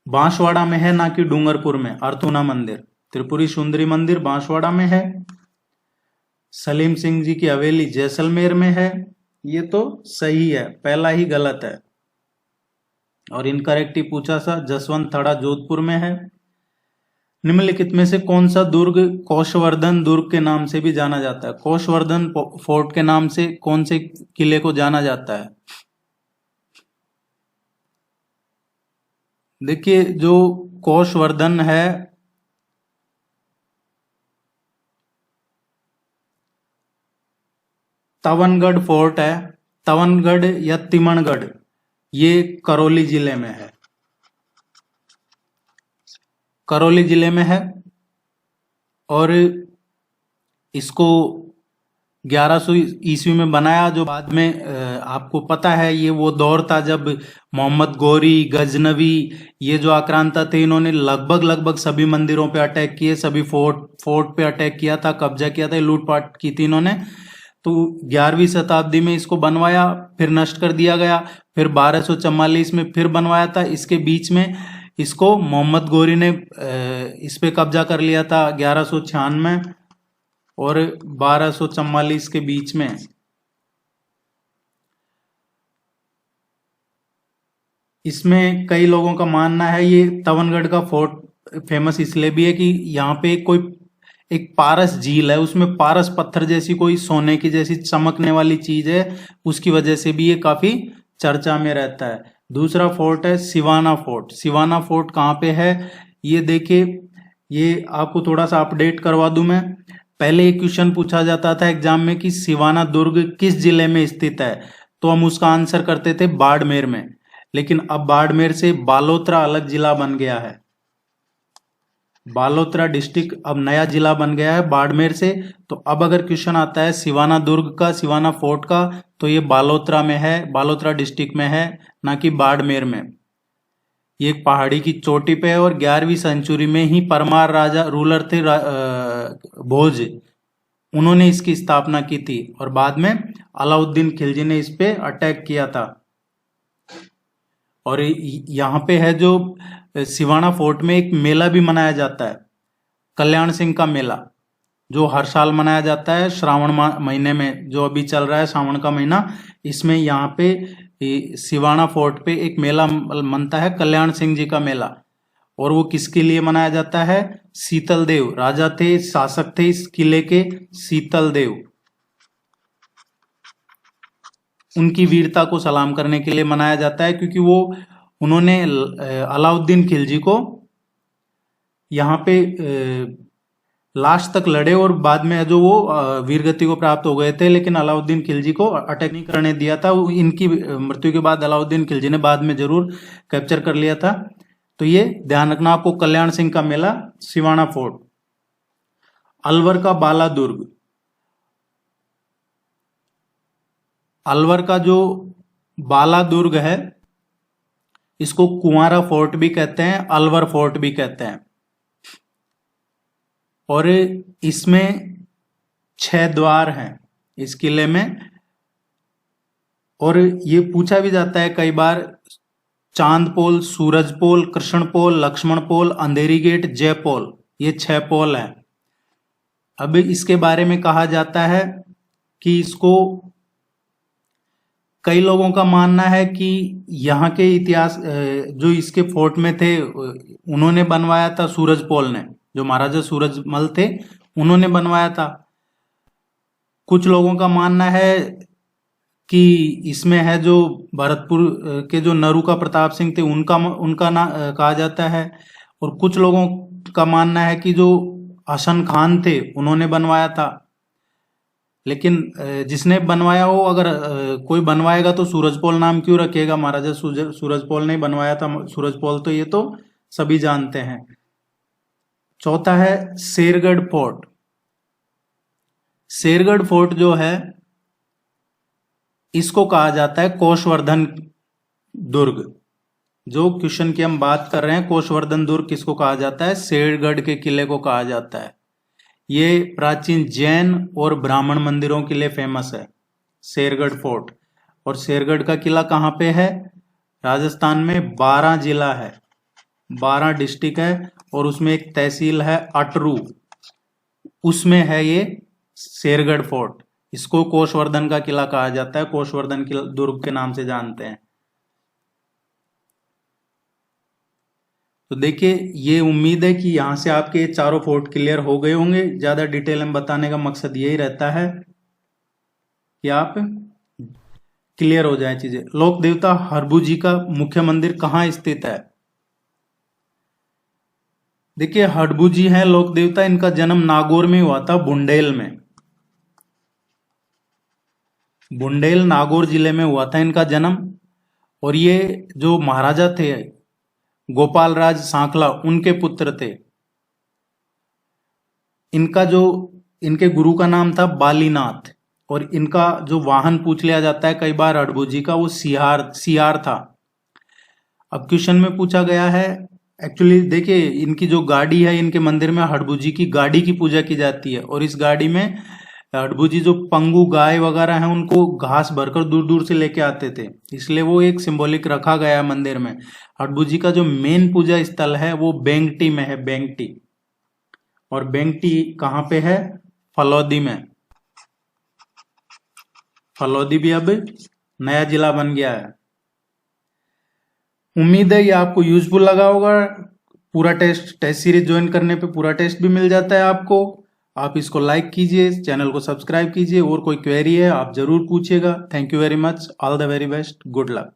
बांसवाड़ा में है, ना कि डूंगरपुर में, अर्थूना मंदिर। त्रिपुरी सुंदरी मंदिर बांसवाड़ा में है। सलीम सिंह जी की हवेली जैसलमेर में है। ये तो सही है, पहला ही गलत है। और इनकरेक्ट ही पूछा सा, जसवंत थड़ा जोधपुर में है। निम्नलिखित में से कौन सा दुर्ग कोशवर्धन दुर्ग के नाम से भी जाना जाता है? कोशवर्धन फोर्ट के नाम से कौन से किले को जाना जाता है? देखिए, जो कोशवर्धन है, तवनगढ़ फोर्ट है, तवनगढ़ या तिमणगढ़, ये करौली जिले में है। करौली जिले में है। और इसको 1100 ईस्वी में बनाया, जो बाद में आपको पता है ये वो दौर था जब मोहम्मद गौरी, गजनवी, ये जो आक्रांता थे, इन्होंने लगभग सभी मंदिरों पे अटैक किए, सभी फोर्ट पे अटैक किया था, कब्जा किया था, लूटपाट की थी इन्होंने। तो 11वीं शताब्दी में इसको बनवाया, फिर नष्ट कर दिया गया, फिर 1244 में फिर बनवाया था। इसके बीच में इसको मोहम्मद गौरी ने इस पे कब्जा कर लिया था 1196 और 1244 के बीच में। इसमें कई लोगों का मानना है ये तवनगढ़ का फोर्ट फेमस इसलिए भी है कि यहाँ पे एक पारस झील है, उसमें पारस पत्थर जैसी कोई सोने की जैसी चमकने वाली चीज है, उसकी वजह से भी ये काफी चर्चा में रहता है। दूसरा फोर्ट है सिवाना फोर्ट। सिवाना फोर्ट कहाँ पे है? ये देखिए, ये आपको थोड़ा सा अपडेट करवा दूं मैं। पहले एक क्वेश्चन पूछा जाता था एग्जाम में कि सिवाना दुर्ग किस जिले में स्थित है, तो हम उसका आंसर करते थे बाड़मेर में। लेकिन अब बाड़मेर से बालोतरा अलग जिला बन गया है। बालोतरा डिस्ट्रिक्ट अब नया जिला बन गया है बाड़मेर से। तो अब अगर क्वेश्चन आता है सिवाना दुर्ग का, सिवाना फोर्ट का, तो ये बालोतरा में है, बालोतरा डिस्ट्रिक्ट में है, ना कि बाड़मेर में। ये एक पहाड़ी की चोटी पे है और 11वीं सेंचुरी में ही परमार राजा रूलर थे भोज, उन्होंने इसकी स्थापना की थी और बाद में अलाउद्दीन खिलजी ने इस पे अटैक किया था। और यहाँ पे है जो सिवाना फोर्ट में एक मेला भी मनाया जाता है, कल्याण सिंह का मेला, जो हर साल मनाया जाता है श्रावण महीने में, जो अभी चल रहा है सावन का महीना। इसमें यहाँ पे सिवाना फोर्ट पे एक मेला मनता है, कल्याण सिंह जी का मेला। और वो किसके लिए मनाया जाता है? शीतल देव राजा थे, शासक थे इस किले के, शीतल देव, उनकी वीरता को सलाम करने के लिए मनाया जाता है, क्योंकि वो उन्होंने अलाउद्दीन खिलजी को यहाँ पे लास्ट तक लड़े और बाद में जो वो वीरगति को प्राप्त हो गए थे, लेकिन अलाउद्दीन खिलजी को अटैक नहीं करने दिया था। इनकी मृत्यु के बाद अलाउद्दीन खिलजी ने बाद में जरूर कैप्चर कर लिया था। तो ये ध्यान रखना आपको, कल्याण सिंह का मेला, सिवाना फोर्ट। अलवर का बाला दुर्ग, अलवर का जो बाला दुर्ग है इसको कुंवारा फोर्ट भी कहते हैं, अलवर फोर्ट भी कहते हैं। और इसमें 6 द्वार हैं इस किले में। और ये पूछा भी जाता है कई बार, चांद पोल, सूरज पोल, कृष्ण पोल, लक्ष्मण पोल, अंधेरी गेट, जय पोल, ये 6 पोल हैं। अब इसके बारे में कहा जाता है कि इसको, कई लोगों का मानना है कि यहाँ के इतिहास जो इसके फोर्ट में थे उन्होंने बनवाया था, सूरजपोल ने, जो महाराजा सूरजमल थे उन्होंने बनवाया था। कुछ लोगों का मानना है कि इसमें है जो भरतपुर के जो नरूका प्रताप सिंह थे उनका ना कहा जाता है। और कुछ लोगों का मानना है कि जो हसन खान थे उन्होंने बनवाया था। लेकिन जिसने बनवाया हो, अगर कोई बनवाएगा तो सूरजपोल नाम क्यों रखेगा? महाराजा सूरजपोल ने बनवाया था सूरजपोल, तो ये तो सभी जानते हैं। चौथा है शेरगढ़ फोर्ट। शेरगढ़ फोर्ट जो है इसको कहा जाता है कोशवर्धन दुर्ग। जो क्वेश्चन की हम बात कर रहे हैं, कोशवर्धन दुर्ग किसको कहा जाता है? शेरगढ़ के किले को कहा जाता है। ये प्राचीन जैन और ब्राह्मण मंदिरों के लिए फेमस है, शेरगढ़ फोर्ट। और शेरगढ़ का किला कहाँ पे है? राजस्थान में 12 जिला है, 12 डिस्ट्रिक्ट है और उसमें एक तहसील है अटरू, उसमें है ये शेरगढ़ फोर्ट। इसको कोषवर्धन का किला कहा जाता है, कोषवर्धन किला दुर्ग के नाम से जानते हैं। तो देखिए, ये उम्मीद है कि यहां से आपके ये चारों फोर्ट क्लियर हो गए होंगे। ज्यादा डिटेल में बताने का मकसद यही रहता है कि आप क्लियर हो जाए चीजें। लोक देवता हरबू जी का मुख्य मंदिर कहाँ स्थित है? देखिए, हडबू जी हैं लोक देवता, इनका जन्म नागौर में हुआ था, बुंडेल में। बुंडेल नागौर जिले में हुआ था इनका जन्म। और ये जो महाराजा थे गोपाल राज सांकला, उनके पुत्र थे। इनका जो इनके गुरु का नाम था बालीनाथ, और इनका जो वाहन पूछ लिया जाता है कई बार हडबू जी का, वो सियार था। अब क्वेश्चन में पूछा गया है, एक्चुअली देखिए इनकी जो गाड़ी है, इनके मंदिर में हडबू जी की गाड़ी की पूजा की जाती है, और इस गाड़ी में हडबू जी जो पंगु गाय वगैरह हैं उनको घास भरकर दूर दूर से लेके आते थे, इसलिए वो एक सिंबॉलिक रखा गया है मंदिर में। हडबू जी का जो मेन पूजा स्थल है वो बेंगटी में है, बेंगटी। और बेंगटी कहाँ पे है? फलौदी में। फलौदी भी अब नया जिला बन गया है। उम्मीद है ये आपको यूजफुल लगा होगा। पूरा टेस्ट सीरीज ज्वाइन करने पे पूरा टेस्ट भी मिल जाता है आपको। आप इसको लाइक कीजिए, चैनल को सब्सक्राइब कीजिए, और कोई क्वेरी है आप जरूर पूछिएगा। Thank you very much, all the very best, good luck.